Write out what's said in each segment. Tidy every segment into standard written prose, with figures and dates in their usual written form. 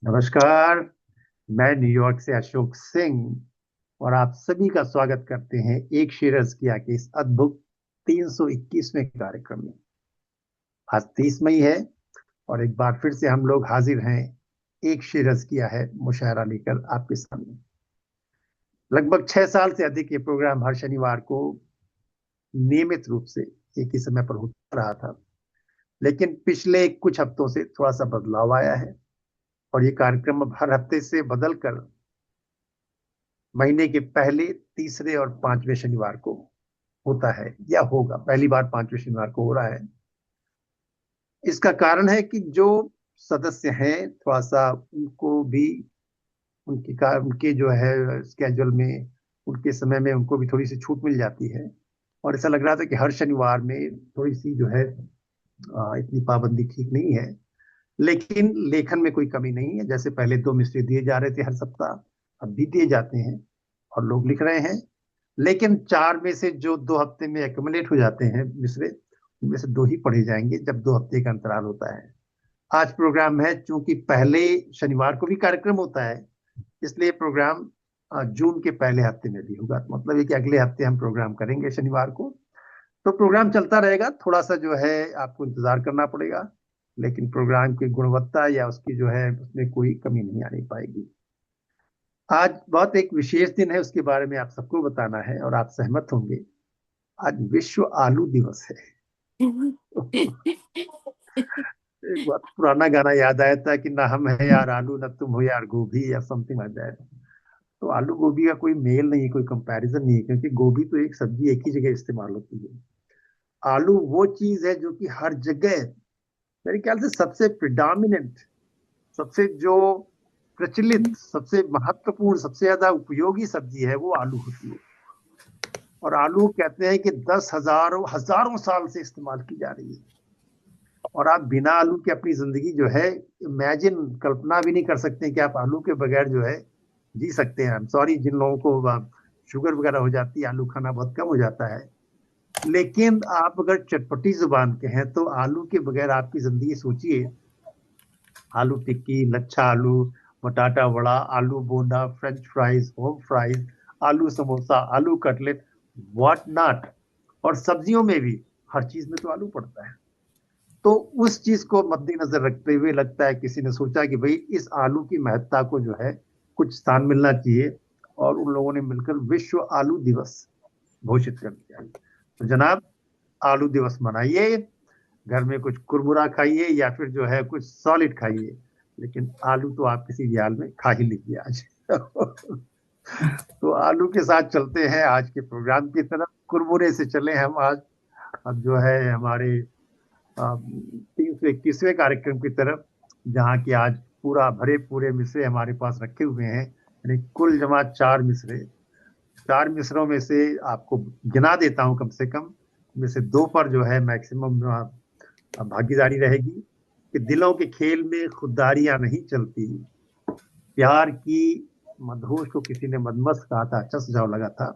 नमस्कार। मैं न्यूयॉर्क से अशोक सिंह और आप सभी का स्वागत करते हैं एक शेर अज़किया के इस अद्भुत 321वें कार्यक्रम में। आज 30 मई है और एक बार फिर से हम लोग हाजिर हैं। एक शेर अज़किया है मुशायरा लेकर आपके सामने। लगभग 6 साल से अधिक ये प्रोग्राम हर शनिवार को नियमित रूप से एक ही समय पर होता रहा था, लेकिन पिछले कुछ हफ्तों से थोड़ा सा बदलाव आया है और ये कार्यक्रम अब हर हफ्ते से बदल कर महीने के पहले, तीसरे और पांचवें शनिवार को होता है या होगा। पहली बार पांचवें शनिवार को हो रहा है। इसका कारण है कि जो सदस्य हैं थोड़ा सा उनको भी उनके जो है स्केड्यूल में, उनके समय में उनको भी थोड़ी सी छूट मिल जाती है। और ऐसा लग रहा था कि हर शनिवार में थोड़ी सी जो है इतनी पाबंदी ठीक नहीं है। लेकिन लेखन में कोई कमी नहीं है। जैसे पहले 2 मिसरे दिए जा रहे थे हर सप्ताह, अब भी दिए जाते हैं और लोग लिख रहे हैं। लेकिन चार में से जो 2 हफ्ते में एक्यूमुलेट हो जाते हैं मिसरे, उनमें से दो ही पढ़े जाएंगे जब 2 हफ्ते का अंतराल होता है। आज प्रोग्राम है, चूंकि पहले शनिवार को भी कार्यक्रम होता है, इसलिए प्रोग्राम जून के पहले हफ्ते में भी होगा। तो मतलब है कि अगले हफ्ते हम प्रोग्राम करेंगे शनिवार को। तो प्रोग्राम चलता रहेगा, थोड़ा सा जो है आपको इंतजार करना पड़ेगा, लेकिन प्रोग्राम की गुणवत्ता या उसकी जो है उसमें कोई कमी नहीं आनी पाएगी। आज बहुत एक विशेष दिन है, उसके बारे में आप सबको बताना है और आप सहमत होंगे। आज विश्व आलू दिवस है। एक बहुत पुराना गाना याद आया था कि ना हम है यार आलू, ना तुम हो यार गोभी, या समथिंग लाइक दैट। तो आलू गोभी का कोई मेल नहीं है, कोई कंपैरिजन नहीं है, क्योंकि गोभी तो एक सब्जी एक ही जगह इस्तेमाल होती है। आलू वो चीज है जो कि हर जगह, मेरे ख्याल से सबसे प्रिडोमिनेंट, सबसे जो प्रचलित, सबसे महत्वपूर्ण, सबसे ज्यादा उपयोगी सब्जी है वो आलू होती है। और आलू कहते हैं कि 10 हजारों हजारों साल से इस्तेमाल की जा रही है। और आप बिना आलू के अपनी जिंदगी जो है इमेजिन, कल्पना भी नहीं कर सकते कि आप आलू के बगैर जो है जी सकते हैं। आई एम सॉरी जिन लोगों को शुगर वगैरह हो जाती है, आलू खाना बहुत कम हो जाता है। लेकिन आप अगर चटपटी जुबान के हैं तो आलू के बगैर आपकी जिंदगी सोचिए। आलू टिक्की, लच्छा आलू, बटाटा वड़ा, आलू बोंडा, फ्रेंच फ्राइज, होम फ्राइज, आलू समोसा, आलू कटलेट, व्हाट नॉट। और सब्जियों में भी हर चीज में तो आलू पड़ता है। तो उस चीज को मद्देनजर रखते हुए लगता है किसी ने सोचा कि भाई इस आलू की महत्ता को जो है कुछ स्थान मिलना चाहिए, और उन लोगों ने मिलकर विश्व आलू दिवस घोषित कर दिया। तो जनाब, आलू दिवस मनाइए, घर में कुछ कुरमुरा खाइए या फिर जो है कुछ सॉलिड खाइए, लेकिन आलू तो आप किसी भी हाल में खा ही लीजिए आज। तो आलू के साथ चलते हैं आज के प्रोग्राम की तरफ। कुरमुरे से चले हम आज। अब जो है हमारे 321वें कार्यक्रम की तरफ, जहाँ की आज पूरा भरे पूरे मिसरे हमारे पास रखे हुए हैं, यानी कुल जमा 4 मिसरे। 4 मिसरों में से आपको गिना देता हूँ, कम से कम में से दो पर जो है मैक्सिमम भागीदारी रहेगी। कि दिलों के खेल में खुददारियां नहीं चलती, प्यार की मदहोश को किसी ने मदमस्त कहा था, अच्छा सुझाव लगा था।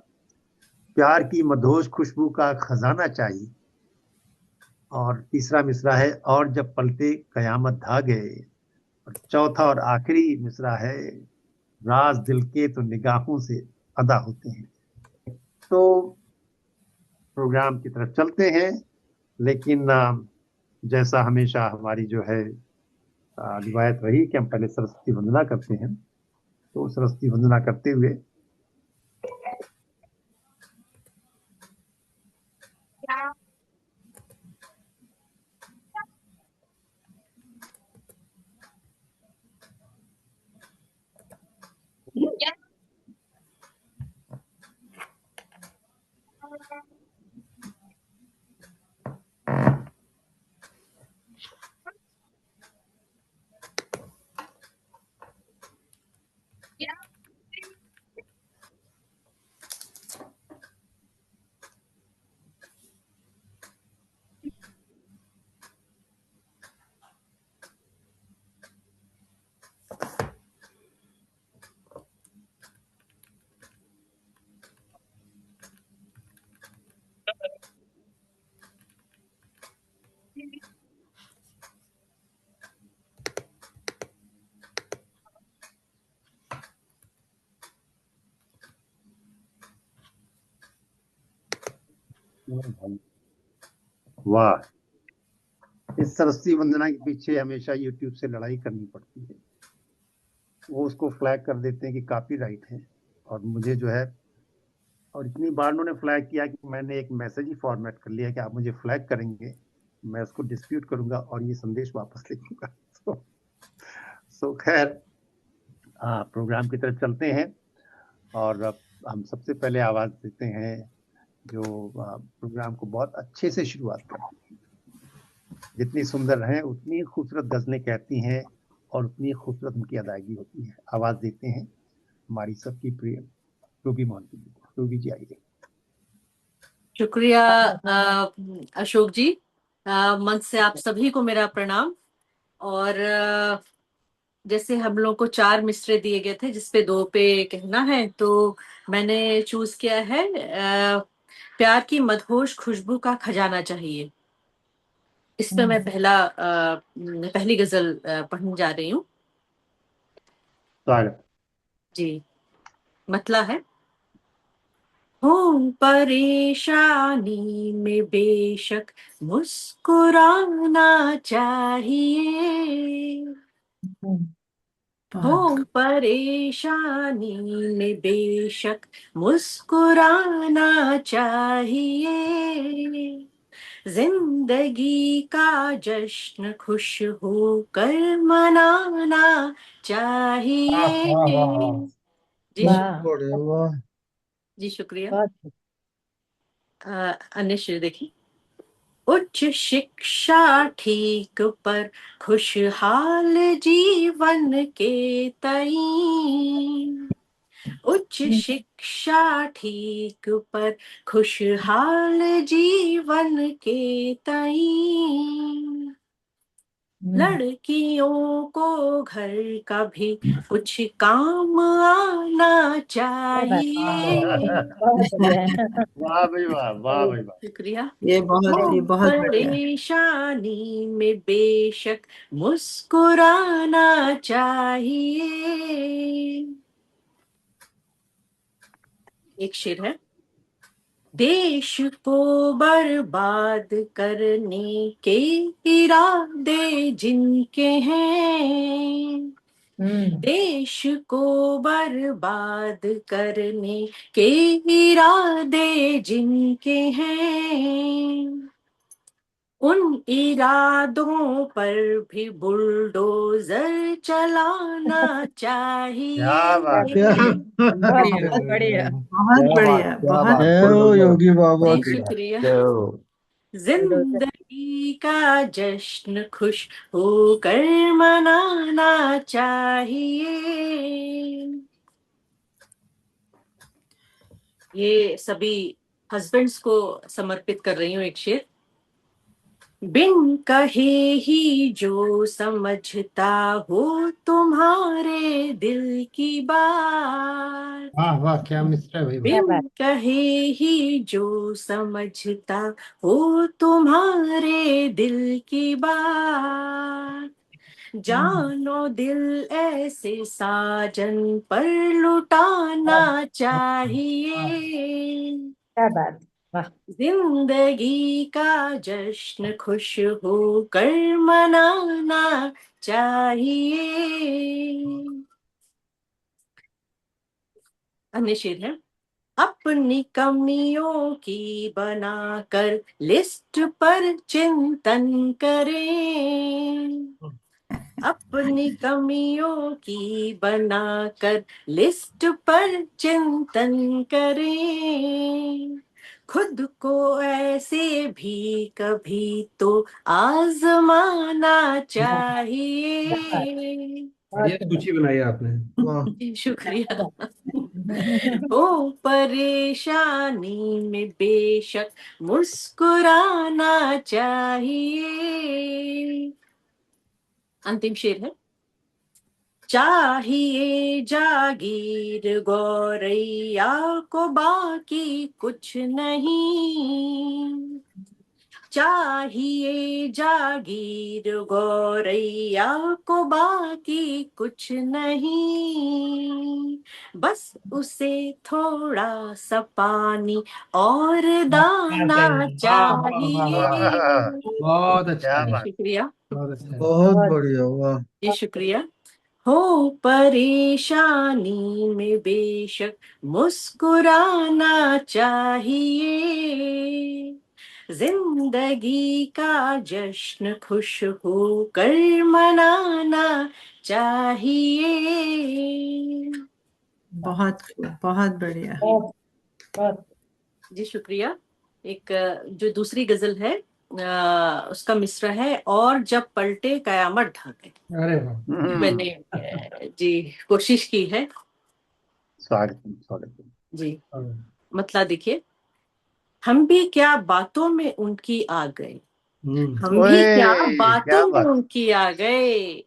प्यार की मदहोश खुशबू का खजाना चाहिए। और तीसरा मिसरा है, और जब पलटे कयामत ढा गए। और चौथा और आखिरी मिसरा है, राज दिल के तो निगाहों से अदा होते हैं। तो प्रोग्राम की तरफ चलते हैं, लेकिन जैसा हमेशा हमारी जो है रिवायत रही कि हम पहले सरस्वती वंदना करते हैं। तो सरस्वती वंदना करते हुए वाह, इस सरस्वती वंदना के पीछे हमेशा यूट्यूब से लड़ाई करनी पड़ती है। वो उसको फ्लैग कर देते हैं कि कॉपीराइट है, और मुझे जो है, और इतनी बार उन्होंने फ्लैग किया कि मैंने एक मैसेज ही फॉर्मेट कर लिया कि आप मुझे फ्लैग करेंगे, मैं उसको डिस्प्यूट करूंगा और ये संदेश वापस लिखूंगा। तो खैर, प्रोग्राम की तरफ चलते हैं। और अब हम सबसे पहले आवाज देते हैं जो प्रोग्राम को बहुत अच्छे से शुरुआत करती है। जितनी सुंदर हैं उतनी खूबसूरत गजलें कहती हैं, और उतनी खूबसूरत उनकी अदायगी होती है। आवाज देते हैं हमारी सबकी प्रिय रूबी मोहन जी को। रूबी जी आइए। शुक्रिया अशोक जी। मंच से आप सभी को मेरा प्रणाम। और जैसे हम लोग को 4 मिसरे दिए गए थे जिसपे 2 पे कहना है, तो मैंने चूज किया है प्यार की मदहोश खुशबू का खजाना चाहिए। इस पे मैं पहली गजल पढ़ने जा रही हूँ। स्वागत जी। मतला है, हूँ परेशानी में बेशक मुस्कुराना चाहिए। हूँ परेशानी में बेशक मुस्कुराना चाहिए। जिंदगी का जश्न खुश होकर मनाना चाहिए। जी वाह, जी शुक्रिया। बहुत अन्य शेर देखिए। उच्च शिक्षा ठीक पर खुशहाल जीवन के तई। उच्च शिक्षा ठीक पर खुशहाल जीवन के तई। लड़कियों को घर का भी कुछ काम आना चाहिए। बहुत बढ़िया है। वाह भाई वाह, वाह भाई वाह। शुक्रिया। ये बहुत हो ही बहुत बढ़िया। परेशानी में बेशक मुस्कुराना चाहिए। एक शेर है, देश को बर्बाद करने के इरादे जिनके हैं। देश को बर्बाद करने के इरादे जिनके हैं, उन इरादों पर भी बुलडोजर चलाना क्या बात है, चाहिए। बहुत बढ़िया, बहुत क्या बात, बढ़िया, क्या बहुत बात। जय गुड हो गुड गुड। योगी बाबा जी की। शुक्रिया। जय हो। जिंदगी का जश्न खुश होकर मनाना चाहिए। ये सभी हस्बैंड्स को समर्पित कर रही हूँ एक शेर। बिन कहे ही जो समझता हो तुम्हारे दिल की बात। वाह वाह, क्या मिस्टर है भाई वाह। क्या बिन बात। कहे ही जो समझता हो तुम्हारे दिल की बात। जानो दिल ऐसे साजन पर लुटाना चाहिए। क्या बात। वाह। जिंदगी का जश्न खुश होकर मनाना चाहिए। अन्य शेर है, अपनी कमियों की बनाकर लिस्ट पर चिंतन करें। अपनी कमियों की बनाकर लिस्ट पर चिंतन करें। खुद को ऐसे भी कभी तो आजमाना चाहिए। बढ़िया सूची बनाई आपने। वाह। जी शुक्रिया। बहुत ओ परेशानी में बेशक मुस्कुराना चाहिए। अंतिम शेर है, चाहिए जागीर गौरैया को बाकी कुछ नहीं। चाहिए जागीर गौरैया को, बाकी कुछ नहीं, बस उसे थोड़ा सा पानी और दाना वाह वाह चाहिए। वाह, वाह, बहुत अच्छा क्या है, जी बात। शुक्रिया। बहुत अच्छा है। बहुत बहुत बढ़िया, वाह। जी शुक्रिया। हो परेशानी में बेशक मुस्कुराना चाहिए, जिंदगी का जश्न खुश होकर मनाना चाहिए। बहुत खूब, बहुत बढ़िया। बहुत बहुत जी शुक्रिया। एक जो दूसरी गजल है उसका मिसरा है, और जब पलटे कयामत ढाके। अरे वाह, मैंने जी कोशिश की है। स्वागत स्वागत। जी मतलब देखिए, हम भी क्या बातों में उनकी आ गए, हम भी क्या ओए, क्या बातों में बात। उनकी आ गए,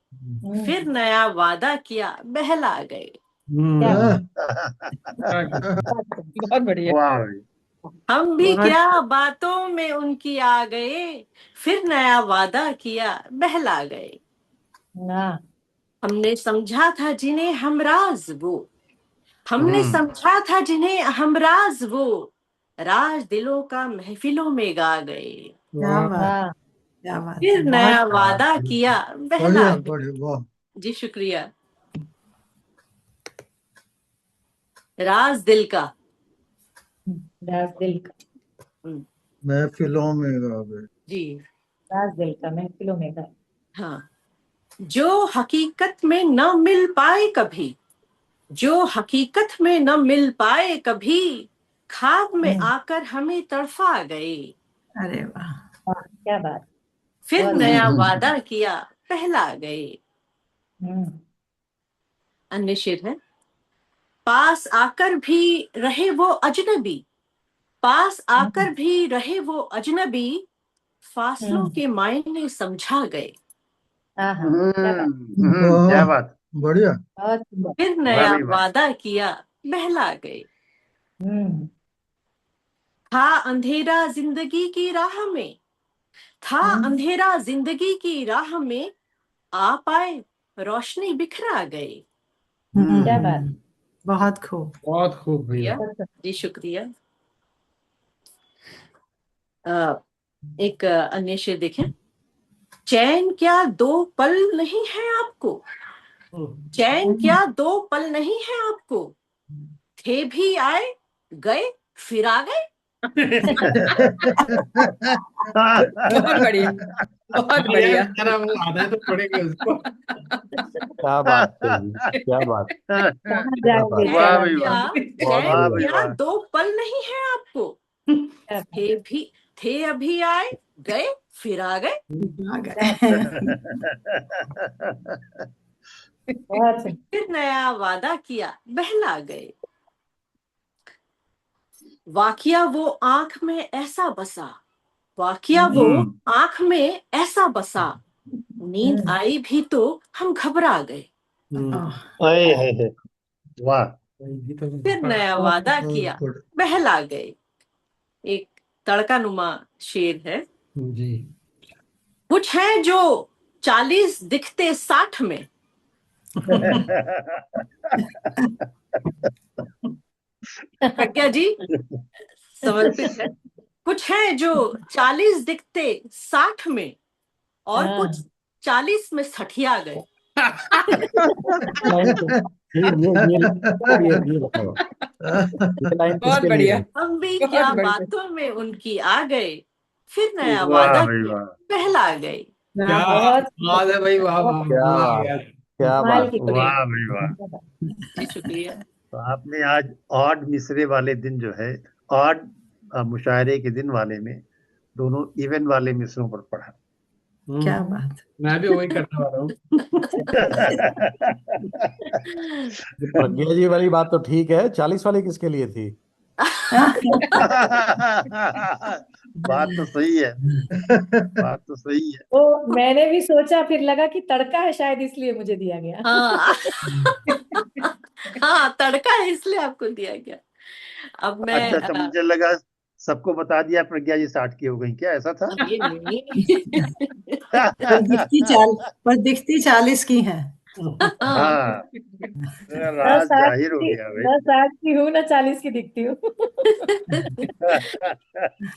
फिर नया वादा किया बहला गए। क्या आह, बहुत बढ़िया। वाह भाई। हम भी बहुत क्या बातों में उनकी आ गए, फिर नया वादा किया बहला गए। हाँ हमने समझा था जिन्हें हमराज वो, हमने हम्म, समझा था जिन्हें हमराज वो, राज दिलों का महफिलों में गा गए। क्या वाह, बात, हाँ क्या बात फिर है, नया बहुत वादा किया बहला बढ़िया गए। बढ़िया, वाह। जी शुक्रिया। राज दिल का। राज दिल का। हम्म, महफिलों में गा गए। जी राज दिल का महफिलों में का। हाँ। जो हकीकत में न मिल पाए कभी, जो हकीकत में न मिल पाए कभी, ख्वाब में आकर हमें तड़फा गए। अरे वाह, वाह क्या बात। फिर बहुत नया वादा किया पहला गए। हम्म अन्य शेर है। पास आकर भी रहे वो अजनबी, पास आकर भी रहे वो अजनबी, फासलों के मायने समझा गए। हाँ हाँ क्या बात। क्या वाह, बात। बढ़िया। बहुत सुंदर। फिर वाह नया भाई वाह। वादा किया बहला गए। हम्म था अंधेरा जिंदगी की राह में, था अंधेरा जिंदगी की राह में, आ पाए रोशनी बिखरा गए। क्या बात। बहुत खूब। बहुत खूब भैया। बहुत जी शुक्रिया। एक अन्य शेर देखें। चैन क्या दो पल नहीं है आपको, चैन क्या दो पल नहीं है आपको, थे भी आए गए फिर आ गए। बहुत बढ़िया। बहुत हाँ यार, बढ़िया। बेचारा वो आधा है तो पड़ेगा उसको। क्या बात है जी, क्या बात, कहाँ क्या जाओगे बात। वाह चला भाई वाह। जाओगे। बहुत चैन वाह बढ़िया। भाई क्या वाह। दो पल नहीं है आपको, क्या बात। थे भी, थे अभी आए गए फिर आ गए। आ गए। बहुत सुंदर। फिर नया वादा किया बहला गए। वाकिया वो आंख में ऐसा बसा, वाकिया वो हम्म, आंख में ऐसा बसा, नींद हम्म आई भी तो हम घबरा गए। ओह, अरे है। वाह। ये तो फिर नया बहुत वादा बहुत किया बढ़िया। बहला गए। एक तड़का नुमा शेर है। जी। कुछ है जो 40 दिखते 60 में, प्रज्ञा जी समर्पित है। कुछ है जो 40 दिखते 60 में, और कुछ हाँ 40 में सठिया गए। लाइन तो ये बताओ, ये लाइन बहुत किसके लिए बढ़िया। है? हम भी बहुत क्या बढ़िया। बातों में उनकी आ गए, फिर नया वाह वादा भाई किया वाह। बहला गए। क्या बहुत बात है भाई, वाह वाह, क्या मजा आ बात, गया। क्या माल बात। की कड़ी। वाह भाई वाह। क्या बात। जी शुक्रिया। तो आपने आज ऑड मिसरे वाले दिन जो है, ऑड मुशायरे के दिन वाले में दोनों इवन वाले मिसरों पर पढ़ा। क्या बात। मैं भी वही करने वाला हूँ। ये प्रज्ञा जी वाली बात तो ठीक है, 40 वाली किसके लिए थी? बात तो सही है। बात तो सही है। तो मैंने भी सोचा, फिर लगा कि तड़का है शायद इसलिए मुझे दिया गया। हाँ हाँ तड़का है इसलिए आपको दिया गया। अब मैं अच्छा अच्छा, मुझे लगा सबको बता दिया प्रज्ञा जी 60 की हो गई, क्या ऐसा था? ये नहीं। पर दिखती 40 की है। हाँ, मेरा ना राज 60 जाहिर हो की, गया ना 60 की हूँ ना 40 की दिखती हूँ।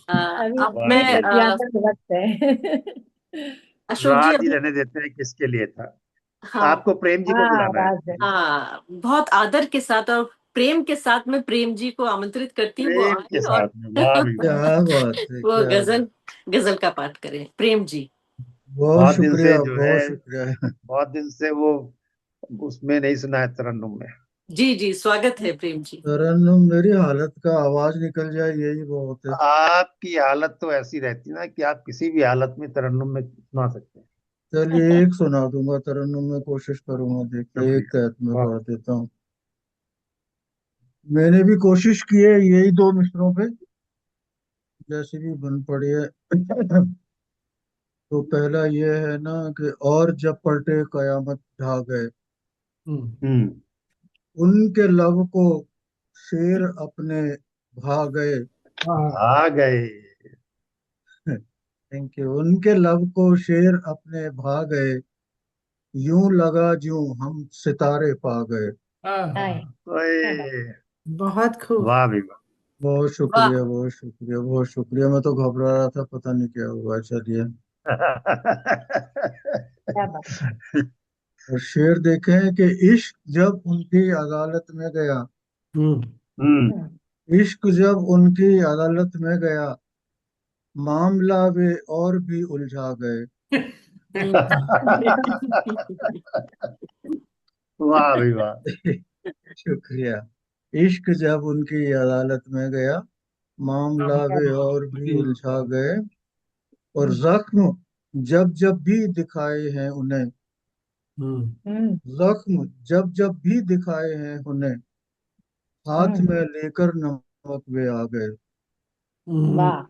अभी अब वाह मैं भाई, विज्ञापन वक्त है। अशोक जी राज ही अभी, रहने देते हैं किसके लिए था। हाँ आपको प्रेम जी को हाँ बुलाना है। राज है। हाँ, बहुत आदर के साथ और प्रेम के साथ मैं प्रेम जी को आमंत्रित करती हूँ, वो प्रेम आए के और साथ में, वाह भी वाह। क्या बात है, वो क्या बात। गजल का पाठ करें, प्रेम जी। बहुत बहुत दिन से शुक्रिया, जो है, बहुत शुक्रिया। बहुत दिन से वो उसमें नहीं सुना है, तरन्नुम में। जी जी, स्वागत है प्रेम जी। तरन्नुम, मेरी हालत का आवाज निकल जाए यही बहुत है। आपकी हालत तो ऐसी रहती ना कि आप किसी भी हालत में तरन्नुम में सुना सकते हैं। चलिए एक सुना दूंगा तरन्नुम में, कोशिश करूंगा, देखते एक शुक्रिया, कैत में वाह। पढ़ देता हूँ। मैंने भी कोशिश की है यही 2 मिसरों पे, जैसी भी बन पड़ी है। तो पहला ये है ना कि और जब पलटे कयामत ढा गए, हम्म। उनके लब को शेर अपने भा गए। आ गए। Thank you. उनके लब को शेर अपने भा गए, यूं लगा ज्यों हम सितारे पा गए। आए क्या बात। ओए, बहुत खूब। वाह भी वाह। बहुत वाह। शुक्रिया, बहुत शुक्रिया, बहुत शुक्रिया। मैं तो घबरा रहा था, पता नहीं क्या हुआ। चलिए, क्या बात। और शेर देखें कि इश्क जब उनकी अदालत में गया, हम्म। हम्म, इश्क जब उनकी अदालत में गया, मामला वे और भी उलझा गए। वाह भी वाह। शुक्रिया। इश्क जब उनकी अदालत में गया, मामला क्या वे बात। और भी उलझा गए। और जख्म जब जब भी दिखाए हैं उन्हें, हम्म जख्म जब जब भी दिखाए हैं उन्हें, हाथ हम्म में लेकर नमक वे आ गए। वाह।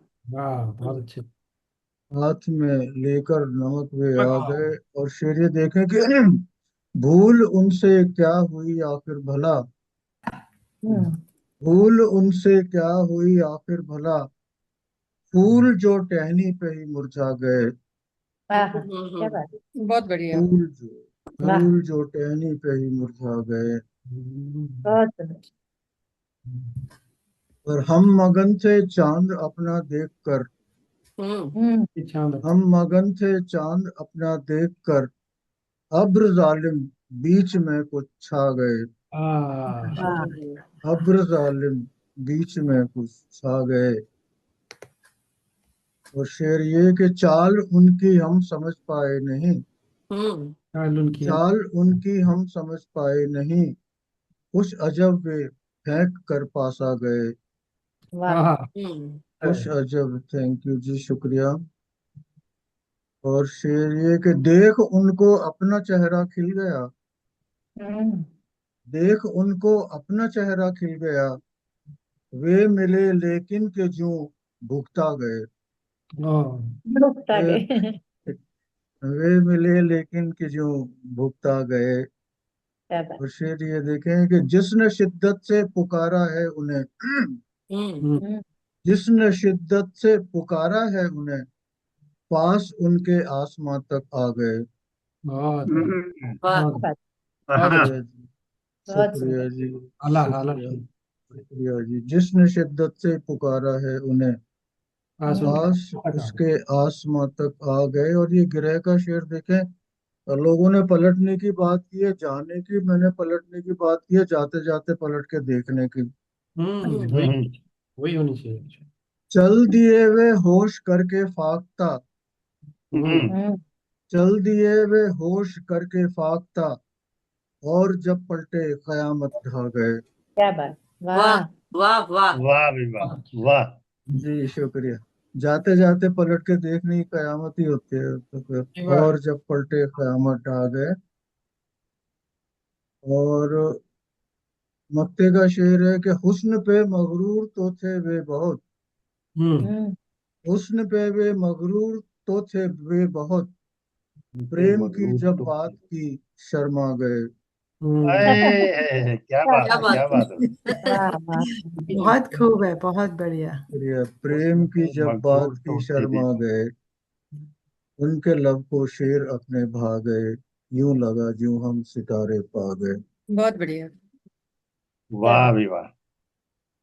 बहुत अच्छे। हाथ में लेकर नमक वे आ गए। और शेर ये देखें कि भूल उनसे क्या हुई आखिर भला, हम्म भूल उनसे क्या हुई आखिर भला, फूल जो टहनी पे ही मुरझा गए। आहा, क्या बात। बहुत बढ़िया। फूल जो वाह, फूल जो टहनी पे ही मुरझा गए। बहुत सुंदर। और हम मगन थे चांद अपना देख कर, हम्म हम्म हम मगन थे चांद अपना देख कर, अब्र जालिम बीच में कुछ छा गए। वाह। अब्र जालिम बीच में कुछ छा गए। और शेर ये कि चाल उनकी हम समझ पाए नहीं, हम्म चाल उनकी हम समझ पाए नहीं, कुछ अजब वे फेंक कर पास आ गए। वाह। हम्म कुछ अजब, थैंक यू जी, शुक्रिया। और शेर ये कि देख उनको अपना चेहरा खिल गया, हम्म देख उनको अपना चेहरा खिल गया, वे मिले लेकिन के जो भुगता गए। रुकता वे गए। वे मिले लेकिन के जो भुगता गए। क्या बात। और शेर ये देखें कि जिसने शिद्दत से पुकारा है उन्हें, हम्म हम्म जिसने शिद्दत से पुकारा है उन्हें, पास उनके आसमां तक आ गए। हम्म। वाह। क्या बात। शुक्रिया जी, बहुत शुक्रिया सुंदर। जी, शुक्रिया, शुक्रिया जी। जिसने शिद्दत से पुकारा है उन्हें, पास उसके आसमां तक आ गए। और ये गिरह का शेर देखें, लोगों ने पलटने की बात की है, जाने की, मैंने पलटने की बात की है, जाते जाते पलट के देखने की। हम्म वही होनी चाहिए। चल दिए वे होश करके फाख्ता, हम्म। हम्म चल दिए वे होश करके फाख्ता, और जब पलटे कयामत ढा गए। क्या बात। वाह वाह। वाह वाह। वाह भी वाह। वाह। जी शुक्रिया। जाते जाते पलट के देखने की कयामत ही होती है, तो फिर और जब पलटे कयामत ढा गए। और मक्ते का शेर है कि हुस्न पे मगरूर तो थे वे बहुत, हम्म हुस्न पे वे मगरूर तो थे वे बहुत, पे प्रेम की मगरूर जब तो बात की शर्मा गए। क्या बात क्या है, बात क्या है। बात है। वाह वाह बहुत खूब है, बहुत बढ़िया। शुक्रिया। प्रेम की जब बात मखबूल की तो शर्मा दीदी। गए, उनके लब को शेर अपने भा गए, यूं लगा यूं हम सितारे पा गए। बहुत बढ़िया। वाह भी वाह।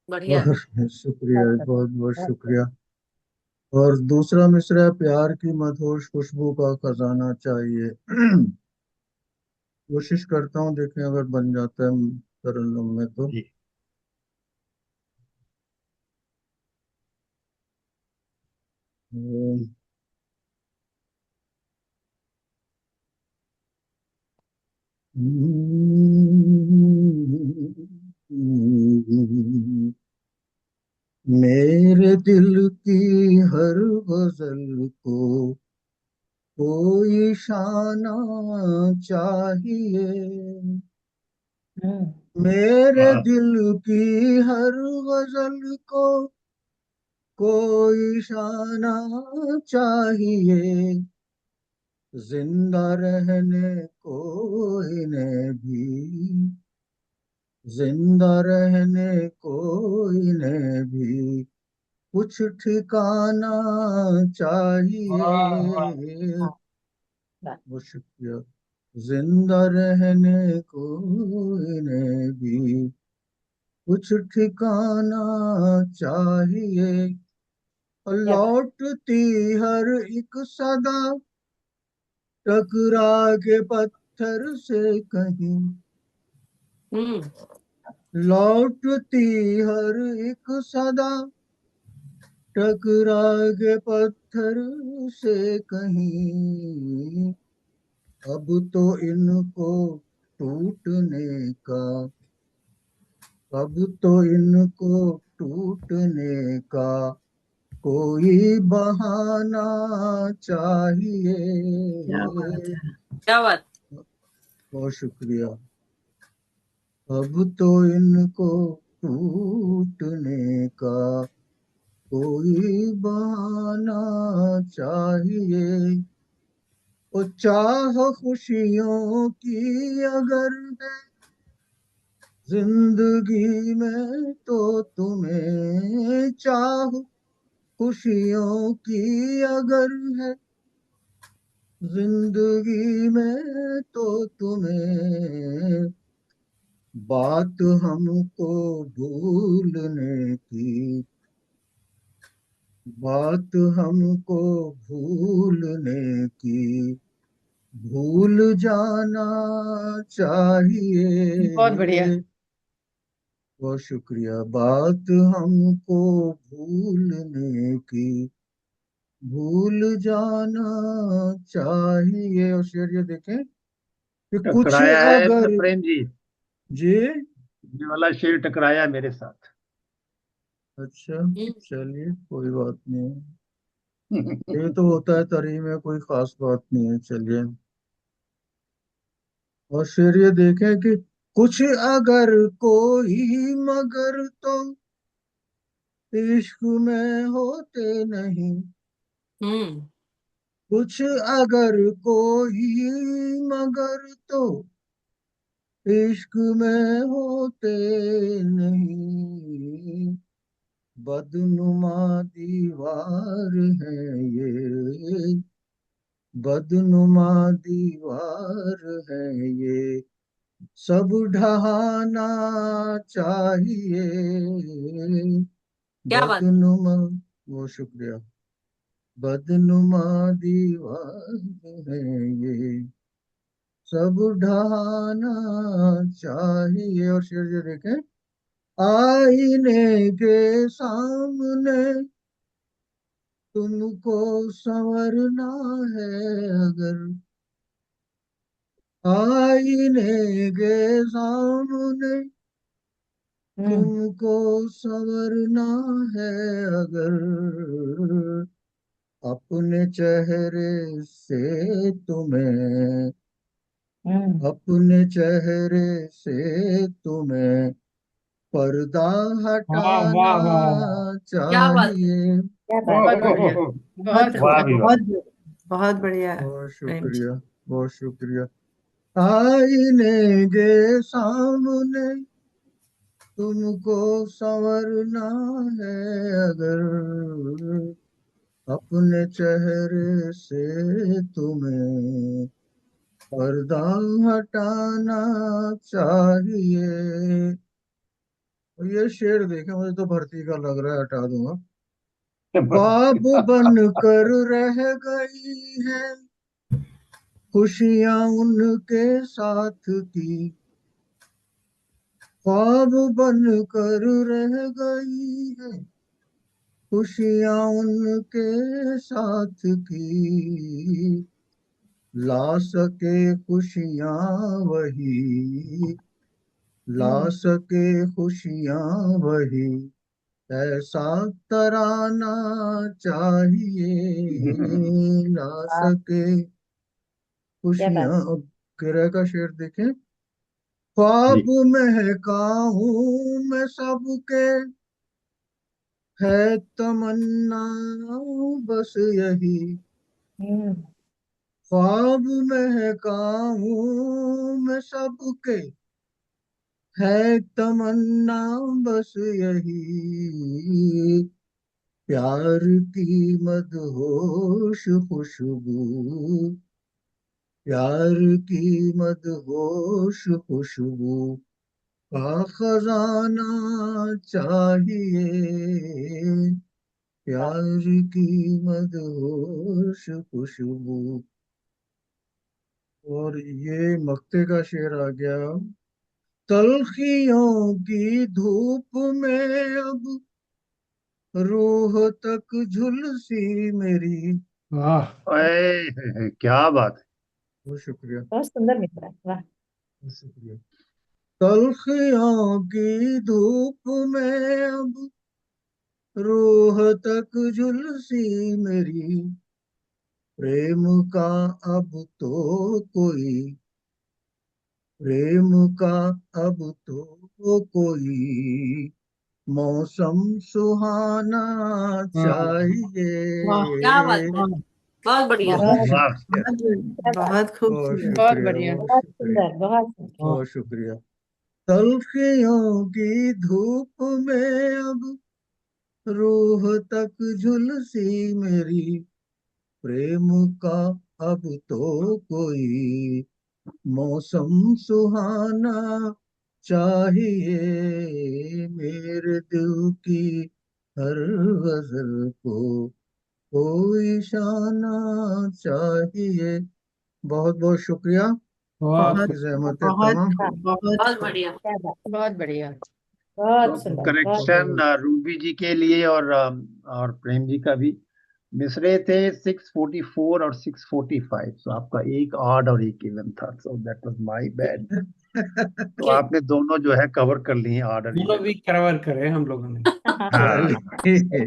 बढ़िया। बहुत शुक्रिया, बहुत बहुत शुक्रिया। और दूसरा मिसरा है, प्यार की मधुर खुशबू का खजाना चाहिए। कोशिश करता हूँ, देखें अगर बन जाता है तरन्नुम में तो। जी। अम, मेरे दिल की हर गजल को कोई शाना चाहिए। मेरे हाँ। दिल की हर गजल को कोई शाना चाहिए। जिंदा रहने को इन्हें भी, जिंदा रहने को इन्हें भी कुछ ठिकाना वाह वाह। चाहिए। बहुत शुक्रिया। जिंदा रहने को इन्हें भी कुछ ठिकाना चाहिए। और लौटती हर एक सदा टकरा के पत्थर से कहीं, हम्म। लौटती हर एक सदा टकरा के पत्थर से कहीं। अब तो इनको टूटने का, अब तो इनको टूटने का कोई बहाना क्या बात चाहिए। है। क्या बात। बहुत शुक्रिया। अब तो इनको टूटने का कोई बहाना चाहिए। ओ चाह खुशियों की अगर है जिंदगी में तो तुम्हें, चाह खुशियों की अगर है जिंदगी में तो तुम्हें, बात हमको भूलने की, बात हमको भूलने की भूल जाना बहुत बढ़िया। चाहिए। बहुत शुक्रिया। बात हमको भूलने की भूल जाना चाहिए। और शेर ये देखें कि कुछ टकराया है अगर, प्रेम जी। जी, ये वाला शेर टकराया मेरे साथ। अच्छा, हम्म। चलिए कोई बात नहीं। ये तो होता है तरी में, कोई खास बात नहीं है, चलिए। और शेर ये देखें कि कुछ अगर कोई मगर तो इश्क में होते नहीं। हम्म। कुछ अगर कोई मगर तो इश्क में होते नहीं। बदनुमा दीवार है ये, बदनुमा दीवार है ये, सब ढहाना चाहिए। क्या बात। बदनुमा, वो शुक्रिया। बदनुमा दीवार है ये, सब ढहाना चाहिए। और शेर जो देखें, आईने के सामने तुमको संवरना है अगर, आईने के सामने तुमको संवरना है अगर, अपने चेहरे से तुम्हें, अपने चेहरे से तुम्हें पर्दा वाह हटाना वाह वाह वाह। क्या बात। चाहिए। बहुत बढ़िया। बहुत बहुत वाह खूब। भी वाह। बहुत बहुत बढ़िया। बहुत प्रेम जी। शुक्रिया, बहुत शुक्रिया। आईने के सामने तुमको संवरना है अगर, अपने चेहरे से तुम्हें पर्दा हटाना चाहिए। और ये शेर देखे, मुझे तो भर्ती का लग रहा है, हटा दूंगा। ख्वाब बन कर रह गई है खुशियां उनके साथ की, ख्वाब बन कर रह गई है खुशियां उनके साथ की, ला सके खुशियां वही, ला सके खुशियां वही, ऐसा तराना चाहिए, ला वाह, सके क्या बात। खुशियां। अब किराए का शेर देखें। जी। ख्वाब महका हूं मैं सबके, है तमन्ना बस यही, हम्म ख्वाब महका हूं मैं सबके, है तमन्ना बस यही, प्यार की मदहोश खुशबू, प्यार की मदहोश खुशबू का खजाना चाहिए, प्यार की मदहोश खुशबू। और ये मक्ते का शेर आ गया। तलखियों की धूप में अब रूह तक झुलसी मेरी। वाह। क्या बात बहुत शुक्रिया, बहुत सुंदर मित्रा, वाह। बहुत शुक्रिया। तलखियों की धूप में अब रूह तक झुलसी मेरी, प्रेम का अब तो कोई, प्रेम का अब तो कोई मौसम सुहाना वाह क्या बात है, चाहिए। वाह बहुत बढ़िया। है। बहुत वाह, शुक्रिया, क्या बात। बहुत बहुत खूबसूरत। बहुत शुक्रिया, बढ़िया। बहुत बहुत शुक्रिया, सुंदर, बहुत सुंदर। बहुत शुक्रिया। तलखियों की धूप में अब रूह तक झुलसी मेरी, प्रेम का अब तो कोई मौसम सुहाना चाहिए, मेरे दिल की हर गजल को कोई शाना चाहिए। बहुत बहुत शुक्रिया। वाह, बहुत आपकी जहमतें बहुत तमाम। हाँ, बहुत बहुत खूब। बढ़िया। क्या बात, बहुत बढ़िया। बहुत तो सुंदर, बहुत। बहुत करेक्शन बहुत रूबी जी के लिए और प्रेम जी का भी मिसरे थे 644 और 645। सो आपका एक ऑड और एक इवन था, so that was my bad. तो आपने दोनों जो है कवर कर लिए ऑड और दोनों इवन। भी कवर करे हम लोगों ने। हाँ। चलिए।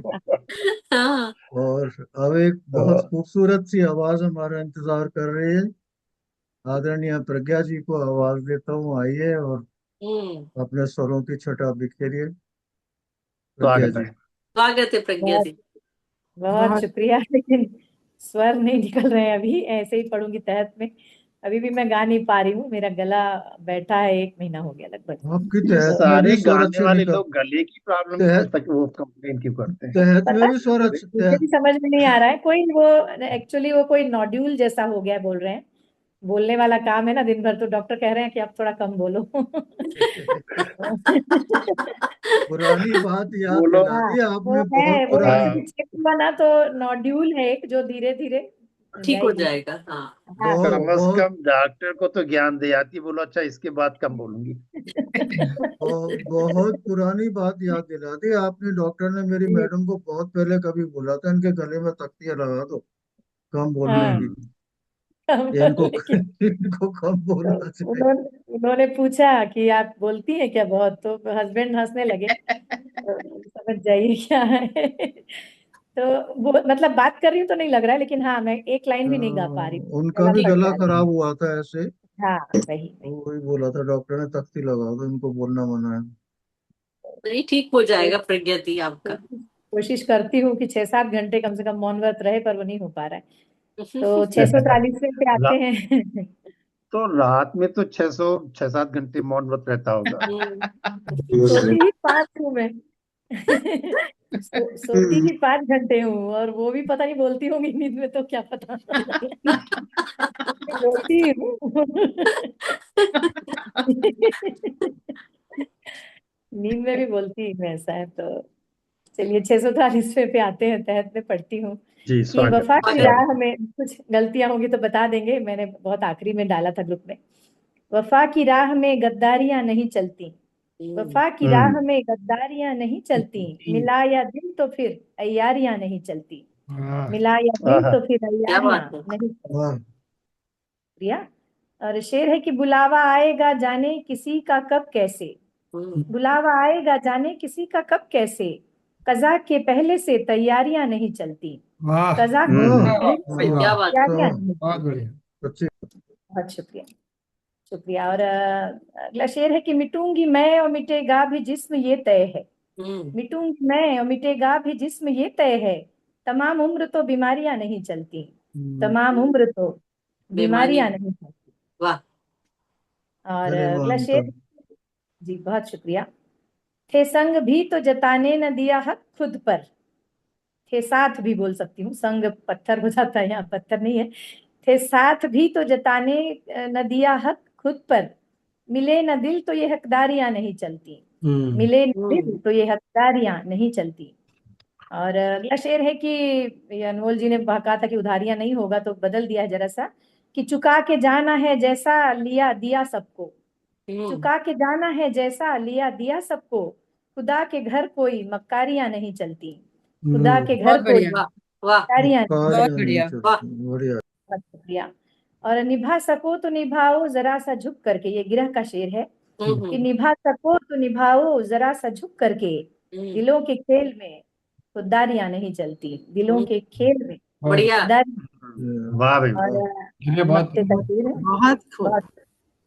हाँ। और अब एक बहुत खूबसूरत सी आवाज हमारा इंतजार कर रही है। आदरणीय प्रज्ञा जी को आवाज देता हूँ, आइए और हम्म। अपने स्वरों की छटा बिखेरिए। प्रज्ञा स्वागत जी। है। स्वागत है प्रज्ञा बहुत जी। बहुत बहुत शुक्रिया। लेकिन स्वर नहीं निकल रहे हैं अभी, ऐसे ही पढ़ूंगी तहत में। अभी भी मैं गा नहीं पा रही हूँ, मेरा गला बैठा है, 1 महीना हो गया लगभग। आपकी ये तहत में सारे भी स्वर गाने अच्छे वाले निकल, लोग गले की प्रॉब्लम तहत तक वो कंप्लेन क्यों करते हैं? तहत में पता भी स्वर नहीं, अच्छे, मुझे भी समझ में नहीं आ रहा है। कोई वो एक्चुअली वो कोई नॉड्यूल जैसा हो गया बोल रहे हैं। बोलने वाला काम है ना दिन भर, तो डॉक्टर कह रहे हैं कि आप थोड़ा कम बोलो। पुरानी बात याद बोलो। दिला हाँ, दी वो आपने, बहुत है, वो पुरानी, एक्चुअली चेक हुआ ना, तो नॉड्यूल है एक जो धीरे धीरे ठीक हो जाएगी। जाएगा, हाँ। हाँ बहुत कम से बहुत कम डॉक्टर को तो ज्ञान दे आती, बोलो अच्छा इसके बाद कम बोलूंगी। बहुत पुरानी बात याद दिला दी आपने। डॉक्टर ने मेरी जी, मैडम को बहुत पहले कभी बोला था, इनके गले में तख्तियां लगा दो कम बोलने हाँ। की, हम्म। या इनको लेकिन इनको कम तो बोलना चाहिए। उन्होंने पूछा कि आप बोलती हैं क्या बहुत, तो हस्बैंड हंसने लगे, तो समझ जाइए क्या है। तो वो मतलब बात कर रही हूँ तो नहीं लग रहा है, लेकिन हाँ, मैं एक लाइन भी नहीं गा पा रही हूँ, उनका गला भी फट गला जा रहा खराब हुआ था ऐसे, है। हाँ, वही तो वही। वही बोला था डॉक्टर ने, तख्ती लगा दो, इनको बोलना मना है। नहीं, ठीक हो तो जाएगा प्रज्ञा जी आपका। कोशिश करती हूँ कि 6-7 घंटे कम से कम मौन व्रत रहे, पर वो नहीं हो पा रहा है। तो 643वें पे आते ला- हैं। तो रात में तो 600 6-7 घंटे मौन व्रत रहता होगा। सोती ही 5 हूँ मैं। सोती ही 5 घंटे हूँ, और वो भी पता नहीं बोलती होंगी नींद में, तो क्या पता। बोलती हूँ। नींद में भी बोलती हूँ, ऐसा है। तो चलिए 643 पे आते हैं, तहत में पढ़ती हूँ जी, कि वफा की स्वागत। राह में, कुछ गलतियां होंगी तो बता देंगे, मैंने बहुत आखिरी में डाला था ग्रुप में। वफा की राह में गद्दारियां नहीं चलती, वफा की राह में गद्दारियां नहीं चलती, मिला या दिल तो फिर अय्यारियां नहीं चलती, वाह मिला या दिल आहा, तो फिर क्या अय्यारियां बात है। नहीं चलती। वाह प्रिया। और शेर है कि बुलावा आएगा जाने किसी का कब कैसे, बुलावा आएगा जाने किसी का कब कैसे, कज़ा के पहले से तैयारियां नहीं चलती, वाह कज़ा के हम्म, पहले से क्या बात है। तैयारियां नहीं बहुत चलती। बढ़िया। सच्ची बहुत शुक्रिया, शुक्रिया। और अगला शेर है कि मिटूंगी मैं और मिटेगा भी जिस्म ये तय है, मिटूंगी मैं और मिटेगा भी जिस्म ये तय है, तमाम उम्र तो बीमारियां नहीं चलती, तमाम उम्र तो बेमानी। बीमारियां नहीं चलती। वाह। और अरे अगला मानता शेर, जी बहुत शुक्रिया। थे संग भी तो जताने न दिया हक खुद पर, थे साथ भी बोल सकती हूँ, संग पत्थर हो जाता है, यहाँ पत्थर नहीं है। थे साथ भी तो जताने न दिया हक खुद पर, मिले न दिल तो ये हकदारियां नहीं चलती, मिले न दिल तो ये हकदारियां नहीं चलती। और अगला शेर है कि ये अनमोल जी ने कहा था कि उधारियां नहीं होगा, तो बदल दिया है जरा सा, कि चुका के जाना है जैसा लिया दिया सबको, चुका के जाना है जैसा लिया दिया सबको, खुदा के घर कोई मक्कारियां नहीं चलती, खुदा के घर बहुत कोई बढ़िया। वाह वाह मक्कारियां नहीं। बहुत कार्य नहीं बढ़िया। वाह। चलती बढ़िया बहुत शुक्रिया। और निभा सको तो निभाओ जरा सा झुक करके, ये गिरह का शेर है कि निभा सको तो निभाओ जरा सा झुक करके, दिलों के खेल में खुददारियां नहीं चलती, दिलों के खेल में बढ़िया। खुददारियां। वाह भाई और वाह। ये बहुत मक्ते का शेर है। बहुत खूब। बहुत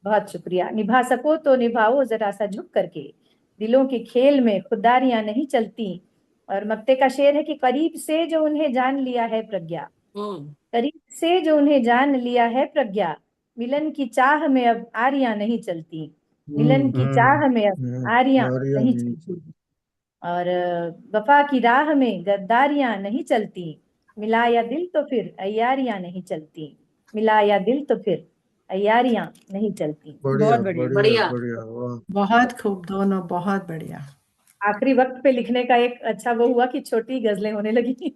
बहुत शुक्रिया। निभा सको तो निभाओ जरा सा झुक करके, दिलों के खेल में खुददारियां नहीं चलती। और मक्ते का शेर है कि करीब से जो उन्हें जान लिया है प्रज्ञा, करीब से जो उन्हें जान लिया है प्रज्ञा, मिलन की चाह में अब आरियां नहीं चलती, मिलन की चाह में अब आरियां कार्य नहीं नहीं चलती। और वफा की राह में गद्दारियां नहीं चलती, मिलाया दिल तो फिर अय्यारियां नहीं चलती, मिलाया दिल तो फिर अय्यारियां नहीं चलती। बढ़िया बहुत बढ़िया। बढ़िया बढ़िया। बढ़िया वाह बहुत खूब, दोनों बहुत बढ़िया। आखिरी वक्त पे लिखने का एक अच्छा वो हुआ कि छोटी गजलें होने लगी।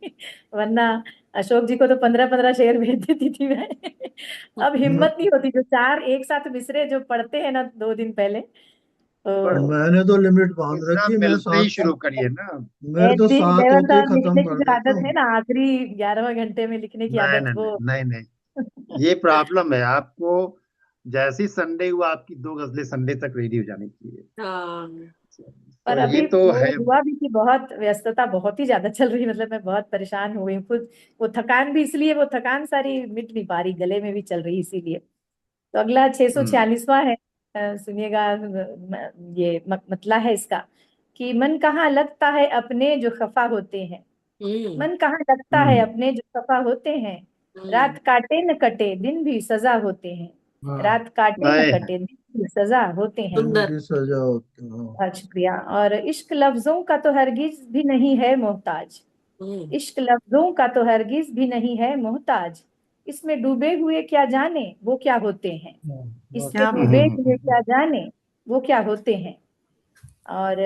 वरना अशोक जी को तो 15-15 शेर भेज देती थी मैं। अब हिम्मत नहीं होती, जो 4 एक साथ मिसरे जो पढ़ते हैं ना 2 दिन पहले, तो मैंने तो लिमिट बांध इतना रखी, मैं मिलते ही 7 शुरू करिए ना। मेरे तो 7 देवन होते ही साहब खत्म लिखने की कर जो देता आदत हूँ है ना, आखिरी 11वें घंटे में लिखने की नहीं आदत, नहीं वो नहीं नहीं नहीं, ये प्रॉब्लम है आपको। जैसे ही संडे हुआ आपकी 2 गजलें संडे तक रेडी हो जानी चाहिए। पर तो ये अभी तो वो है। हुआ भी कि बहुत व्यस्तता बहुत ही ज्यादा चल रही है, मतलब मैं बहुत परेशान हो गई हूँ खुद। वो थकान भी इसलिए, वो थकान सारी मिट नहीं पा रही, गले में भी चल रही इसीलिए। तो अगला 646वां है, सुनिएगा। ये मतला है इसका कि मन कहाँ लगता है अपने जो खफा होते हैं, मन कहाँ लगता है अपने जो खफा होते हैं, रात काटे न कटे दिन भी सजा होते हैं, वाह रात काटे न आए कटे दिन भी सजा होते हैं। दिन की सजा होती है बहुत शुक्रिया। और इश्क लफ्जों का तो हरगिज भी नहीं है मोहताज, इश्क लफ्जों का तो हरगिज भी नहीं है मोहताज, इसमें डूबे हुए क्या जाने वो क्या होते हैं, इसमें क्या डूबे हुए क्या जाने वो क्या होते हैं। और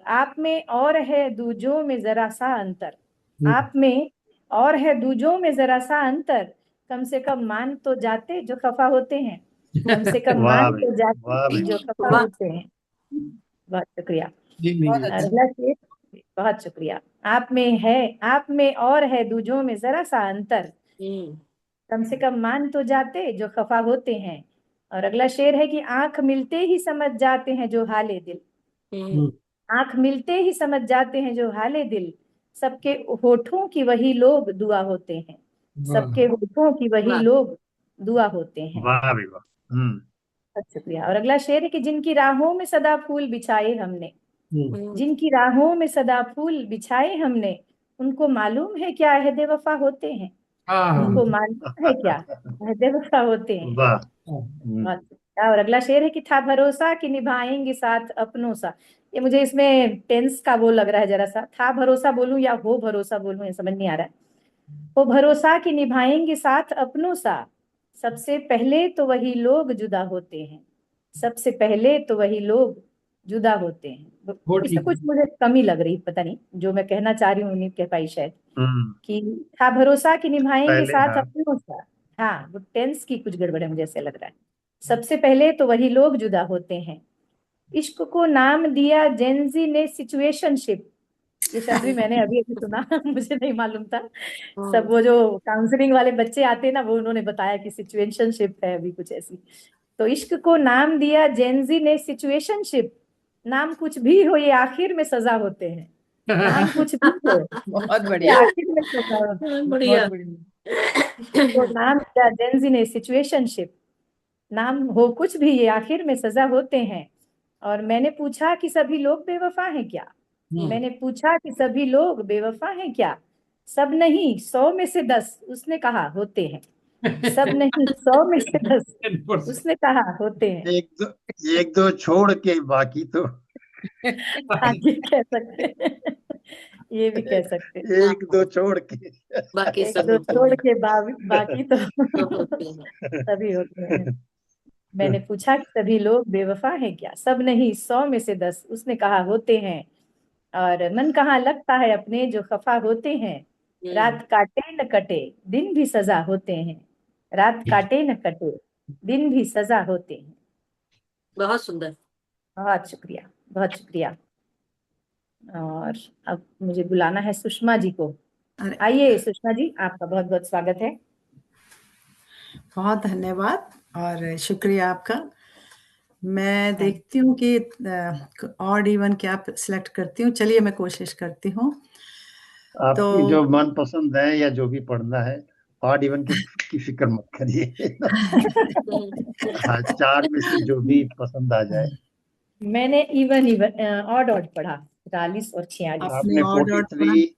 आप में और है दूजों में जरा सा अंतर, आप में और है दूजों में जरा सा अंतर, कम से कम मान तो जाते जो खफा होते हैं, कम से कम वाह मान भाई तो वाह जाते भाई। जो खफा वाह। होते हैं। बहुत शुक्रिया। जी नहीं बहुत है। अच्छा। अगला शेर, बहुत शुक्रिया। आप में है, आप में और है दूजों में जरा सा अंतर, कम से कम मान तो जाते जो खफा होते हैं। और अगला शेर है कि आंख मिलते ही समझ जाते हैं जो हाले दिल, आंख मिलते ही समझ जाते हैं जो हाले दिल, सबके होठों की वही लोग दुआ होते हैं, वाह सबके होठों की वही वाह। लोग दुआ होते हैं। वाह भाई वाह। बहुत शुक्रिया। और अगला शेर है कि जिनकी राहों में सदा फूल बिछाए हमने, जिनकी राहों में सदा फूल बिछाए हमने, उनको मालूम है क्या अहद वफा होते हैं, हाँ उनको मालूम है क्या अहद वफा होते हैं। वाह और अगला शेर है कि था भरोसा कि निभाएंगे साथ अपनों सा। ये मुझे इसमें टेंस का वो लग रहा है जरा सा, था भरोसा बोलूं या हो भरोसा बोलूं, ये समझ नहीं आ रहा है। हो भरोसा कि निभाएंगे साथ अपनों सा, सबसे पहले तो वही लोग जुदा होते हैं, सबसे पहले तो वही लोग जुदा होते हैं। वो इसमें ठीक कुछ है। मुझे कमी लग रही, पता नहीं जो मैं कहना चाह रही हूँ नहीं कह पाई शायद। हम्म, कि था भरोसा कि निभाएंगे पहले साथ हाँ। अपनों सा, हाँ वो टेंस की कुछ गड़बड़ है मुझे ऐसे लग रहा है। सबसे पहले तो वही लोग जुदा होते हैं, इश्क को नाम दिया जेंजी ने सिचुएशनशिप। ये शब्द भी मैंने अभी अभी सुना मुझे नहीं मालूम था। सब वो जो काउंसलिंग वाले बच्चे आते हैं ना, वो उन्होंने बताया कि सिचुएशनशिप है अभी कुछ ऐसी। तो इश्क को नाम दिया जेंजी ने सिचुएशनशिप, नाम कुछ भी हो ये आखिर में सजा होते हैं, नाम कुछ भी हो बहुत ये बढ़िया। आखिर में सजा होते हैं। बहुत बढ़िया। बढ़िया। तो नाम दिया जेंजी ने सिचुएशनशिप, नाम हो कुछ भी ये आखिर में सजा होते हैं। और मैंने पूछा कि सभी लोग बेवफा हैं क्या, मैंने पूछा कि सभी लोग बेवफा हैं क्या, सब नहीं 100 में से 10 उसने कहा होते हैं, सब नहीं 100 में से 10 उसने कहा होते हैं। एक दो छोड़ के बाकी तो हाँ ये कह सकते हैं ये भी कह सकते हैं। एक दो छोड़ के बाकी एक सब दो होते छोड़ हैं। के बाकी तो तो होते हैं। सभी होते हैं। मैंने पूछा कि सभी लोग बेवफा हैं क्या, सब नहीं 100 में से 10 उसने कहा होते हैं। और मन कहाँ लगता है अपने जो खफा होते हैं, रात काटे न कटे दिन भी सजा होते हैं, रात काटे न कटे दिन भी सजा होते हैं। बहुत सुंदर। बहुत शुक्रिया, बहुत शुक्रिया। और अब मुझे बुलाना है सुषमा जी को। अरे आइए सुषमा जी, आपका बहुत बहुत स्वागत है। बहुत धन्यवाद और शुक्रिया आपका। मैं देखती हूँ कि ऑड इवन क्या सिलेक्ट करती हूँ। चलिए मैं कोशिश करती हूँ। आपकी तो जो मन पसंद है या जो भी पढ़ना है, ऑड इवन की फिक्र मत करिए। हाँ, चार में से जो भी पसंद आ जाए। मैंने इवन इवन ऑड ऑड पढ़ा, 43 और 46। आपने आपने ऑड ऑड पढ़ा। 43,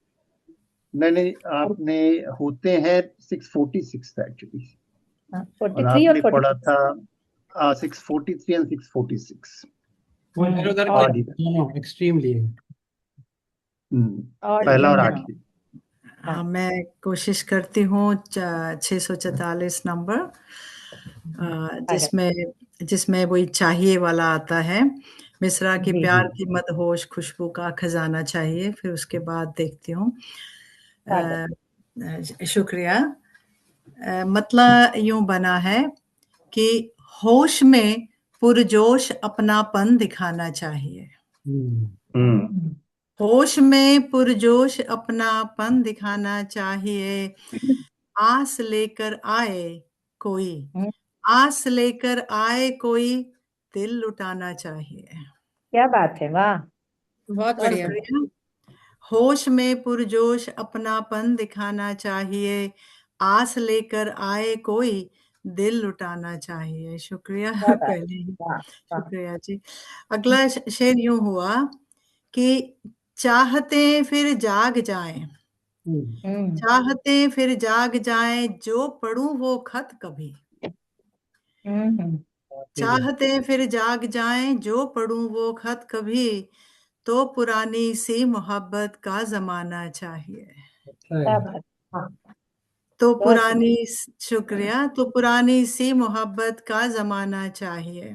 नहीं आपने होते हैं 646 एक्चुअली, और 43 और आपने पढ़ा 46। था 643 एंड 646 वो इधर उधर के ऑड इवन। दोनों एक्सट्रीमली है। ऑड पहला और इवन है। आखिरी। हाँ, मैं कोशिश करती हूँ 644 नंबर, जिसमें वही चाहिए वाला आता है। मिश्रा की जी प्यार की मदहोश खुशबू का खजाना चाहिए। फिर उसके बाद देखती हूँ। शुक्रिया। मतलब यूं बना है कि होश में पुरजोश अपनापन दिखाना चाहिए, होश में पुरजोश अपनापन दिखाना चाहिए, आस लेकर आए कोई, आस लेकर आए कोई, दिल लुटाना चाहिए। क्या बात है, वाह। बहुत बढ़िया। होश में पुरजोश अपनापन दिखाना चाहिए, आस लेकर आए कोई, दिल लुटाना चाहिए। शुक्रिया क्या बात, पहले ही। वाह वाह। शुक्रिया जी। अगला शेर यूं हुआ कि चाहते फिर जाग जाएं, चाहते फिर जाग जाएं, जो पढ़ूं वो खत कभी, चाहते फिर जाग जाएं, जो पढ़ूं वो खत कभी, तो पुरानी सी मोहब्बत का जमाना चाहिए। क्या बात, हाँ तो बहुत पुरानी, शुक्रिया, तो पुरानी सी मोहब्बत का जमाना चाहिए।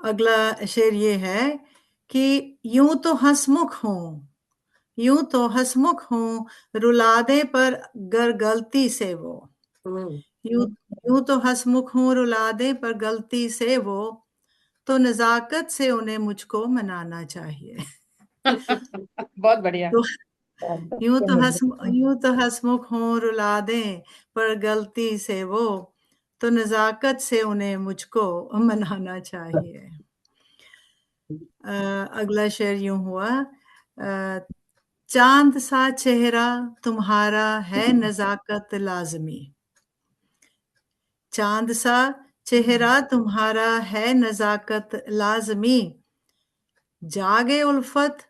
अगला शेर ये है कि यूं तो हंसमुख हूं, यूं तो हंसमुख हूं, रुला दे पर गर गलती से वो, यूं यूं तो हंसमुख हूं, रुला दे पर गलती से वो, तो नजाकत से उन्हें मुझको मनाना चाहिए। बहुत बढ़िया। तो यूं तो हंसमुख हूं, रुला दे पर गलती से वो, तो नजाकत से उन्हें मुझको मनाना चाहिए। अगला शेर यूं हुआ, चांद सा चेहरा तुम्हारा है नजाकत लाजमी, चांद सा चेहरा तुम्हारा है नजाकत लाजमी, जागे उल्फत,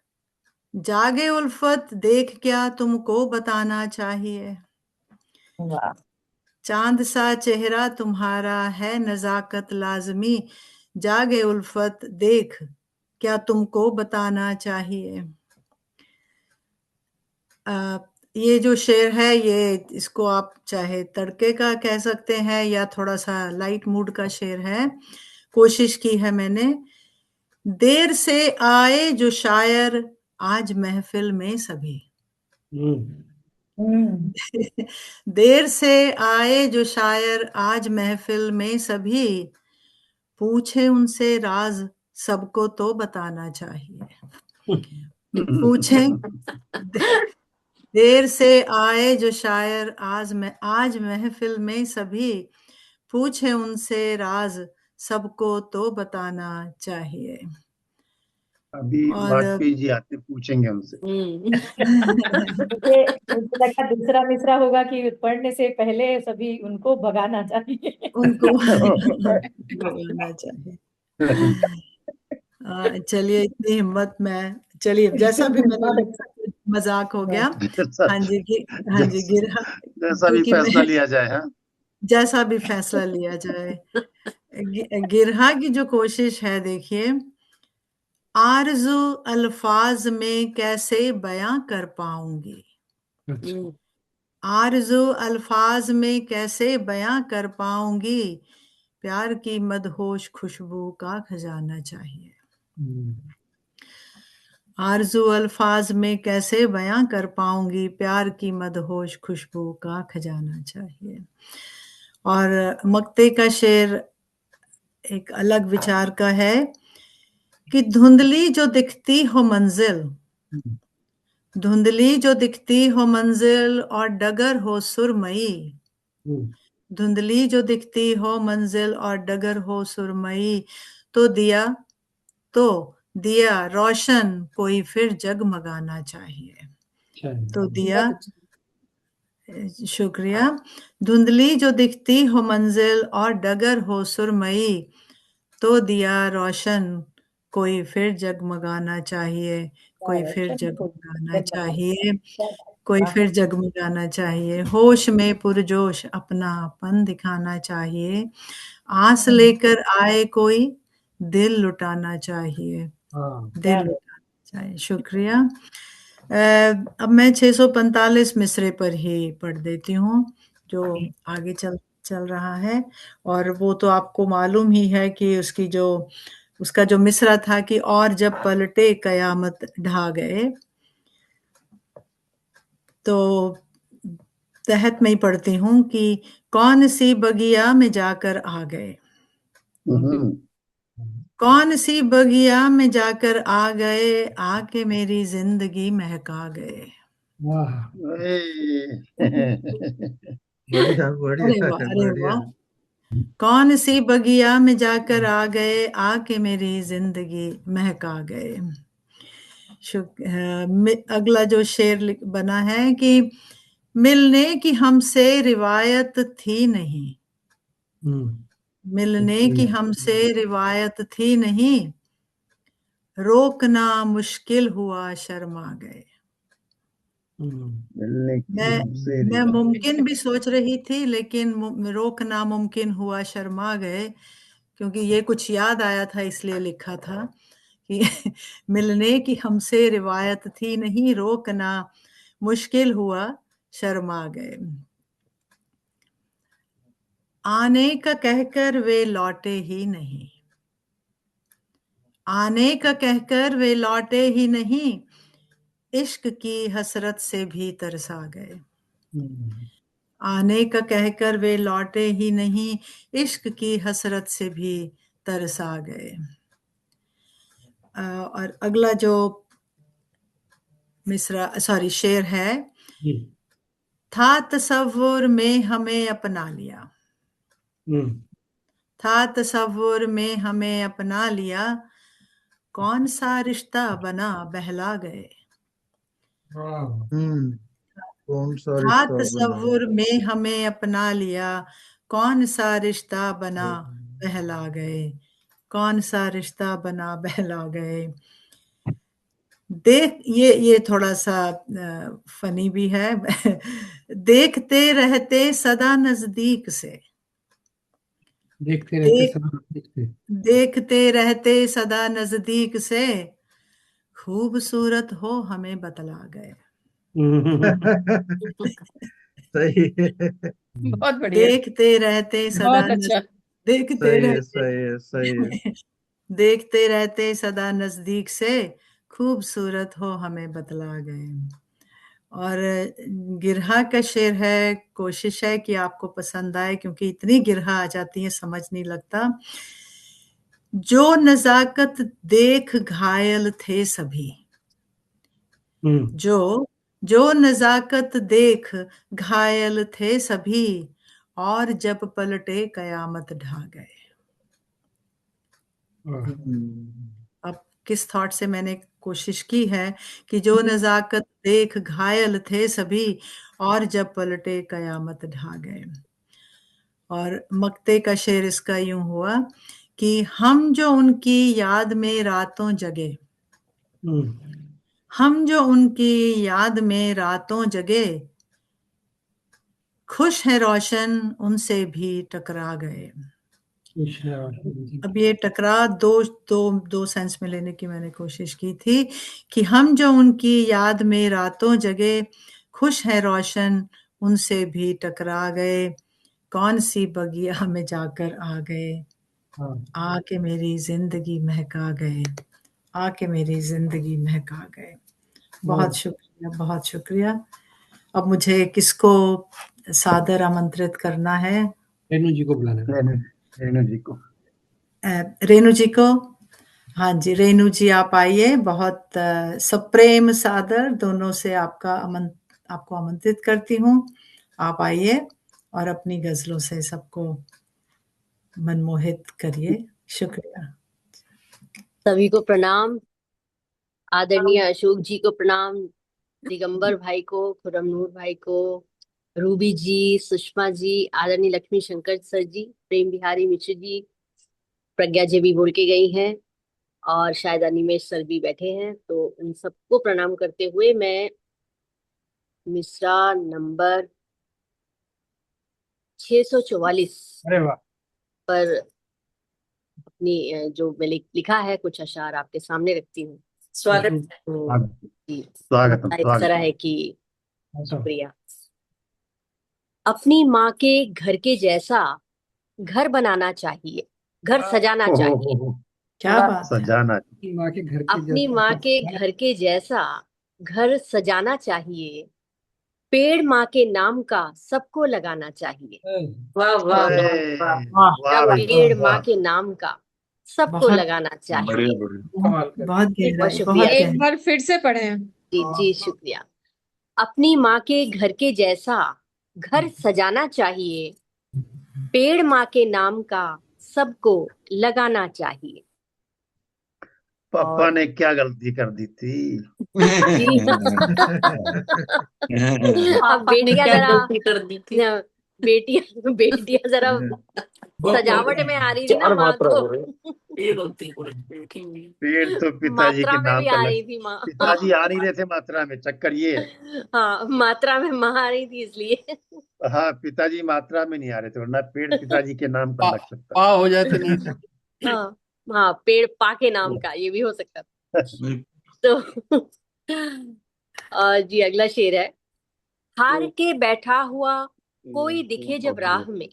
जागे उल्फत देख क्या तुमको बताना चाहिए, वाह चांद सा चेहरा तुम्हारा है नजाकत लाजमी, जागे उल्फत देख क्या तुमको बताना चाहिए। ये जो शेर है ये इसको आप चाहे तड़के का कह सकते हैं या थोड़ा सा लाइट मूड का शेर है। कोशिश की है मैंने। देर से आए जो शायर आज महफिल में सभी। देर से आए जो शायर आज महफिल में सभी, पूछे उनसे राज सबको तो बताना चाहिए। पूछे देर से आए जो शायर आज महफिल में सभी, पूछे उनसे राज सबको तो बताना चाहिए। अभी और वाजपेयी जी आते पूछेंगे उनसे। मुझे लगा दूसरा मिसरा होगा कि पढ़ने से पहले सभी उनको भगाना चाहिए। उनको बताना चाहिए। चलिए इतनी हिम्मत में, चलिए जैसा भी मैंने बहुत लिखा मजाक हो गया। जैसा हाँ जी हाँ जी गिरहा, जैसा भी क्योंकि फैसला मैं लिया जाए। हाँ, जैसा भी फैसला लिया जाए। गिरहा की जो कोशिश है देखिए, आरज़ू अल्फाज में कैसे बयां कर पाऊंगी, आरज़ू अल्फाज में कैसे बयां कर पाऊंगी, प्यार की मदहोश खुशबू का खजाना चाहिए। आरज़ू अल्फाज में कैसे बयां कर पाऊंगी, प्यार की मदहोश खुशबू का खजाना चाहिए। और मक्ते का शेर एक अलग विचार का है कि धुंधली जो दिखती हो मंजिल, धुंधली जो दिखती हो मंजिल और डगर हो सुरमई, धुंधली जो दिखती हो मंजिल और डगर हो सुरमई, तो दिया रोशन कोई फिर जगमगाना चाहिए। तो दिया, शुक्रिया। धुंधली जो दिखती हो मंजिल और डगर हो सुरमई, तो दिया रोशन कोई फिर जगमगाना चाहिए, कोई फिर जगमगाना चाहिए, कोई फिर जगमगाना चाहिए। होश में पुरजोश अपनापन दिखाना चाहिए, आस लेकर आए कोई दिल लुटाना चाहिए, दिल लुटाना चाहिए। शुक्रिया। अब मैं 645 मिसरे पर ही पढ़ देती हूँ जो आगे चल रहा है। और वो तो आपको मालूम ही है कि उसका जो मिसरा था कि और जब पलटे कयामत ढा गए, तो तहत में ही पढ़ती हूँ कि कौन सी बगिया में जाकर आ गए, कौन सी बगिया में जाकर आ गए, आके मेरी जिंदगी महका गए। बढ़िया अरे बढ़िया वाह, अरे बढ़िया। वाह। कौन सी बगिया में जाकर आ गए, आके मेरी जिंदगी महका गए। अगला जो शेर बना है कि मिलने की हमसे रिवायत थी नहीं, मिलने की हमसे रिवायत थी नहीं, रोकना मुश्किल हुआ शर्मा गए। मिलने की मैं हमसे मैं मुमकिन भी सोच रही थी, लेकिन रोकना मुमकिन हुआ शर्मा गए, क्योंकि ये कुछ याद आया था इसलिए लिखा था कि मिलने की हमसे रिवायत थी नहीं, रोकना मुश्किल हुआ शर्मा गए। आने का कहकर वे लौटे ही नहीं, आने का कहकर वे लौटे ही नहीं, इश्क की हसरत से भी तरसा गए। आने का कहकर वे लौटे ही नहीं, इश्क की हसरत से भी तरसा गए। और अगला जो शेर है, था तसव्वुर में हमें अपना लिया, था तसव्वुर में हमें अपना लिया, कौन सा रिश्ता बना बहला गए। कौन सा था रिश्ता बना। तसव्वुर में हमें अपना लिया, कौन सा रिश्ता बना बहला गए, कौन सा रिश्ता बना बहला गए। ये थोड़ा सा फनी भी है। देखते रहते सदा नजदीक से, देखते रहते देख सब देखते। देखते रहते सदा नजदीक से, खूबसूरत हो हमें बतला गए। सही है, बहुत बढ़िया, देखते रहते सदा बहुत अच्छा। देखते सही है, रहते सही है, सही है। देखते रहते सदा नजदीक से, खूबसूरत हो हमें बतला गए। और गिरहा का शेर है, कोशिश है कि आपको पसंद आए, क्योंकि इतनी गिरहा आ जाती है समझ नहीं लगता। जो नजाकत देख घायल थे सभी, जो नजाकत देख घायल थे सभी, और जब पलटे कयामत ढा गए। अब किस थॉट से मैंने कोशिश की है कि जो नजाकत देख घायल थे सभी, और जब पलटे कयामत ढा गए। और मक्ते का शेर इसका यूं हुआ कि हम जो उनकी याद में रातों जगे, हम जो उनकी याद में रातों जगे, खुश है रोशन उनसे भी टकरा गए। अब ये टकरा दो सेंस में लेने की मैंने कोशिश की थी कि हम जो उनकी याद में रातों जगे, खुश है रोशन उनसे भी टकरा गए, कौन सी बगिया में जाकर आ गए, आके मेरी जिंदगी महका गए, आके मेरी जिंदगी महका गए। बहुत शुक्रिया, बहुत शुक्रिया। अब मुझे किसको सादर आमंत्रित करना है? रेनू जी को बुलाना है। रेणु जी को। रेनू जी को। हाँ जी, रेनू जी आप आइए। बहुत सप्रेम सादर दोनों से आपको आमंत्रित करती हूँ। आप आइए और अपनी गजलों से सबको मनमोहित करिए। शुक्रिया। सभी को प्रणाम। आदरणीय अशोक जी को प्रणाम, दिगंबर भाई को, खुरमनूर भाई को, रूबी जी, सुषमा जी, आदरणीय लक्ष्मी शंकर सर जी, प्रेम बिहारी मिश्र जी, प्रज्ञा जी भी बोल के गई हैं, और शायद अनिमेश सर भी बैठे हैं। तो उन सबको प्रणाम करते हुए मैं मिसरा नंबर 644 अरे वाह, पर अपनी जो मैं लिखा है कुछ अशार आपके सामने रखती हूँ। स्वागत। तो जी, स्वागतम, इस तरह स्वागतम। है कि शुक्रिया। अपनी माँ के घर के जैसा घर बनाना चाहिए, घर सजाना चाहिए। क्या बात है। सजाना। माँ के घर के अपनी जैसा माँ के घर के जैसा घर सजाना चाहिए, पेड़ माँ के नाम का सबको लगाना चाहिए। वाह वाह वाह वाह, वाह भाई, पेड़ वाह। माँ के नाम का सबको बहुत लगाना चाहिए। बढ़िया बढ़िया। कमाल कर। बहुत बहुत गहराई, शुक्रिया। बहुत एक गहराई। बार फिर से पढ़ें। जी जी शुक्रिया। अपनी माँ के घर के जैसा घर सजाना चाहिए, पेड़ माँ के नाम का सबको लगाना चाहिए। पापा ने क्या गलती कर दी थी? जी अब पापा ने बेटियां क्या जरा गलती कर दी थी? बेटियां जरा सजावट में आ रही थी ना माँ, तो ये गलती हो रही थी। पेड़ तो पिताजी के मात्रा में नाम भी का आ लग। रही थी माँ। पिताजी आ नहीं रहे थे मात्रा में, चक्कर ये है। हाँ, मात्रा में माँ आ रही थी इसलिए। हाँ, पिताजी मात्रा में नहीं आ रहे थे, वरना पेड़ पिताजी के नाम का लग सकता। पा हो जाए तो नहीं। हाँ हाँ, पेड़ पा के नाम का, ये भी हो सकता था। तो जी अगला शेर है। हार के बैठा हुआ कोई दिखे जब राह में,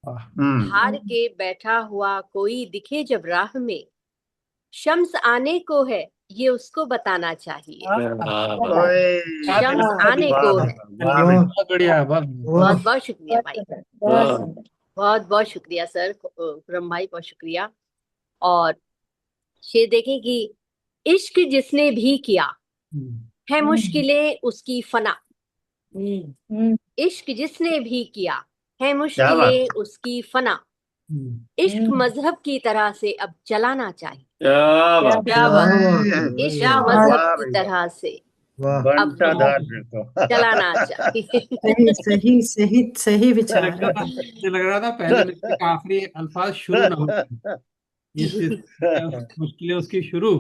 हार के बैठा हुआ कोई दिखे जब राह में, शम्स आने को है ये उसको बताना चाहिए। ओए, शम्स आने को है। वाह भाई। बहुत बढ़िया, बहुत बहुत बहुत शुक्रिया भाई, बहुत सुंदर। बहुत बहुत शुक्रिया सर, खुरम भाई बहुत शुक्रिया। और शेर देखें कि इश्क जिसने भी किया है मुश्किलें उसकी फना, इश्क जिसने भी किया है क्या बात। मुश्किलें उसकी फना, इश्क मजहब की तरह से अब चलाना चाहिए। क्या बात, इश्क क्या बात। मजहब वाह की भाई, तरह से वाह, बंटाधार फिर तो। चलाना चाहिए। सही सही सही सही विचार है। मुझे लग रहा था पहले मिसरे का आखिरी अल्फाज शुरू ना हो, इससे मुश्किलें उसकी शुरू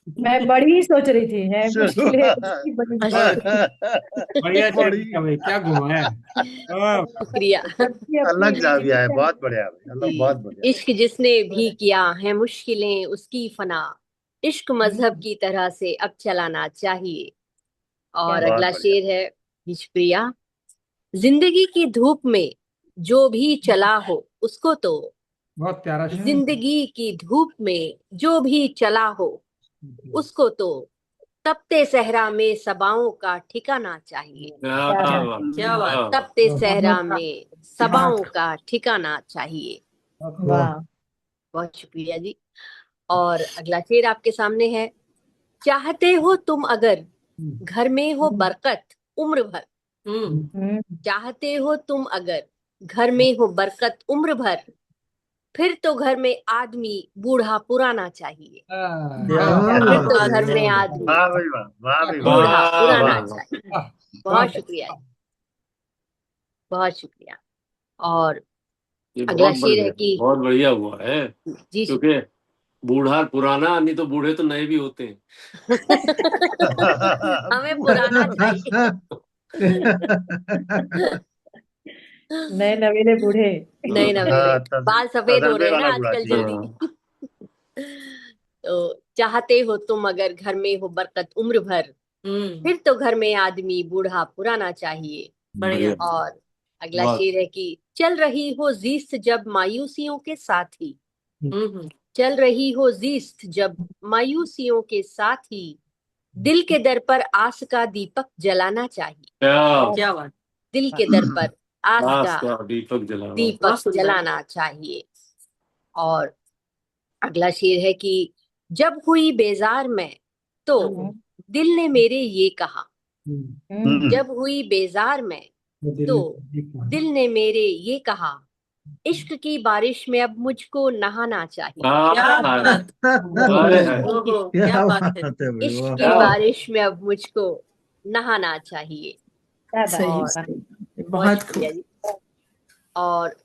मैं बड़ी ही सोच रही थी, है मुश्किलें उसकी बड़ी बढ़िया बड़ी चेक भाई, क्या घुमाया है। हाँ, शुक्रिया सबकी अपनी अलग जाविया है, विशेषता बहुत बढ़िया भाई, अलग, बहुत जी। बढ़िया। इश्क जिसने भी किया है मुश्किलें उसकी फना, इश्क मजहब की तरह से अब चलाना चाहिए। और क्या बहुत अगला बढ़िया। शेर है जी, शुक्रिया। जिंदगी की धूप में जो भी चला हो उसको तो, बहुत प्यारा शेर। जिंदगी की धूप में जो भी चला हो उसको तो, तपते सहरा में सबाओं का ठिकाना चाहिए। क्या बात। तपते सहरा में सबाओं का ठिकाना चाहिए। वाह। बहुत शुक्रिया जी। और अगला शेर आपके सामने है। चाहते हो तुम अगर घर में हो बरकत उम्र भर, चाहते हो तुम अगर घर में हो बरकत उम्र भर, फिर तो घर में आदमी बूढ़ा पुराना चाहिए। क्या फिर तो बात घर में है, आदमी वाह भाई वाह, वाह भाई वाह, बूढ़ा पुराना वाह। चाहिए। वाह, बहुत शुक्रिया जी, बहुत शुक्रिया। और ये अगला बहुत शेर है बढ़िया, कि बहुत बढ़िया हुआ है, जी क्योंकि बूढ़ा पुराना, नहीं तो बूढ़े तो नए भी होते हैं। हमें पुराना चाहिए। नए नवेले बूढ़े। नए नवेले बाल सफेद हो तजर्बे रहे हैं ना वाला बुढ़ा आजकल चाहिए। जल्दी। तो चाहते हो तुम अगर घर में हो बरकत उम्र भर, फिर तो घर में आदमी बूढ़ा पुराना चाहिए। बढ़िया। और अगला वाह। शेर है कि चल रही हो जीस्त जब मायूसियों के साथ ही, हम्म। चल रही हो जीस्त जब मायूसियों के साथ ही, दिल के दर पर आस का दीपक जलाना चाहिए। क्या बात। दिल के दर पर आस आस का का दीपक जलाना। दीपक बहुत सुंदर। जलाना चाहिए। और अगला शेर है कि जब हुई बेजार मैं तो दिल ने मेरे ये कहा, जब हुई बेजार मैं तो दिल ने मेरे ये कहा, इश्क की बारिश में अब मुझको नहाना चाहिए। क्या बात। ओहो, क्या क्या बात है। बात है भाई, इश्क वाह। की बारिश में अब मुझको नहाना चाहिए। क्या बात सही है। सही, बहुत बहुत शुक्रिया खूब। जी। और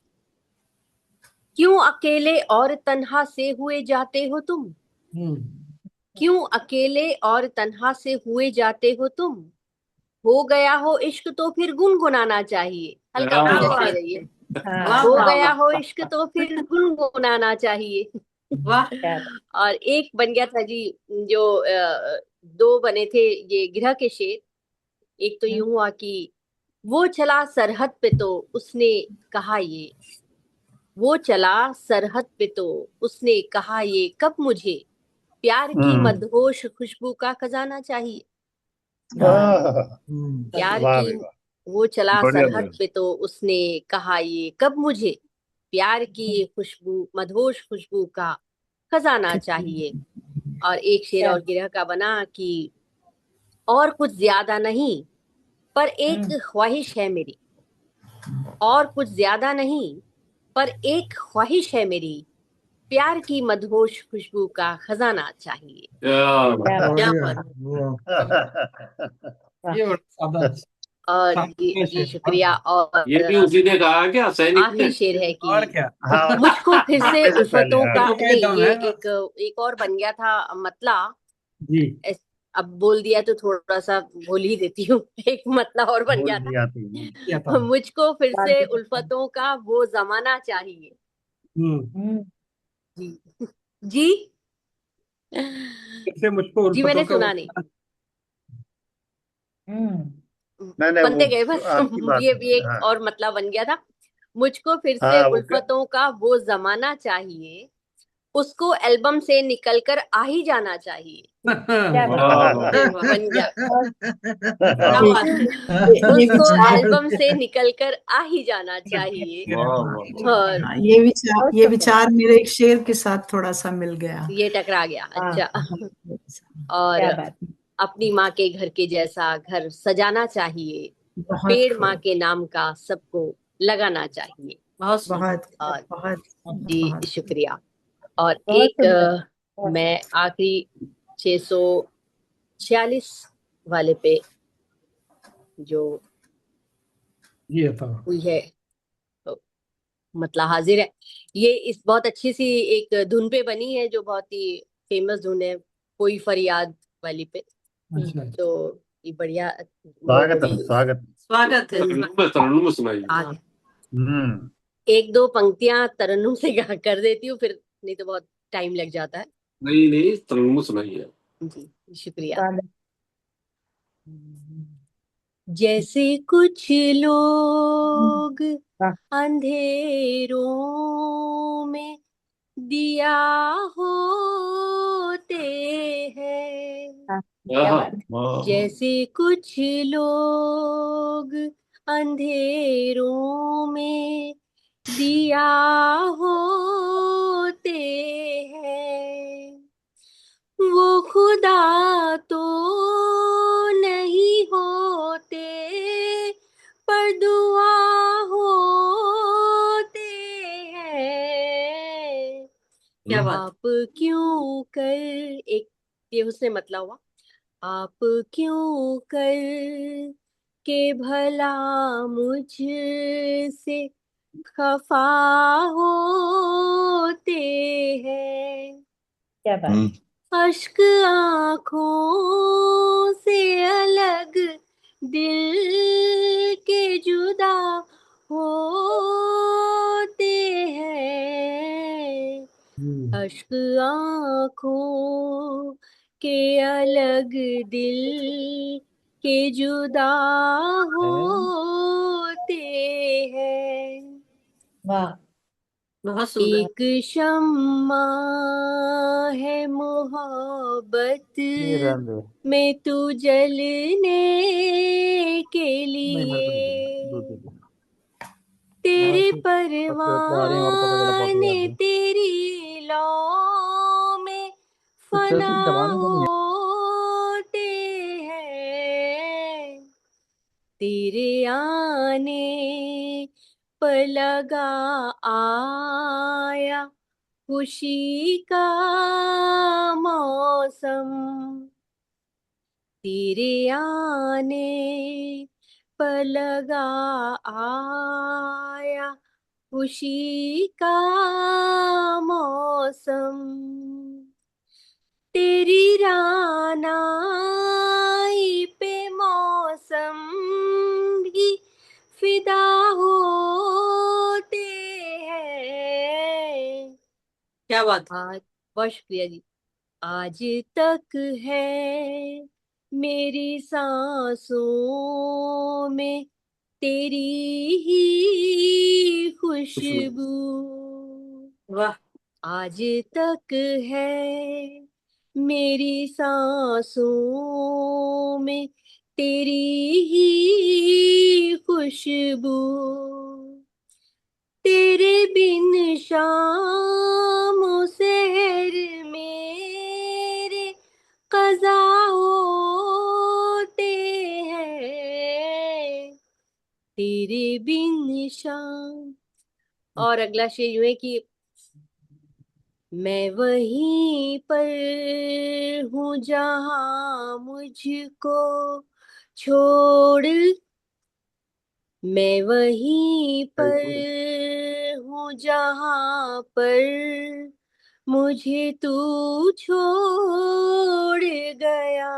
क्यों अकेले और तन्हा से हुए जाते हो तुम, क्यों अकेले और तन्हा से हुए जाते हो तुम, हो गया हो इश्क तो फिर गुनगुनाना चाहिए। हल्का क्या फुल्का बात। शेर है ये। हाँ, वाह हो वाह गया वाह हो इश्क तो फिर गुनगुनाना चाहिए। वाह। क्या बात। और एक बन गया था जी, जो दो बने थे ये गिरह के शेर। एक तो यूं हुआ कि वो चला सरहद पे तो उसने कहा ये, वो चला सरहद पे तो उसने कहा ये, कब मुझे प्यार की मदहोश खुशबू का खजाना चाहिए। प्यार वाह की भाई वाह, वो चला बढ़िया सरहद बढ़िया। पे तो उसने कहा ये, कब मुझे प्यार की ये खुशबू मदहोश खुशबू का खजाना चाहिए। और एक शेर और गिरह का बना कि और कुछ ज्यादा नहीं पर एक ख्वाहिश है मेरी, और कुछ ज्यादा नहीं पर एक ख्वाहिश है मेरी, प्यार की मदहोश खुशबू का खजाना चाहिए। क्या बढ़िया, बात। वाह। ये बड़ा सादा और सादा जी शेर। शुक्रिया। और ये भी उसी ने कहा क्या, सैनिक ने? आखिरी शेर है और कि क्या। हाँ, मुझको फिर से मरने से पहले, उल्फतों हाँ। का, तो क्या नहीं दम ये है। एक और बन गया था मतला। जी। अब बोल दिया तो थोड़ा सा बोल ही देती हूँ। एक मतला और बन बोल गया दिया तो क्या था। था। मुझको फिर से उल्फतों का वो जमाना चाहिए। जी जी फिर से मुझको जी उल्फतों मैंने का सुना नहीं, नहीं नहीं, वो बनते गए बस। आपकी बात, ये भी एक हाँ और मतलब बन गया था। मुझको फिर से हाँ, उल्फतों का वो जमाना चाहिए, उसको एल्बम से निकलकर आ ही जाना चाहिए। क्या बात। अरे वाह, बन गया। क्या ये बात है। ये उसको विचार, एल्बम से निकलकर आ ही जाना चाहिए। और हाँ, ये विचार मेरे एक शेर के साथ थोड़ा सा मिल गया। ये टकरा गया। अच्छा। और क्या बात। अपनी माँ के घर के जैसा घर सजाना चाहिए, बहुत पेड़ माँ खूब, के नाम का सबको लगाना चाहिए। बहुत सुंदर। बहुत और बहुत जी बहुत शुक्रिया। और बहुत एक सुंदर। मैं आखिरी 646 वाले पे जो ये था। हुई है तो मतलब हाजिर है। ये इस बहुत अच्छी सी एक धुन पे बनी है जो बहुत ही फेमस धुन है। कोई फरियाद वाली पे। अच्छा अच्छा तो ये बढ़िया स्वागतम स्वागत। स्वागत है। तरन्नुम में सुनाइए। हाँ, हम्म। एक दो पंक्तियां तरन्नुम से कर देती हूँ, फिर नहीं तो बहुत टाइम लग जाता है। नहीं नहीं, तरन्नुम में सुनाइए। जी शुक्रिया। स्वागत। जैसे कुछ लोग वाह। अंधेरों में दिया होते हैं, हाँ, क्या आहा, बात है। जैसे कुछ लोग अंधेरों में दिया होते हैं, वो खुदा तो नहीं होते पर दुआ होते हैं। क्या बात। आप क्यों कर, एक ये उसने मतला हुआ, आप क्यों कर के भला मुझसे खफा होते हैं, क्या बात है। अश्क आँखों से अलग दिल के जुदा होते हैं, अश्क आँखों के अलग दिल के जुदा होते हैं। वाह। बहुत सुंदर। एक शम्मा है मोहब्बत ये रहने दे। में तू जलने के नहीं मेरे को नहीं लिए, देना, दूध दे दे। तेरे सबसे ऊपर आ रही औरतों का जरा बहुत परवाने याद है। तेरी लौ में कुछ फना चलती दबाने को नहीं है। होते हैं, तेरे आने पर लगा आया खुशी का मौसम, तेरे आने पर लगा आया खुशी का मौसम, तेरी रानाई पे मौसम भी फिदा होते हैं। क्या बात। आज बहुत शुक्रिया जी। आज तक है मेरी सांसों में तेरी ही खुशबू, वाह। आज तक है मेरी सांसों में तेरी ही खुशबू, तेरे बिन शाम सहर मेरे कज़ा होते हैं, तेरे बिन शाम। और अगला शेर यूं है कि मैं वहीं पर हूँ जहाँ मुझको छोड़, मैं वहीं पर हूँ जहाँ पर मुझे तू छोड़ गया,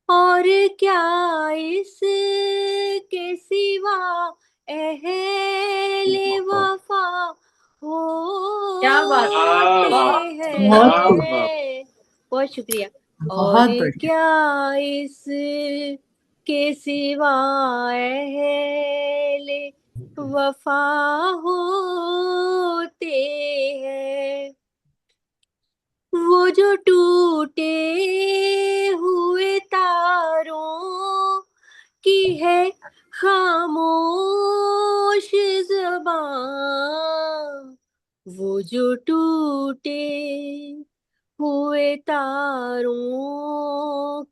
और क्या इसके सिवा अहले वफा क्या बात। होते बहुत हैं। सुंदर। बहुत शुक्रिया। और बहुत बढ़िया। क्या इसके सिवा अहले वफा होते हैं, वो जो टूटे हुए तारों की है खामोश ज़बां, वो जो टूटे हुए तारों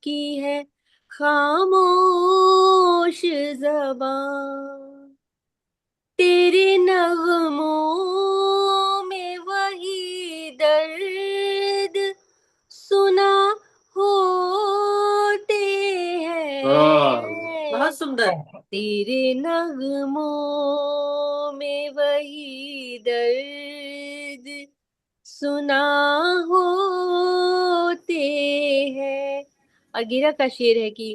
की है खामोश ज़बां, तेरे नगमों में वही दर्द सुना होते हैं, बहुत सुंदर। तेरे नगमों में वही दर्द सुना होते अगीरा का शेर है कि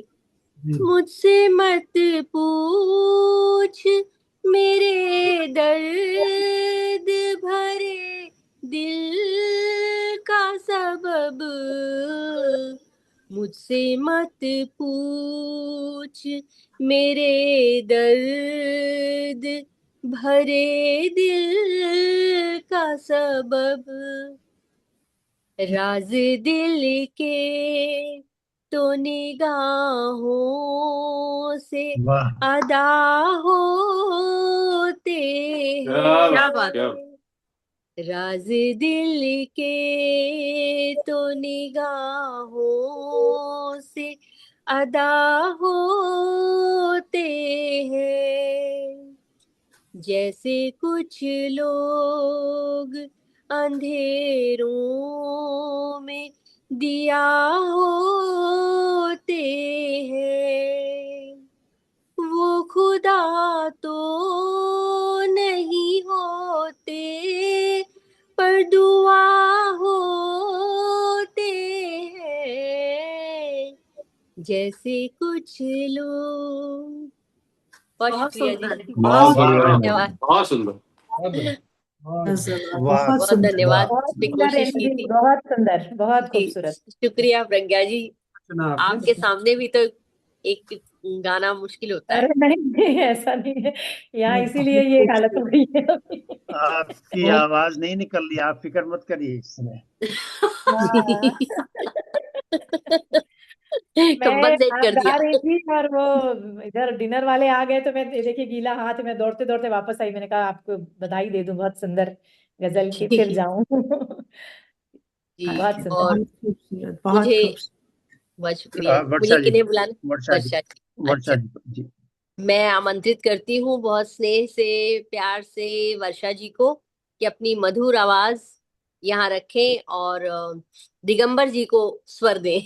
जी मुझसे मत पूछ मेरे दर्द भरे दिल का सबब, मुझसे मत पूछ मेरे दर्द भरे दिल का सबब, राज दिल के तो निगाहों से वाह अदा होते क्या हैं, क्या बात बात क्या राज दिल के तो निगाहों से अदा होते हैं, जैसे कुछ लोग अंधेरों में दिया होते हैं, वो खुदा तो नहीं होते पर दुआ होते हैं, जैसे कुछ लोग। बहुत बहुत शुक्रिया सुंदर जी, बहुत वाह सुंदर धन्यवाद, बहुत सुंदर। बहुत बढ़िया, बहुत गजल बढ़िया। वाह बहुत बहुत सुंदर। धन्यवाद। बहुत भी सुंदर कोशिश रेणु की जी, थी बहुत सुंदर, बहुत जी। खूबसूरत। शुक्रिया प्रज्ञा जी, सुना आपने? आपके सामने भी तो एक गाना मुश्किल होता अरे है। नहीं नहीं, ऐसा नहीं है, यहाँ नहीं, इसीलिए आपने ये खूब हालत हो गई है अभी। आपकी बहुत आवाज नहीं निकल रही, आप फिक्र मत करिए इस समय। हाँ। मैं कंपनसेट आप कर गा दिया। रही थी और वो इधर डिनर वाले आ गए, तो मैं देखिए गीला हाथ में दौड़ते दौड़ते वापस आई, मैंने कहा आपको बधाई दे दूं बहुत सुंदर गजल की, फिर जाऊं। जी बहुत सुंदर। और बहुत खूबसूरत, बहुत मुझे खूबसूरत। बहुत शुक्रिया। मुझे वर्षा जी, किन्हें बुलाना? वर्षा जी, वर्षा जी। वर्षा अच्छा, जी। मैं आमंत्रित करती हूँ बहुत स्नेह से, प्यार से वर्षा जी को कि अपनी मधुर आवाज यहाँ रखें और दिगंबर जी को स्वर दें।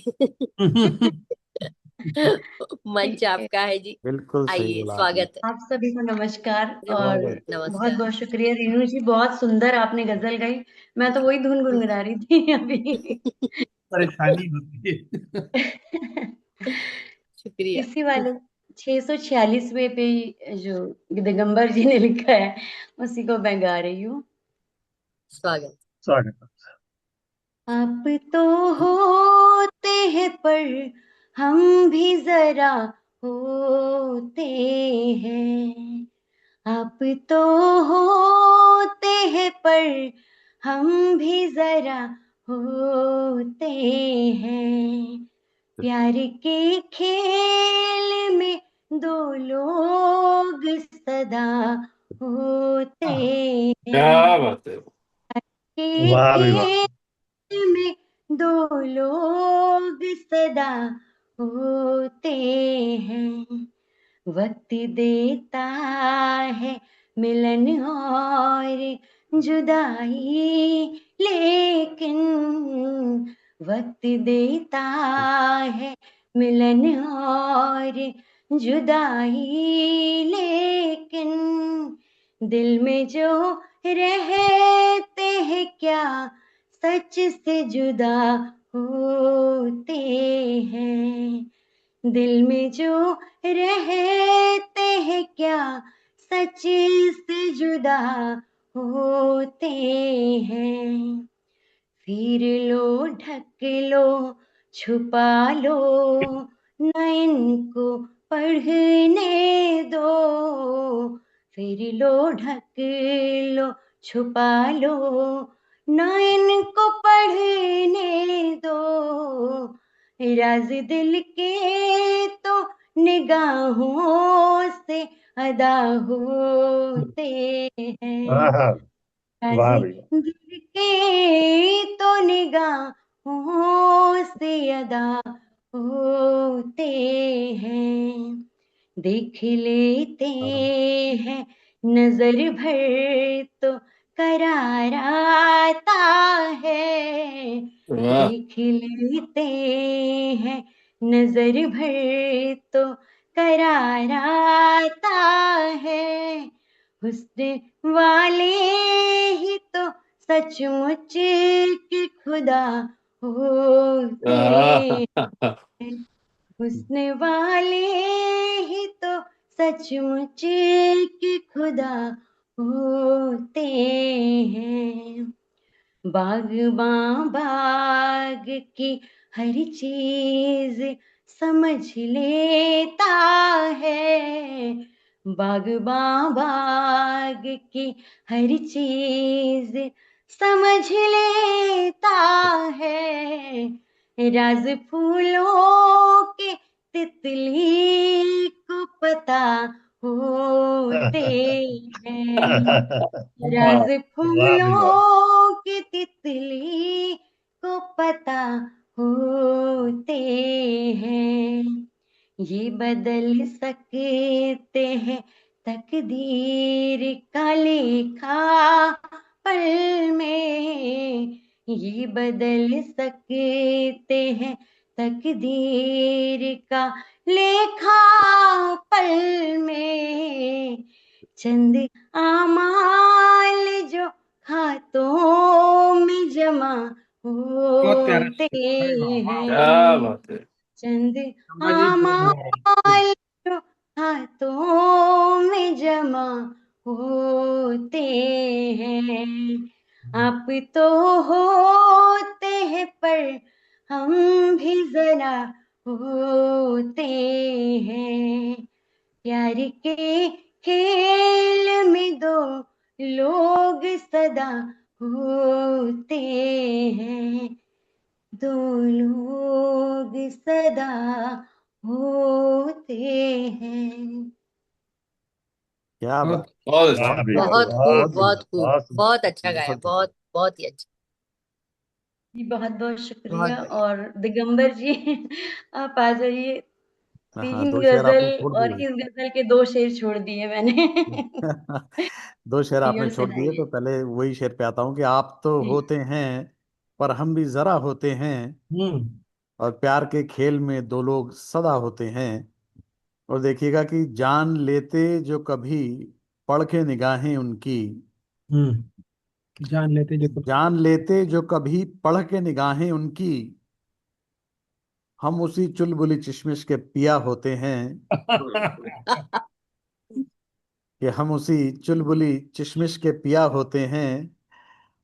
मंच आपका है जी, बिल्कुल सही आइए, बोला आपने। स्वागत है। आप सभी को नमस्कार और स्वागत। बहुत नमस्कार। बहुत शुक्रिया रेणु जी, बहुत सुंदर आपने गजल गाई। मैं तो वही धुन गुनगुना रही थी अभी। परेशानी होती है। शुक्रिया। इसी वाले 646वें पे जो दिगंबर जी ने लिखा है, उसी को मैं गा रही हूँ। स्वागत। स्वागत। आप तो होते हैं पर हम भी जरा होते हैं, आप तो होते हैं पर हम भी जरा होते हैं, प्यार के खेल में दो लोग सदा होते हैं, क्या बात है। के वाह भी वाह। खेल में दो लोग सदा होते हैं, वक्त देता है मिलन और जुदाई, लेकिन वक्त देता है मिलन और जुदाई, लेकिन दिल में जो रहते हैं क्या सच से जुदा होते हैं, दिल में जो रहते हैं क्या सच से जुदा होते हैं, फिर लो ढक लो छुपा लो न इनको पढ़ने दो, फिर लो ढक लो छुपा लो न इनको पढ़ने दो, राज दिल के तो निगाहों से अदा होते हैं, वाह वाह राज़ी भी वाह। दिल के तो निगाहों से अदा होते हैं, देख लेते हैं नजर भर तो करार आता है, वाह देख लेते हैं नजर भर तो करार आता है, हुस्न वाले ही तो सचमुच के खुदा होते आह, हैं। हुस्न वाले ही तो सचमुच के खुदा होते हैं। बागबां बाग की हर चीज समझ लेता है। बागबां बाग की हर चीज समझ लेता है। राज फूलों के तितली को पता होते हैं। राज वाह भी वाह। फूलों की तितली को पता होते हैं। ये बदल सकते हैं तकदीर का लेखा पल में। ये बदल सकते हैं तकदीर का लेखा पल में। चंद आमाल जो हाथों में जमा बहुत प्यारा होते शेर। अरे वाह वाह वाह। क्या हैं। बात है। चंद शर्मा जी आमाल जो हाथों में जमा होते हैं। आप तो होते हैं पर हम भी जरा होते हैं। प्यार के खेल में दो लोग सदा होते हैं। दो लोग सदा होते हैं। क्या बहुत बात। बहुत वाह अच्छा। भी वाह, बहुत खूब, बहुत बहुत सुंदर, खूब, बहुत सुंदर। बहुत अच्छा गाया, बहुत बहुत बहुत ही अच्छा। जी बहुत बहुत बहुत शुक्रिया। बढ़िया। और दिगंबर जी आप आ जाइए। हाँ, 3 दो शेर गजल आपने छोड़ और दिए। इस गजल के 2 शेर छोड़ दिए मैंने। दो शेर जी आपने और छोड़ दिए, तो सुनाइए। पहले वही शेर पे आता हूँ कि आप तो जी होते हैं पर हम भी जरा होते हैं, हम्म और प्यार के खेल में दो लोग सदा होते हैं। और देखिएगा कि जान लेते जो कभी पढ़ के निगाहें उनकी, जान लेते जो कुछ। जान लेते जो कभी पढ़ के निगाहें उनकी, हम उसी चुलबुली चिशमिश के पिया होते हैं। कि हम उसी चुलबुली चिशमिश के पिया होते हैं।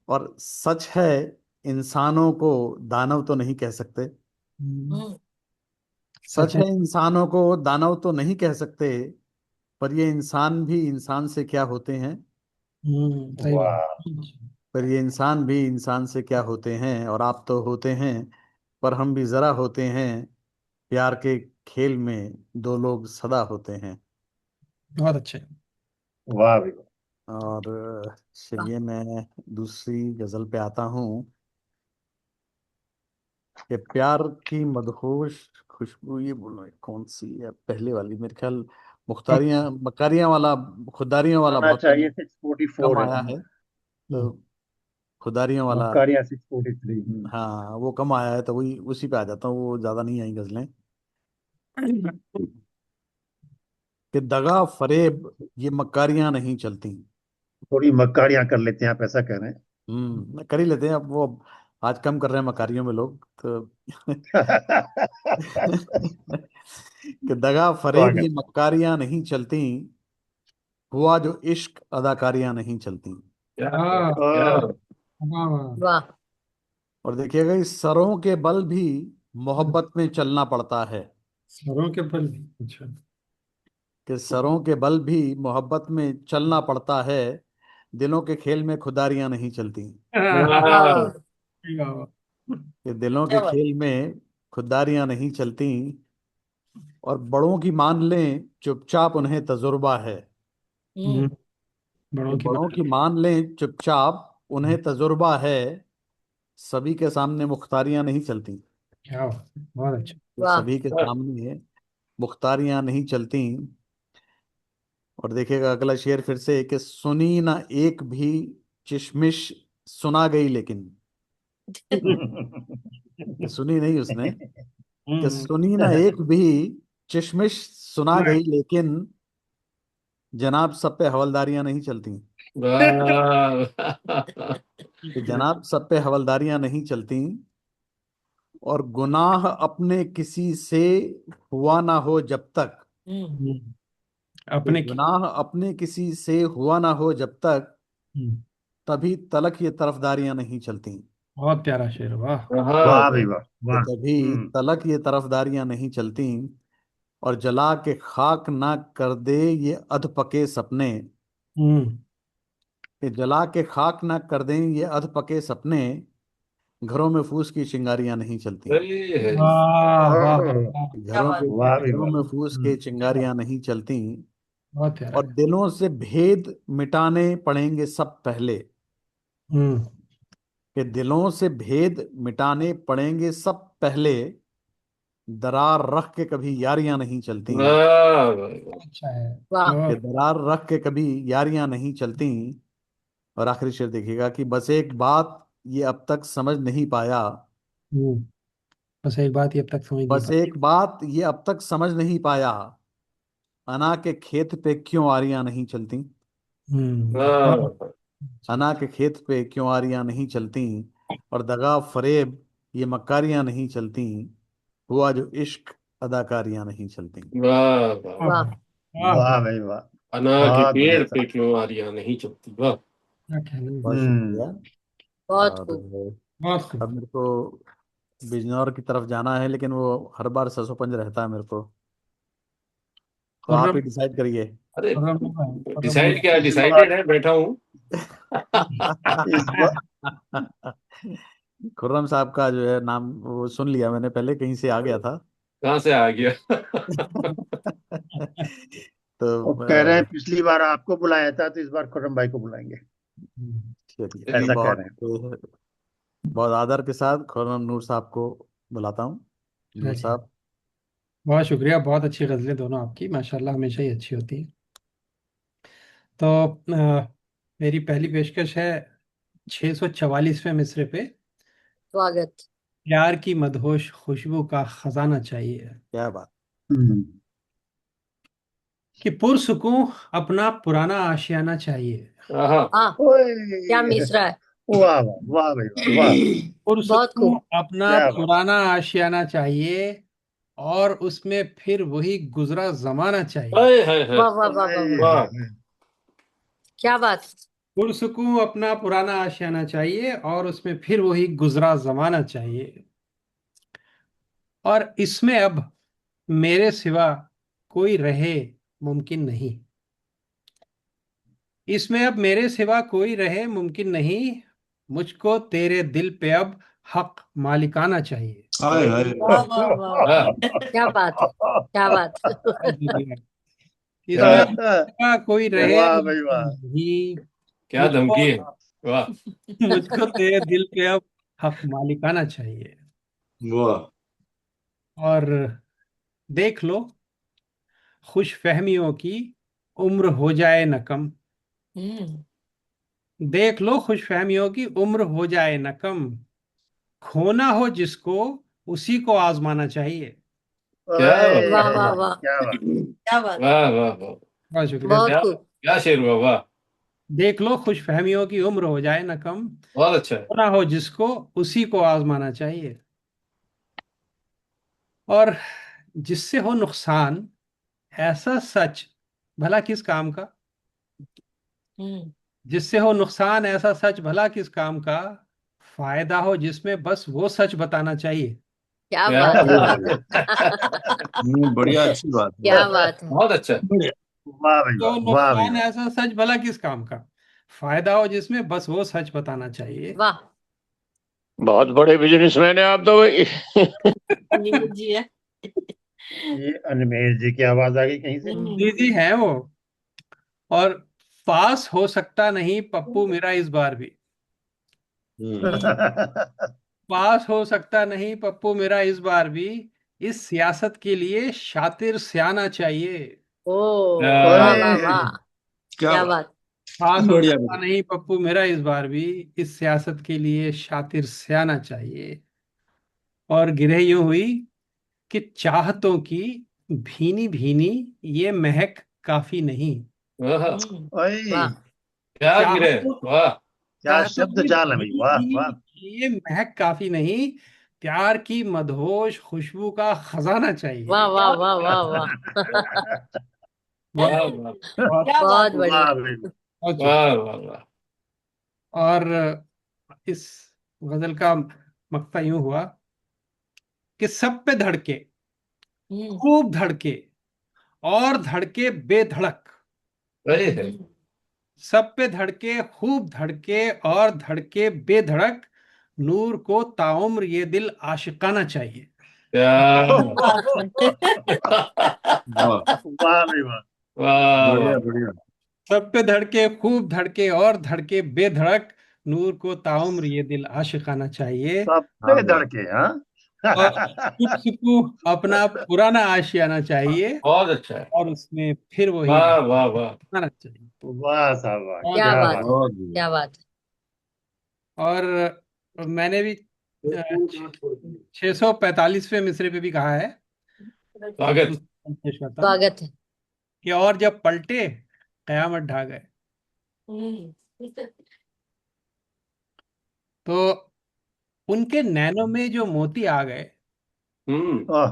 और सच है, इंसानों को दानव तो नहीं कह सकते। हम्म, सच सच है। है, इंसानों को दानव तो नहीं कह सकते, पर ये इंसान भी इंसान से क्या होते हैं। सही बात। वाह पर ये इंसान भी इंसान से क्या होते हैं, और आप तो होते हैं पर हम भी जरा होते हैं, प्यार के खेल में दो लोग सदा होते हैं। बहुत अच्छे। वाह भी वाह। और चलिए मैं दूसरी गजल पे आता हूँ कि प्यार की मदहोश खुशबू, ये बोलो कौन सी है, पहले वाली मेरे ख्याल मुख्तारियां मकारियां वाला, खुदारियां वाला आना बहुत चाहिए 644 कम है। आया है। तो हम्म, खुदारियां वाला, मक्कारियां 643। हाँ वो कम आया है, तो वही उसी पे आ जाता हूँ, वो ज्यादा नहीं आई गजलें। कि दगा फरेब ये मकारियां नहीं चलती। थोड़ी मक्कारियां कर लेते हैं, आप ऐसा कह रहे कर ही लेते हैं अब, वो आज कम कर रहे हैं मकारियों में लोग तो। हैं। कि दगा फरेब ये स्वागत। मक्कारियां नहीं चलती, हुआ जो इश्क अदाकारियां नहीं चलती। क्या हाँ बात, क्या बात। वाह वाह। वाह। और देखिएगा इस सरों के बल भी मोहब्बत में चलना पड़ता है। स्वरों के फल। अच्छा। कि सरों के बल भी मोहब्बत में चलना पड़ता है, दिलों के खेल में खुदारियां नहीं चलती। हाँ, सही कहा। कि दिलों के क्या बात। खेल में खुदारियां नहीं चलती, और बड़ों की मान लें चुपचाप उन्हें तजुर्बा है। हम्म, हम्म। कि बड़ों की बड़ों बात। की मान लें चुपचाप उन्हें तजुर्बा है, सभी के सामने मुख्तारियां नहीं चलती। क्या बात, बहुत अच्छा। कि वाह। सभी के सामने मुख्तारियां नहीं चलती। और देखिएगा अगला शेर फिर से कि सुनी ना एक भी चिशमिश, सुना गई लेकिन, कि सुनी नहीं उसने, कि हम्म सुनी ना एक भी चिशमिश, सुना गई लेकिन, जनाब सब पे हवलदारियां नहीं चलती। वाह। कि जनाब सब पे हवलदारियां नहीं चलती। और गुनाह अपने किसी से हुआ ना हो जब तक, अपने गुनाह अपने किसी से हुआ ना हो जब तक, हम्म, तभी तलक ये तरफदारियां नहीं चलती। बहुत प्यारा शेर, वाह। हाँ वाह भाई वाह कि वाह। तभी तलक ये तरफदारियां नहीं चलती, और जला के खाक ना कर दे ये अधपके सपने, हम्म, कि जला के खाक ना कर दें ये अधपके सपने, घरों में फूस की चिंगारियां नहीं चलती। अरे वाह वाह ओह, वाह, क्या बात है। वाह भाई घरों वाह। में फूस के चिंगारियां नहीं चलती, बहुत प्यारा और है। दिलों से भेद मिटाने पड़ेंगे सब पहले, हम्म, कि दिलों से भेद मिटाने पड़ेंगे सब पहले, दरार रख के कभी यारियां नहीं चलती, वाह वाह। अच्छा है। वाह कि बहुत। दरार रख के कभी यारियां नहीं चलती। और आखिरी शेर देखिएगा कि बस एक बात ये अब तक समझ नहीं पाया, हम्म, बस एक बात ये अब तक समझ नहीं बस पाई। एक बात ये अब तक समझ नहीं पाया, अना के खेत पे क्यों आरियां नहीं चलती, बहुत वाह अच्छा। अना के खेत पे क्यों आरियां नहीं चलती, और दगा फरेब ये मक्कारियां नहीं चलती, हुआ जो इश्क अदाकारियां नहीं चलती। वाह वाह। वाह वाह वाह, वाह भाई वाह। अनार के बहुत बढ़िया पेड़ सर। पे क्यों आरियां नहीं चलती, वाह। क्या कहना है। बहुत शुक्रिया। बहुत और खूब। बहुत खूब। अब मेरे को बिजनौर की तरफ जाना है, लेकिन वो हर बार ससोपंज रहता है मेरे को, तो आप ही खुर्रम, डिसाइड करिए। अरे खुर्रम होगा, खुर्रम डिसाइड होगा। क्या, इस बार डिसाइडेड है, बैठा हूँ। इस बार खुर्रम साहब का जो है नाम वो सुन लिया मैंने, पहले कहीं से आ गया था। कहाँ से आ गया? तो वो कह रहे हैं पिछली बार आपको बुलाया था, तो इस बार खुर्रम भाई को बुलाएंगे, चलिए, तो ऐसा कह बहुत रहे हैं। बहुत आदर के साथ खुर्रम नूर साहब को बुलाता हूँ। नूर चलिए, साहब। बहुत शुक्रिया। बहुत अच्छी गजलें दोनों आपकी, माशाल्लाह, हमेशा ही अच्छी होती है। तो मेरी पहली पेशकश है 644वें मिसरे पे। स्वागत। प्यार की मदहोश खुशबू का खजाना चाहिए, क्या बात। कि पुरसुकून अपना पुराना आशियाना चाहिए। आहा। हाँ, क्या ओए, मिसरा है। वाह वाह वाह भाई वाह वाह। बहुत पुरसुकून खूब। अपना क्या बात। पुराना आशियाना चाहिए, और उसमें फिर वही गुजरा जमाना चाहिए। हाय हाय हाय। वाह वाह वाह वाह वाह, वाह क्या बात। पुरसुकून अपना पुराना आशियाना चाहिए, और उसमें फिर वही गुजरा जमाना चाहिए, और इसमें अब मेरे सिवा कोई रहे मुमकिन नहीं। इसमें अब मेरे सिवा कोई रहे मुमकिन नहीं, मुझको तेरे दिल पे अब हक मालिकाना चाहिए। हाय हाय। वाह वाह वाह वाह। वाह। क्या बात है, क्या बात। इसमें अब मेरे सिवा कोई रहे वाह भाई मुमकिन वाह। नहीं, क्या मुझको धमकी है। वाह मुझको तेरे दिल पे अब हक मालिकाना चाहिए। वाह। और देख लो खुश फहमियों की उम्र हो जाए न कम, देख लो खुश फहमियों की उम्र हो जाए न कम, खोना हो जिसको उसी को आजमाना चाहिए। क्या ओए, वाह वाह वाह, क्या बात। क्या बात। वाह वाह वाह। बहुत शुक्रिया। बहुत क्या खूब। क्या शेर हुआ, वाह। देख लो खुश फहमियों की उम्र हो जाए न कम, बहुत अच्छा है। खोना हो जिसको उसी को आजमाना चाहिए। और जिससे हो नुकसान ऐसा सच भला किस काम का, हम्म। जिससे हो नुकसान ऐसा सच भला किस काम का, फायदा हो जिसमें बस वो सच बताना चाहिए। क्या क्या बात है। बढ़िया, अच्छी बात है। क्या बात है। बहुत अच्छा। वाह भाई तो वाह वाह भाई नुकसान वाह। ऐसा सच भला किस काम का, फायदा हो जिसमें बस वो सच बताना चाहिए। वाह। बहुत बड़े बिजनेसमैन है आप तो भाई। नीरज जी है। ये अनमेश जी की आवाज आ गई कहीं से। दीदी है वो। और पास हो सकता नहीं पप्पू मेरा इस बार भी, पास हो सकता नहीं पप्पू मेरा इस बार भी, इस सियासत के लिए शातिर सियाना चाहिए। ओ वाह क्या वाह ओए, वाह, क्या क्या बात। बात। पास हो बढ़िया सकता नहीं पप्पू मेरा इस बार भी, इस सियासत के लिए शातिर सियाना चाहिए। और गिरह यूं हुई कि चाहतों की भीनी भीनी ये महक काफी नहीं। वाह। ओए, वाह क्या गिरे, चाहतों वाह। क्या चाहतों शब्द की जाल है भाई, भीनी वाह वाह। भीनी ये महक काफी नहीं, प्यार की मदहोश खुशबू का खजाना चाहिए। वाह वाह वाह वाह वाह वाह बहुत वाह बहुत क्या बहुत बात है। बढ़िया। वाह भाई वाह। बहुत वाह शुक्रिया। वाह वाह। और इस गजल का मकता यूं हुआ कि सब पे धड़के, खूब धड़के और धड़के बेधड़क। सही है। सब पे धड़के, खूब धड़के और धड़के बेधड़क। नूर को ताउम्र ये दिल आशिकाना चाहिए। क्या बात है। वाह, वाह भाई वाह। वाह बढ़िया वाह। बढ़िया। सब पे धड़के, खूब धड़के और धड़के बेधड़क। नूर को ताउम्र ये दिल आशिकाना चाहिए। सब हाँ पे भाई, धड़के हाँ। और चुप सुकू अपना पुराना आशियाना चाहिए, बहुत अच्छा है। और उसमें फिर वही वाह वाह वाह। आना चाहिए। वाह साहब वाह, बहुत क्या क्या बात बात। है, बहुत बढ़िया। क्या बात है। और मैंने भी 645वें मिसरे पे भी कहा है, स्वागत। पेश करता हूँ स्वागत है। कि और जब पलटे कयामत ढा गए। तो उनके नैनों में जो मोती आ गए, ओह,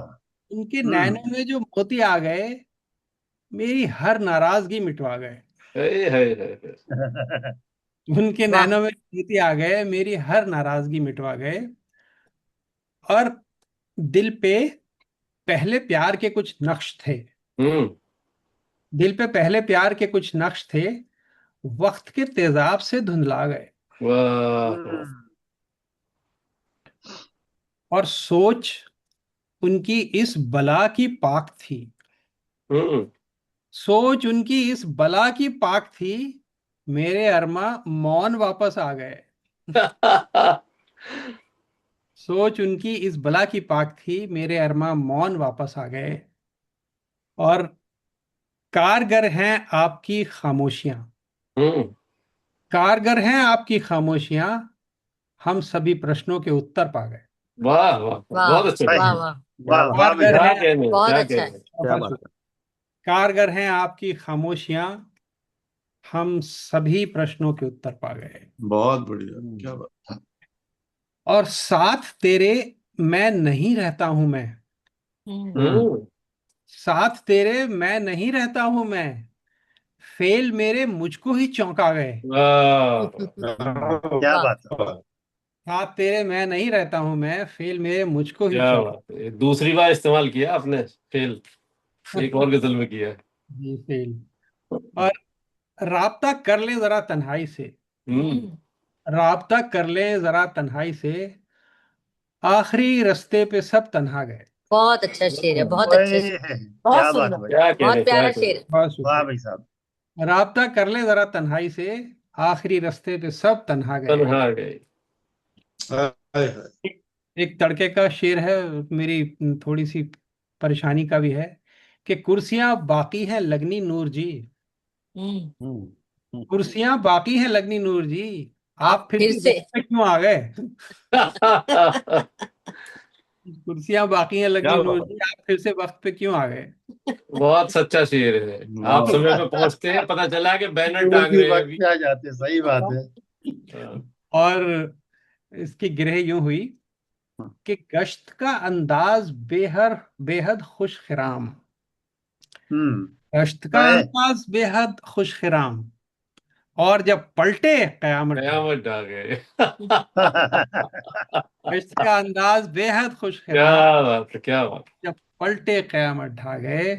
उनके नैनों में जो मोती आ गए, मेरी हर नाराजगी मिटवा गए। है। उनके वाह नैनों में मोती आ गए, मेरी हर नाराजगी मिटवा गए। और दिल पे पहले प्यार के कुछ नक्श थे, हम्म। दिल पे पहले प्यार के कुछ नक्श थे, वक्त के तेजाब से धुंधला गए। वाह वाह। और सोच उनकी इस बला की पाक थी, हम्म। सोच उनकी इस बला की पाक थी, मेरे अरमा मौन वापस आ गए। सोच उनकी इस बला की पाक थी, मेरे अरमा मौन वापस आ गए। और कारगर हैं आपकी खामोशियां, हम्म। कारगर हैं आपकी खामोशियां, हम सभी प्रश्नों के उत्तर पा गए। वाह वाह वाह बहुत अच्छा सही। वाह किया। वाह। वाह क्या वाह भाई कारगर वाह। क्या हैं, कहने, बहुत क्या अच्छा है। कहने। क्या बात है। कारगर हैं आपकी खामोशियां, हम सभी प्रश्नों के उत्तर पा गए। बहुत बढ़िया, क्या बात। और साथ तेरे मैं नहीं रहता हूं मैं, हम्म। साथ तेरे मैं नहीं रहता हूं मैं, फेल मेरे मुझको ही चौंका गए। वाह क्या वाह बात है। वाह। साथ तेरे मैं नहीं रहता हूं मैं, फेल मेरे मुझको ही क्या चौंका। बात है, दूसरी बार इस्तेमाल किया आपने फेल, एक और गजल में किया है। जी फेल। और राब्ता कर ले जरा तन्हाई से, हम्म। राब्ता कर ले जरा तन्हाई से, आखिरी रास्ते पे सब तन्हा गए। बहुत अच्छा शेर है, बहुत अच्छा शेर। ओए, बहुत क्या बात सुंदर। भाई। क्या बहुत कहने, क्या प्यारा कहने। शेर है। बहुत वाह शुक्रिया। भाई साहब। राब्ता कर ले जरा तन्हाई से, आखिरी रास्ते पे सब तन्हा गए। तन्हा गए। हाय हाय। एक तड़के का शेर है, मेरी थोड़ी सी परेशानी का भी है, कि कुर्सियां बाकी हैं लगनी नूर जी, कुर्सियां बाकी हैं लगनी नूर जी, आप आप फिर फिर से से। वक्त पे क्यों आ गए। कुर्सियां बाकी हैं क्या लगनी नूर बात। जी, आप फिर से वक्त पे क्यों आ गए। बहुत सच्चा शेर है। आप वाह, समय पे पहुंचते हैं, पता चला कि बैनर नूर टांग जी रहे हैं वक्त अभी। पे आ जाते, सही बात है। हाँ। और इसकी गिरह यूं हुई कि गश्त का अंदाज बेहद खुश खिराम, हम्म। गश्त का है। अंदाज बेहद खुश खिराम, और जब पलटे कयामत ढा गए। कयामत आ गए। गश्त का अंदाज बेहद खुश क्या खिराम, बात है, क्या बात। जब पलटे कयामत ढा गए।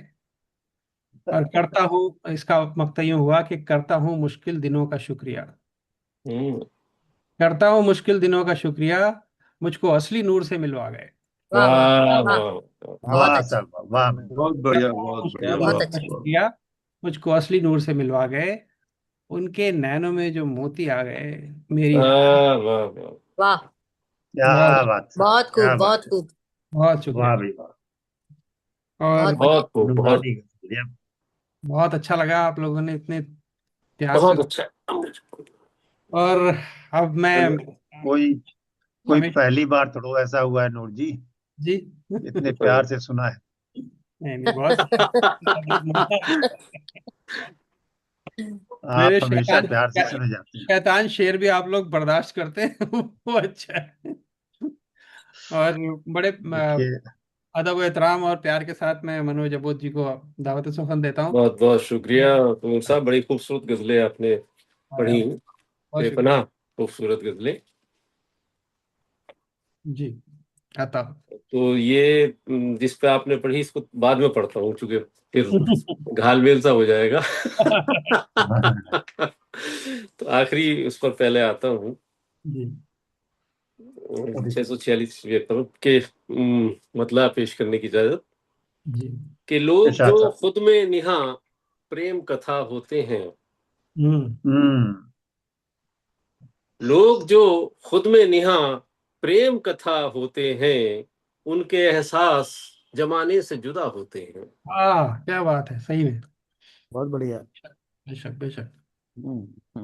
और करता हूँ, इसका मकता यूं हुआ कि करता हूँ मुश्किल दिनों का शुक्रिया, हम्म। करता हूँ मुश्किल दिनों का शुक्रिया, मुझको असली नूर से मिलवा गए। वाह वाह वाह वाह। वाह। बहुत वाह अच्छा। साहब वाह वाह भाई। बहुत बढ़िया, करता हूँ बहुत मुश्किल बढ़िया, बहुत दिनों वाह का अच्छा। वाह। शुक्रिया, मुझको असली नूर से मिलवा गए। उनके नैनों में जो मोती आ गए, मेरी वाह वाह वाह। वाह। क्या बहुत बात साहब, बहुत क्या खूब, बात बहुत है। खूब। बहुत शुक्रिया। वाह भाई वाह। और बहुत बढ़िया। बहुत खूब, बहुत नूरानी गजल। बहुत अच्छा लगा आप लोगों ने इतने प्यार से। बहुत अच्छा। और अब मैं कोई कोई हमेशा पहली बार थोड़ा ऐसा हुआ है नूर जी, जी इतने प्यार से सुना है। नहीं नहीं, बहुत आप मेरे हमेशा शैतान प्यार से सुने जाते हैं। शैतान शेर भी आप लोग बर्दाश्त करते हैं। वो अच्छा है। और बड़े देखिए, अदब एहतराम और प्यार के साथ मैं मनोज अबोध जी को दावत सुखन देता हूँ। बहुत बहुत शुक्रिया तुम साहब, बड़ी खूबसूरत गजलें आपने पढ़ी, बहुत शुक्रिया बेपनाह खूबसूरत गजलें। जी। आता तो ये जिस पे आपने पढ़ी इसको बाद में पढ़ता हूँ, चूंकि फिर घालमेल सा हो जाएगा। तो आखिरी उस पर पहले आता हूँ। जी 646 के मतलब पेश करने की इजाजत। जी। कि लोग अच्छा जो अच्छा। खुद में निहा प्रेम कथा होते हैं, हम्म। लोग जो खुद में निहा प्रेम कथा होते हैं, उनके एहसास जमाने से जुदा होते हैं। क्या बात है, सही में। बहुत बढ़िया। बेशक बेशक।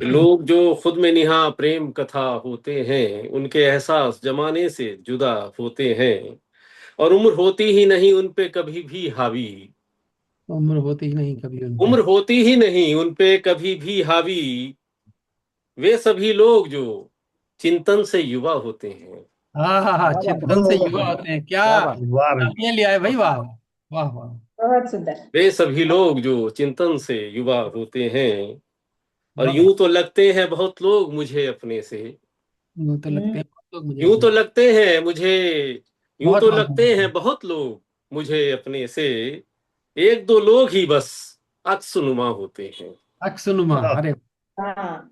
लोग जो खुद में निहा प्रेम कथा होते हैं, उनके एहसास जमाने से जुदा होते हैं, और उम्र होती ही नहीं उन पे कभी भी हावी। उम्र होती ही नहीं कभी उन पे। उम्र होती ही नहीं उन पे कभी भी हावी। वे सभी लोग जो चिंतन से युवा होते हैं। हाँ, चिंतन से युवा होते हैं। क्या क्या बात। वाह भाई, ये लिया है भाई, वाह वाह वाह। बहुत सुंदर। वे सभी लोग जो चिंतन से युवा होते हैं, और वाह, यूं तो लगते हैं बहुत लोग मुझे अपने से। यूं तो लगते हम्म, हैं बहुत लोग मुझे यूं अपने। तो लगते हैं मुझे, यूं बहुत तो बहुत लगते हैं बहुत लोग मुझे अपने से। एक दो लोग ही बस अक्स नुमा होते हैं। अक्सनुमा। वाह, अरे हाँ,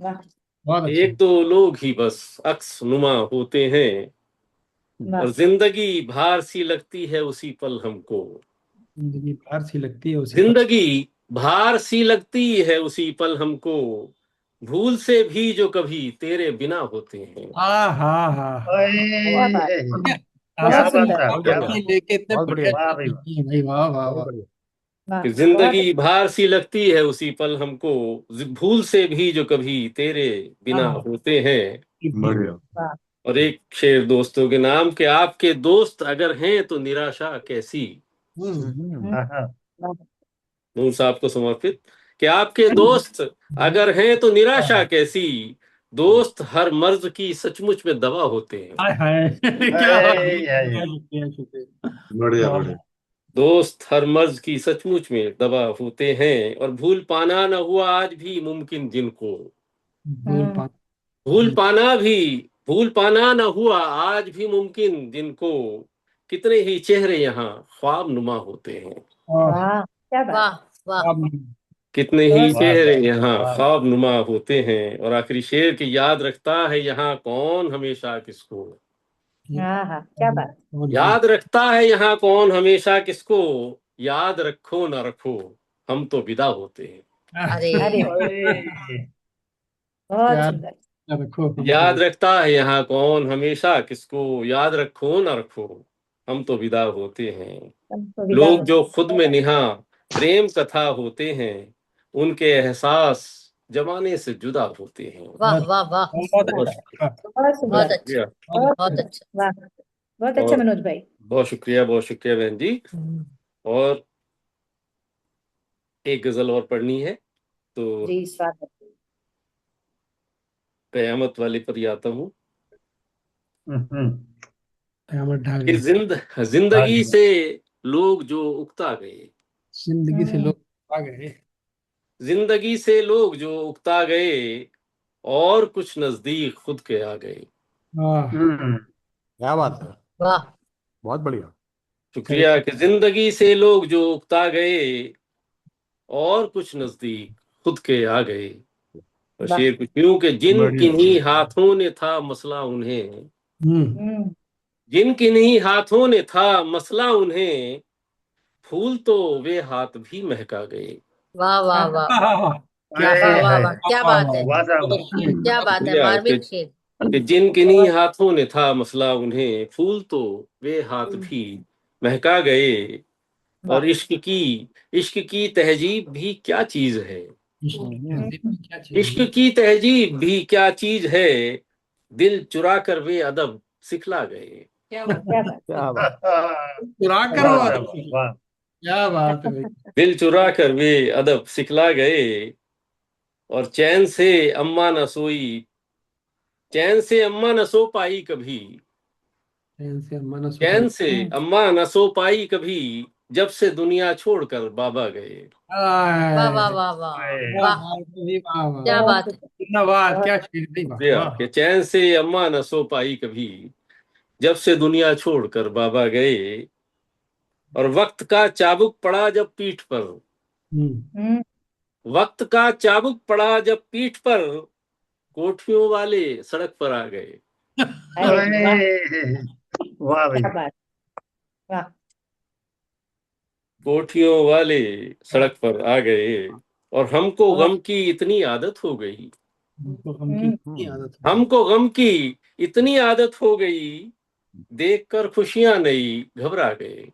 वाह बहुत अच्छे। एक दो लोग ही बस अक्स नुमा होते हैं, वाह। और जिंदगी भार सी लगती है उसी पल हमको। जिंदगी बाहर सी लगती है उसी पर। जिंदगी भार सी लगती है उसी पल हमको, भूल से भी जो कभी तेरे बिना होते हैं। हाँ। क्या बात, क्या बहुत क्या आसान बात सुंदर। साहब, लफ्जों बहुत को क्या बढ़िया। बात। भी लेके इतने बहुत बढ़िया बढ़िया। वाह शब्द भाई वाह। लिखे हैं भाई, वाह वाह बहुत वाह। बढ़िया। वाह, कि बहुत जिंदगी भार सी लगती है उसी पल हमको, भूल से भी जो कभी तेरे बिना हाँ, होते हैं। बढ़िया। वाह। और एक शेर दोस्तों के नाम, के आपके दोस्त अगर हैं तो निराशा कैसी। हम्म। हम्म, हाँ हाँ। वाह। नूर साहब को समर्पित। कि आपके दोस्त अगर हैं तो निराशा कैसी, दोस्त हर मर्ज की सचमुच में दवा होते हैं। हाय हाय क्या बात है, हाय, हाय। शुक्रिया शुक्रिया शुक्रिया। बढ़िया वाह, बढ़िया। दोस्त हर मर्ज की सचमुच में दवा होते हैं, और भूल पाना न हुआ आज भी मुमकिन जिनको। भूल हम्म, पा भूल पाना भी, भूल पाना न हुआ आज भी मुमकिन जिनको, कितने ही चेहरे यहाँ ख्वाब नुमा होते हैं। वाह, वाह, क्या बात, वाह वाह। वाह, कितने ही बहुत वाह सुंदर। चेहरे साहब, यहाँ वाह। ख्वाब नुमा होते हैं। और आखिरी शेर की, याद रखता है यहाँ कौन हमेशा किसको। हाँ हाँ, क्या बात। जी। याद रखता है यहाँ कौन हमेशा किसको, याद रखो न रखो हम तो विदा होते हैं। अरे अरे ओए, बहुत यार सुंदर। रखो हम तो याद रखता है यहाँ कौन हमेशा किसको, याद रखो न रखो हम तो विदा होते हैं। हम तो विदा लोग होते जो हैं। खुद में निहा प्रेम कथा होते हैं, उनके एहसास जमाने से जुदा होते हैं। वाह बहुत वाह वाह। बहुत बहुत अच्छा। शुक्रिया। बहुत बहुत सुंदर। अच्छा। बहुत बहुत बहुत सुंदर। अच्छा। वाह, बहुत अच्छा और मनोज भाई। बहुत शुक्रिया बहन जी। अच्छा। और एक गजल और पढ़नी है, तो जी, स्वागत। कयामत वाले पर ही आता हूँ। हम्म, कयामत ढा कि गई। हाँ जिंदगी जी। से लोग जो उकता गए, जिंदगी से हम्म, लोग आ गए। जिंदगी से लोग जो उकता गए, और कुछ नजदीक खुद के आ गए। वाह, हम्म। क्या बात है। वाह बहुत बढ़िया। सही। शुक्रिया। कि जिंदगी से लोग जो उकता गए, और कुछ नजदीक खुद के आ गए। और वाह। शेर कुछ यूं कि जिन बढ़िया। किन्हीं हाथों ने था मसला उन्हें, हम्म। हम्म, जिन किन्हीं हाथों ने था मसला उन्हें, फूल तो वे हाथ भी महका गए। वाह वाह हाँ हाँ, वाह। हाँ हाँ क्या हाय, वाह वाह हाय। वाह, क्या वाह बात वाह है। वाह साहब, बहुत अच्छे। क्या बात है, शुक्रिया। मार्मिक शेर। कि जिन किन्हीं बहुत। हाथों ने था मसला उन्हें, फूल तो वे हाथ भी महका गए। और वाह। इश्क की तहजीब भी क्या चीज है। इश्क की हम्म, तहजीब में क्या चीज इश्क है। की तहजीब भी क्या चीज है, दिल चुरा कर वे अदब सिखला गए। क्या बात क्या बात। क्या बात। चुरा कर वाह वो साहब, वाह। क्या बात है भाई। दिल चुरा कर वे अदब सिखला गए, और चैन से अम्मा न सो पाई कभी, चैन से अम्मा न सो चैन पाई। से अम्मा न सो पाई कभी, जब से दुनिया छोड़कर बाबा गए। वाह वाह आय, वाह वाह वाह वाह, वाह जी, वाह वाह, क्या बात है। धन्यवाद, बहुत क्या शेर नहीं, वाह भैया वाह। कि चैन से अम्मा न सो पाई कभी, जब से दुनिया छोड़कर बाबा गए। और वक्त का चाबुक पड़ा जब पीठ पर, हम्म, वक्त का चाबुक पड़ा जब पीठ पर, कोठियों वाले सड़क पर आ गए। अरे वाह, वाह भाई, क्या बात, वाह, कोठियों वाले सड़क पर आ गए, और हमको बहुत, गम की इतनी आदत हो गई, हमको गम की कितनी आदत हो गई। हमको गम की इतनी आदत हो गई, देखकर खुशियां नई घबरा गए।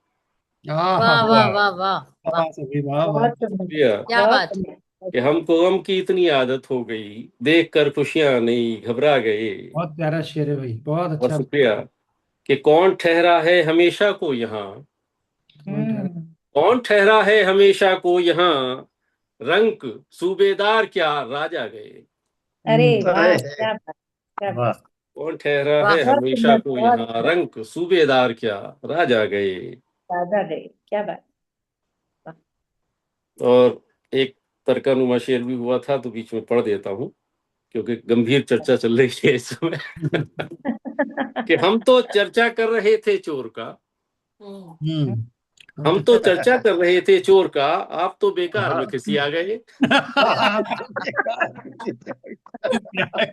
आहा, वाह वाह वाह वाह वाह वाह, वाह सभी, वाह वाह। बहुत सुंदर, भैया क्या बहुत बात। सुंदर, कि हमको गम की इतनी आदत हो गई, देखकर खुशियां नई घबरा गए। बहुत प्यारा शेर है भाई, बहुत और अच्छा। शुक्रिया कि कौन ठहरा है हमेशा को यहाँ, कौन ठहरा? कौन ठहरा है हमेशा को यहाँ, रंक सूबेदार क्या राजा गए। अरे वाह, अरे क्या बात, क्या वाह, बात, कौन ठहरा वाह, है बहुत हमेशा सुंदर, को बहुत यहाँ, सुंदर, रंक सूबेदार क्या राजा गए। दादा गए, क्या बात, वाह, और एक तर्कानुमा शेर भी हुआ था, तो बीच में पढ़ देता हूँ, क्योंकि गंभीर चर्चा चल रही है इस समय। कि हम तो चर्चा कर रहे थे चोर का, हम्म, हम तो चर्चा कर रहे थे चोर का, आप तो बेकार में हाँ, खिसी आ गए। आप तो बेकार में किसी आ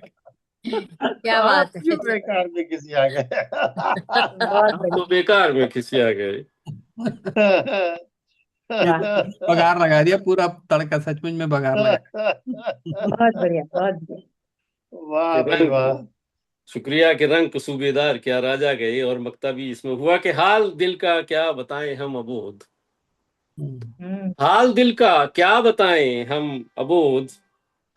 क्या आप बात है। क्यों बेकार में किसी आ गए। बहुत आप बढ़िया, तो बेकार में खिसी आ गए। वाह, बघार लगा दिया पूरा तड़का, सचमुच में बघार लगा। बहुत बढ़िया, बहुत बढ़िया, वाह कि भाई वाह, रंक, शुक्रिया कि रंक सूबेदार क्या राजा गए। और मक्ता भी इसमें हुआ कि हाल दिल का क्या बताएं हम अबोध, हम्म, हाल दिल का क्या बताएं हम अबोध,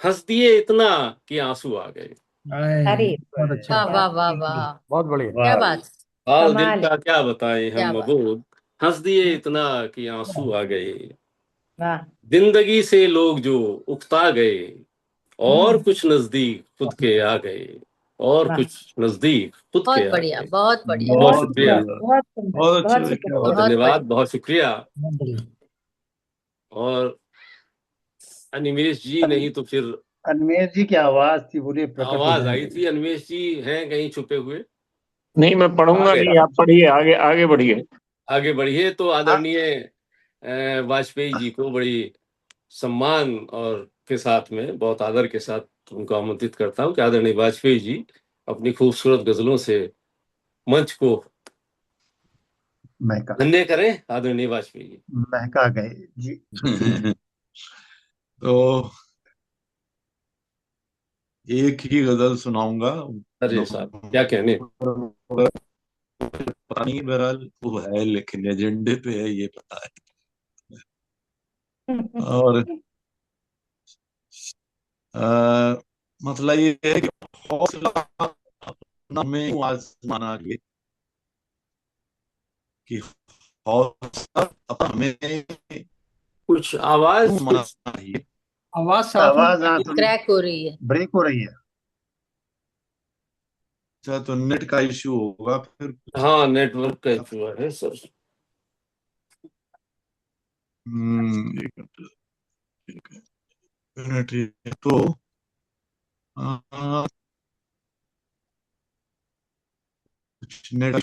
हंस दिए इतना कि आंसू आ गए। अरे बहुत अच्छा। वाह क्या वाह बात, वाह वाह, बहुत बढ़िया। क्या वाह भाई, बात, हाल दिल कमाल, का क्या बताएं क्या हम बात, अबोध, हंस दिए इतना कि आंसू आ गए। वाह, जिंदगी से लोग जो उकता गए, और कुछ नजदीक खुद के आ गए, और वाह, कुछ नजदीक खुद के बहुत आ बढ़िया, गए। बहुत बढ़िया, बहुत बहुत बहुत शुक्रिया, सुंदर, बढ़िया, बहुत सुंदर, बहुत बहुत अच्छे, क्या सुंदर, बात बहुत है। बहुत धन्यवाद, बढ़िया। बहुत शुक्रिया। बहुत बढ़िया। और अनिमेश जी नहीं तो फिर अनमेर जी की आवाज थी, पूरे प्रकट हो आवाज आई जाएंगे। थी। अनिमेश जी हैं कहीं छुपे हुए, नहीं, मैं आ पढ़ूंगा गए। नहीं, आप पढ़िए, आगे आगे बढ़िए। आगे बढ़िए। तो आदरणीय वाजपेयी जी को बड़ी सम्मान और के साथ में, बहुत आदर के साथ उनको आमंत्रित करता हूँ कि आदरणीय वाजपेयी जी अपनी खूबसूरत गजलों से मंच को महका धन्य करें। आदरणीय वाजपेयी जी। महका गए जी। तो एक ही गजल सुनाऊंगा। अरे साहब क्या कहने। पता नहीं, बहरहाल वो है, लेकिन एजेंडे पे है ये पता है। और मसला ये है कि हौसला अपना में आजमाना चाहिए, कि हौसला अपना में कुछ आवाज आजमाना चाहिए। आवाज साफ आवाज नहीं। हाँ थोड़ी क्रैक हो रही है। ब्रेक हो रही है। अच्छा, तो नेट का इश्यू होगा फिर। हाँ, नेटवर्क का इशू है सर। एक मिनट, ये तो कुछ नेट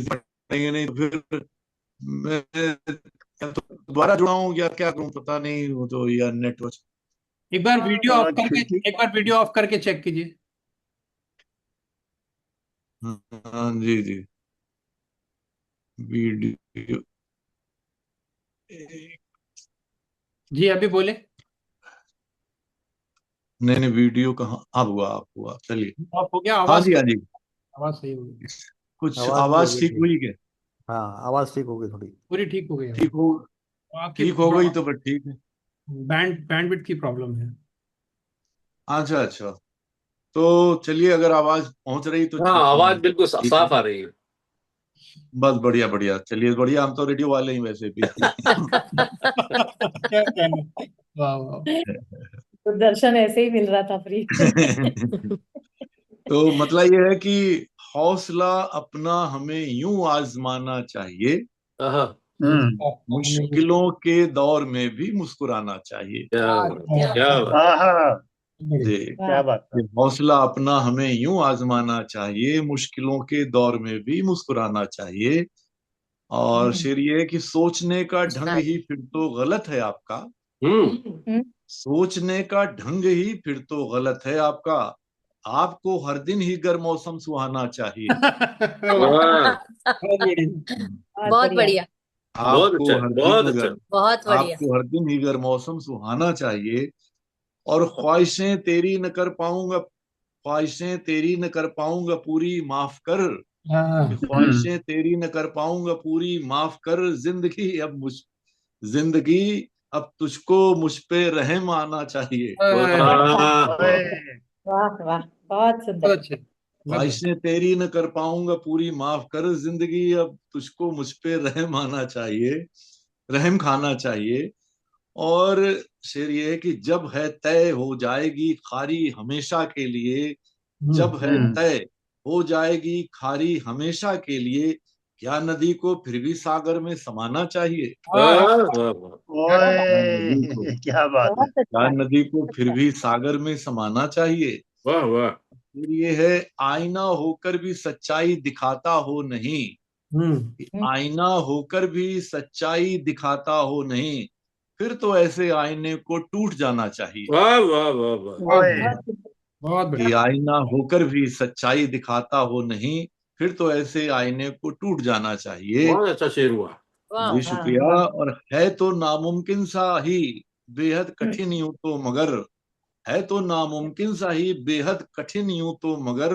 पढ़ेंगे नहीं तो फिर मैं या तो दोबारा जुड़ा हूँ या क्या करूँ पता नहीं, वो तो यार नेटवर्क। एक बार वीडियो ऑफ करके, खिड़की, एक बार वीडियो ऑफ करके चेक कीजिए। हाँ जी जी, वीडियो जी अभी बोले। नहीं नहीं, वीडियो कहाँ, अब हुआ चलिए। ऑफ हो गया, हाँ आवाज जी, हाँ जी, आवाज सही हो गई, कुछ आवाज भी आवाज होगी ठीक ठीक। हुई क्या? हाँ, आवाज ठीक होगी थोड़ी। पूरी ठीक हो गई आवाज। ठीक हो, आपकी ठीक हो गई तो फिर ठीक है। बैंडविड्थ की प्रॉब्लम है। अच्छा अच्छा, तो चलिए, अगर आवाज पहुंच रही तो हाँ, आवाज बिल्कुल ठीक है। साफ आ रही है। बस बढ़िया बढ़िया, चलिए बढ़िया, हम तो रेडियो वाले ही वैसे भी। क्या कहना, वाह वाह। तो दर्शन ऐसे ही मिल रहा था फ्री। तो मतलब ये है कि हौसला अपना हमें यूं आजमाना चाहिए, हाँ, मुश्किलों के दौर में भी मुस्कुराना चाहिए। क्या बात, क्या बात। हाँ जी, क्या बात ये हौसला अपना हमें यूं आजमाना चाहिए, मुश्किलों के दौर में भी मुस्कुराना चाहिए। और शेर ये है कि सोचने का ढंग ही फिर तो गलत है आपका, हम्म। सोचने का ढंग ही फिर तो गलत है आपका, आपको हर दिन ही गर्म मौसम सुहाना चाहिए। वाह, बहुत बढ़िया, बहुत आपको अच्छा है, हर बहुत दिन अच्छा। बहुत बढ़िया। आपको हर दिन ही गर्म मौसम सुहाना चाहिए। और ख्वाहिशें तेरी न कर पाऊंगा, ख्वाहिशें तेरी न कर पाऊंगा पूरी, माफ कर। हाँ, ख्वाहिशें तेरी न कर पाऊंगा पूरी, माफ कर। जिंदगी अब तुझको मुझ पे रहम आना चाहिए। वाह, वाह वाह, बहुत सुंदर। बहुत अच्छे। ख्वाहिशें तेरी न कर पाऊंगा पूरी, माफ कर। जिंदगी अब तुझको मुझ पे रहम आना चाहिए, रहम खाना चाहिए। और शेर ये है कि जब है तय हो जाएगी खारी हमेशा के लिए, जब है तय हो जाएगी खारी हमेशा के लिए, क्या नदी को फिर भी सागर में समाना चाहिए। वाह, वाह, वाह। क्या नदी को क्या बात है। बहुत क्या अच्छा। नदी को फिर भी सागर में समाना चाहिए। वाह, वाह। फिर ये है, आईना होकर भी सच्चाई दिखाता हो नहीं, आईना होकर भी सच्चाई दिखाता हो नहीं, फिर तो ऐसे आईने को टूट जाना चाहिए। वाह, वाह, वाह, वाह। बहुत सुंदर। बहुत कि बढ़िया। आईना होकर भी सच्चाई दिखाता हो नहीं, फिर तो ऐसे आईने को टूट जाना चाहिए। बहुत अच्छा शेर हुआ। वाह, जी शुक्रिया। और है तो नामुमकिन सा ही बेहद कठिन यूं तो मगर, है तो नामुमकिन सा ही बेहद कठिन यूं तो मगर,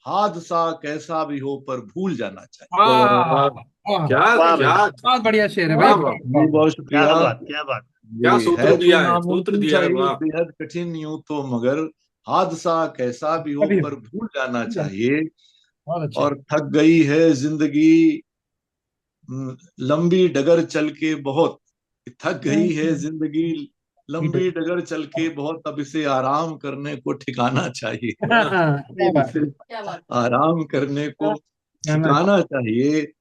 हादसा कैसा भी हो पर भूल जाना चाहिए। वाह, वाह, क्या वाह भाई, क्या बहुत बढ़िया शेर है भाई, वाह, वाह। बहुत जी बहुत शुक्रिया। क्या बात, क्या बात। क्या जी, सूत्र है तो दिया है, सूत्र नामुमकिन दिया सा है, ही वाह। बेहद कठिन यूं तो मगर, हादसा कैसा भी हो अभी पर भूल जाना चाहिए। बहुत अच्छे। और थक गई है जिंदगी लंबी डगर चल के बहुत, थक गई है जिंदगी लंबी डगर चल के बहुत, अब इसे आराम करने को ठिकाना चाहिए। सही बात है। क्या बात। आराम करने को कहना ठिकाना चाहिए।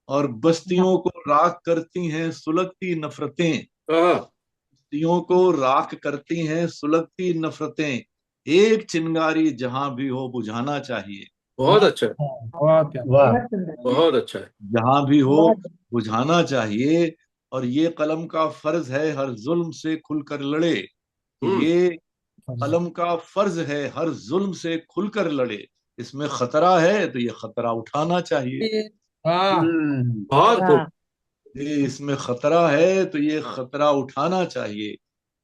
और बस्तियों को राख करती हैं सुलगती नफरतें, हाँ, बस्तियों को राख करती हैं सुलगती नफरतें, एक चिंगारी जहां भी हो बुझाना चाहिए। बहुत अच्छा है, बहुत प्यारा। वाह, बहुत सुंदर। बहुत अच्छा है। जहां भी हो बहुत बुझाना चाहिए। और ये कलम का फर्ज है हर जुल्म से खुलकर लड़े, हम्म। ये कलम का फर्ज है हर जुल्म से खुलकर लड़े, इसमें खतरा है तो ये खतरा उठाना चाहिए। वाह, बहुत खूब। वाह। ये इसमें खतरा है तो ये खतरा उठाना चाहिए।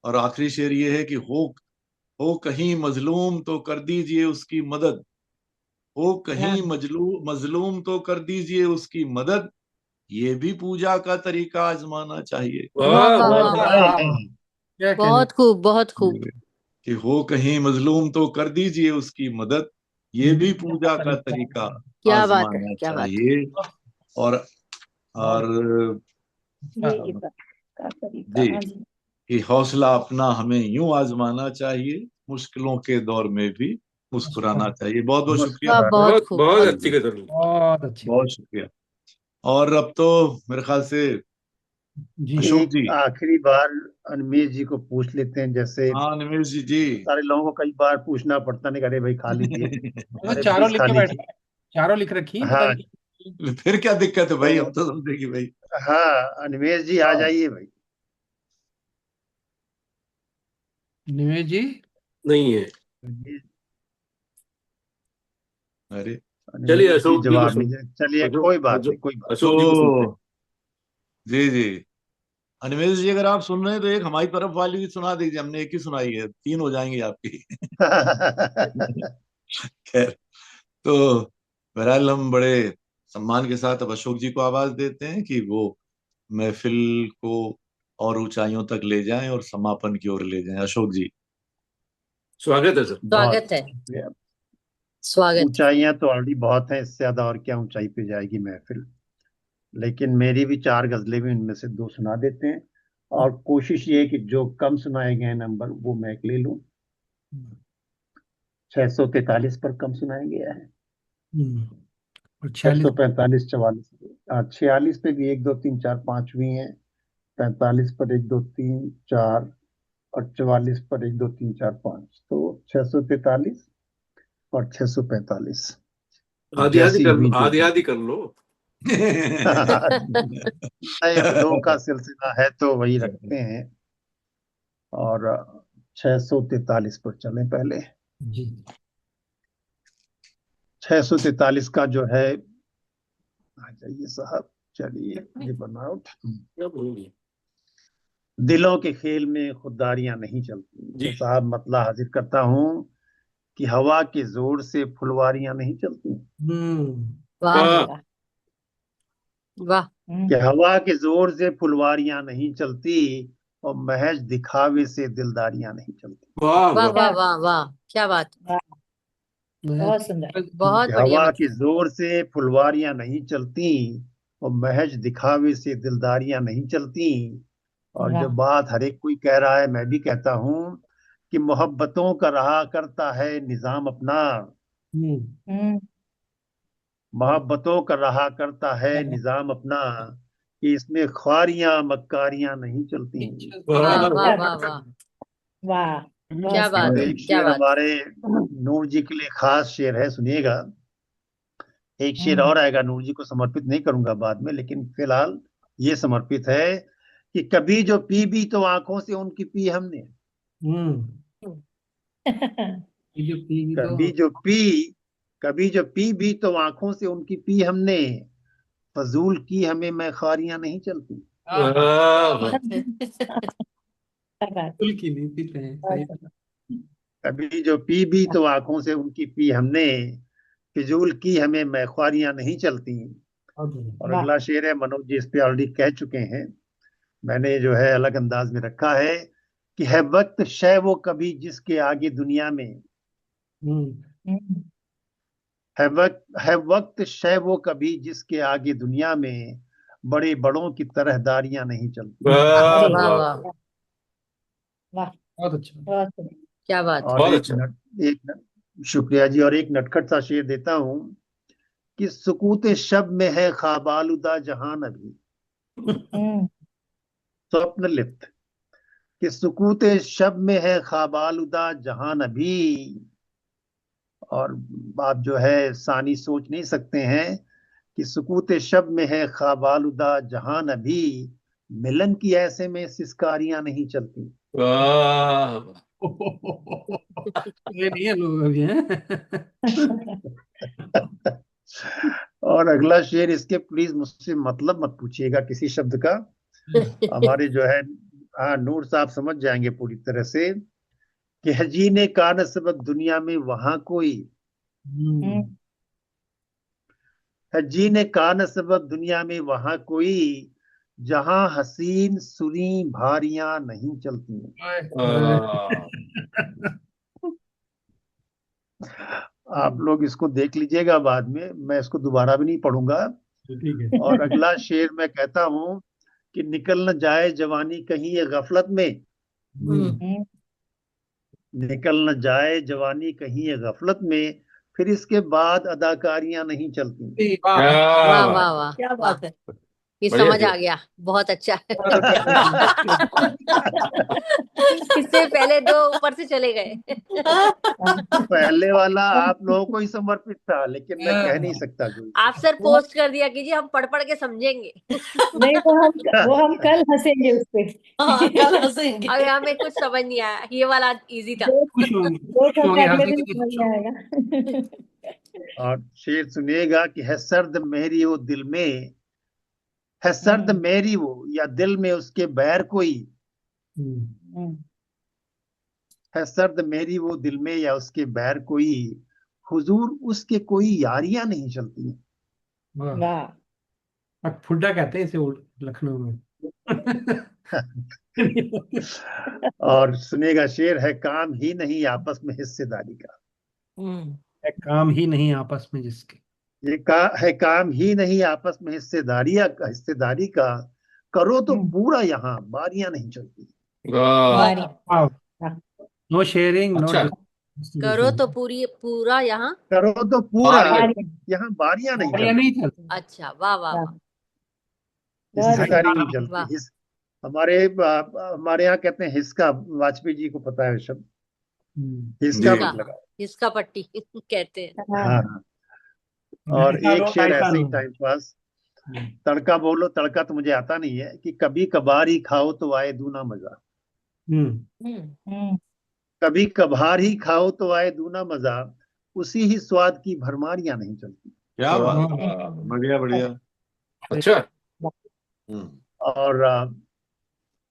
और आखिरी शेर ये है कि हो कहीं मजलूम तो कर दीजिए उसकी मदद, हो कहीं मजलूम तो कर दीजिए उसकी मदद, ये भी पूजा का तरीका आजमाना चाहिए। वाह वाह, वाह वाह, वाह वाह। वाह, क्या कहने। बहुत खूब, बहुत खूब। कि हो कहीं मजलूम तो कर दीजिए उसकी मदद, ये भी पूजा का तरीका क्या बात है, आजमाना क्या बात है। चाहिए। और ये बात का तरीका। जी, हाँ जी। कि हौसला अपना हमें यूं आजमाना चाहिए, मुश्किलों के दौर में भी मुस्कुराना चाहिए। बहुत बहुत शुक्रिया। वाह, बहुत बहुत खूब, बहुत बहुत अच्छी खूब। कदर ली। बहुत अच्छी। बहुत शुक्रिया। और अब तो मेरे ख्याल से जी अशोक एक जी। आखिरी बार अनमेश जी को पूछ लेते हैं, जैसे हाँ निमेश जी जी। सारे लोगों को कई बार पूछना पड़ता नहीं, अरे भाई खा लीजिए, वो अरे चारों प्लीज लिख खा के बैठे लीजिए। हैं। चारों लिख रखी है, पता हाँ नहीं। फिर क्या दिक्कत है भाई, तो हम तो समझे कि भाई। हाँ अनमेश जी आ हाँ जाइए भाई। निमेश जी। नहीं है। अनमेश अरे चलिए अनमेश जी अशोक जी को जवाब सुन, नहीं दे, चलिए अशोक कोई बात नहीं, अशोक कोई बात अशोक जी को सुनते हैं। तो जी जी, अनिमेश जी अगर आप सुन रहे हैं तो एक हमारी तरफ वाली भी सुना दीजिए, हमने एक ही सुनाई है, तीन हो जाएंगी आपकी। नहीं। खैर, तो बहरहाल हम बड़े सम्मान के साथ अब अशोक जी को आवाज देते हैं कि वो महफिल को और ऊंचाइयों तक ले जाएं और समापन की ओर ले जाएं। अशोक जी। स्वागत है सर। बहुत स्वागत है, शुक्रिया। स्वागत। ऊंचाइयां तो ऑलरेडी बहुत हैं, इससे ज्यादा और क्या ऊंचाई पे जाएगी महफिल। लेकिन मेरी भी चार गजलें भी, उनमें से दो सुना देते हैं। और कोशिश ये है कि जो कम सुनाए गए नंबर वो मैं ले लूं। 643 पर कम सुनाया गया है। और 46 645, 44, 46 पे भी 1 2 3 4 5 भी हैं। 45 पर 1 2 3 4 और 44 पर 1 2 3 4 5, तो 643 और 645 आदि आदि जैसी कर लो, हुई जो आदि आदि कर लो। दो का सिलसिला है तो वही रखते हैं। और 643 पर चलें पहले। जी 643 का जो है, आ जाइए साहब, चलिए रिबन आउट। दिलों के खेल में खुददारियां नहीं चलती। जी। तो साहब मतला हाजिर करता हूं कि हवा के जोर से फुलवारियां नहीं चलती। वाह वाह। वाह कि हवा के जोर से फुलवारियां नहीं चलती और महज दिखावे से दिलदारियां नहीं चलती। वाह वाह वाह। वाह वाह वाह, क्या बात, बहुत सुंदर। बहुत कि बढ़िया हवा मतलब। के जोर से फुलवारियां नहीं चलती और महज दिखावे से दिलदारियां नहीं चलती। और जो वाह। बात हर एक कोई कह रहा है, मैं भी कहता हूं कि मोहब्बतों का रहा करता है निजाम अपना। हम्म मोहब्बतों का रहा करता है निजाम अपना, कि इसमें ख्वारियां मक्कारियां नहीं चलती। वाह वाह वाह वाह वाह, वाह, बहुत क्या बात और सुंदर। है, एक क्या शेर बात। हमारे नूर जी के लिए खास शेर है, सुनिएगा। एक शेर और आएगा, नूर जी को समर्पित नहीं करूंगा बाद में, लेकिन फिलहाल ये समर्पित है कि कभी जो पी भी तो आंखों से उनकी पी हमने। ये जो पी तो कभी जो पी कभी जो पी भी तो आंखों से उनकी पी हमने। फजूल की हमें मैखारियां नहीं चलती। वाह वाह। क्या बात, फुल की नहीं पीते हैं, बहुत सही। सुंदर। कभी जो पी भी तो आंखों से उनकी पी हमने। फिजूल की हमें मैखारियां नहीं चलती। और वाह। अगला शेर है, मनोज जी इस पे ऑलरेडी कह चुके हैं, मैंने जो है अलग अंदाज में रखा है कि है वक्त शय वो कभी जिसके आगे दुनिया में। हम्म, है वक्त शय वो कभी जिसके आगे दुनिया में। बड़े बड़ों की तरहदारियां नहीं चलती। वाह अरे वाह वाह। वाह, वाह, बहुत अच्छा। बहुत सुंदर। क्या बात। और बहुत अच्छा। शुक्रिया जी। और एक नटखट सा शेर देता हूं कि सुकूत शब में है ख्वाब आलूदा जहान अभी। हम्म स्वप्न लिप्त। कि सुकूत शब में है ख्वाब आलूदा जहान अभी। और आप जो है सानी सोच नहीं सकते हैं कि सुकूत शब में है ख्वाब आलूदा जहान अभी। मिलन की ऐसे में सिसकारियां नहीं चलती। वाह वाह। ये नहीं है लोग अभी हैं। और अगला शेर, इसके प्लीज मुझसे मतलब मत पूछिएगा किसी शब्द का। हमारे जो है, हाँ, नूर साहब समझ जाएंगे पूरी तरह से कि है जीने का नस्बत दुनिया में वहां कोई। हम्म है जीने का नस्बत दुनिया में वहां कोई। जहां हसीन सुरी भारियां नहीं चलती। वाह। आप लोग इसको देख लीजिएगा बाद में, मैं इसको दोबारा भी नहीं पढ़ूंगा। ठीक है। और अगला शेर मैं कहता हूं कि निकल न जाए जवानी कहीं ये गफलत में। हम्म निकल न जाए जवानी कहीं ये गफलत में। फिर इसके बाद अदाकारियां नहीं चलती। वाह क्या वाह बात। वाह वाह क्या वाह, बात है। ये बढ़िया समझ शेर। आ गया, बहुत अच्छा है। बहुत इससे पहले दो ऊपर से चले गए। पहले वाला आप लोगों को ही समर्पित था, लेकिन मैं कह नहीं सकता जो। आप सर पोस्ट कर दिया कीजिए, हम पढ़ पढ़ के समझेंगे। नहीं, वो हम कल हंसेंगे उस पे। हाँ, कल हंसेंगे। अगर हमें कुछ समझ नहीं आया, ये वाला इजी था। खुश होंगे, वो खुश तो होंगे, अगले हंसेंगे दिन तो समझ खुश में होंगे। आएगा। और शेर सुनिएगा कि है सर्द मेरी वो दिल में। है सर्द मेरी वो या दिल में उसके बैर कोई। हम्म, है सर्द मेरी वो दिल में या उसके बैर कोई। हुजूर उसके कोई यारियां नहीं चलती। वाह। वाह। अब फुड्डा कहते हैं इसे लखनऊ में। और सुनिएगा शेर, है काम ही नहीं आपस में हिस्सेदारी का। है काम ही नहीं आपस में जिसके। है काम ही नहीं आपस में हिस्सेदारी का। करो तो पूरा यहाँ बारियां नहीं चलती। वाह। बारी। वाह। वाह। नो शेयरिंग नो अच्छा। करो तो पूरी पूरा यहाँ करो तो पूरा, बारियां। यहाँ बारियां नहीं बारियां चलती, नहीं चलती। अच्छा वाह वाह वाह हिस्सेदारी नहीं चलती। वाह हमारे यहाँ कहते हैं हिस्का, वाजपेयी जी को पता है शब्द, हिस्का जी। मत लगाओ। इसका पट्टी कहते हैं। हाँ, और ढाई एक साल शेर ढाई साल ऐसे ही हो गए। टाइम पास, तड़का बोलो, तड़का तो मुझे आता नहीं है, कि कभी कभार ही खाओ तो आए दूना मजा, कभी कभार ही खाओ तो आए दूना मजा, उसी ही स्वाद की भरमारियां नहीं चलती। क्या बात, वाह, बढ़िया बढ़िया। अच्छा। और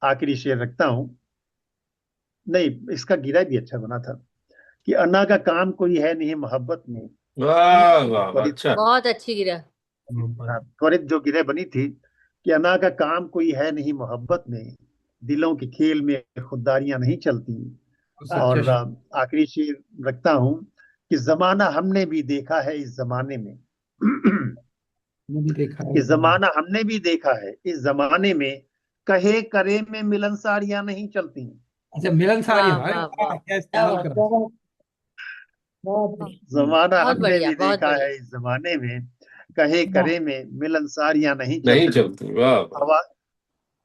आखिरी शेर रखता हूं, नहीं इसका गिरा भी अच्छा बना था, कि अन्ना का काम कोई है नहीं मोहब्बत में। वाह वाह, त्वरित अच्छा। बहुत अच्छी गिरा। त्वरित जो गिरे बनी थी, कि अन्ना का काम कोई है नहीं मोहब्बत में, दिलों के खेल में खुददारियां नहीं चलती। और आखिरी शेर रखता हूं, कि जमाना हमने भी देखा है इस जमाने में, कि जमाना हमने भी देखा है इस जमाने में, कहे करे में मिलनसारियां नहीं चलती। अच्छा, मिलनसारी वाह, भाई, वाह, वाह। क्या इस्तेमाल कर रहा है। जमाना बहुत हमने बढ़िया, भी बहुत देखा बढ़िया। है इस जमाने में, कहे करे में मिलनसारियां नहीं नहीं चलती। चलती, वाह वाह। हवा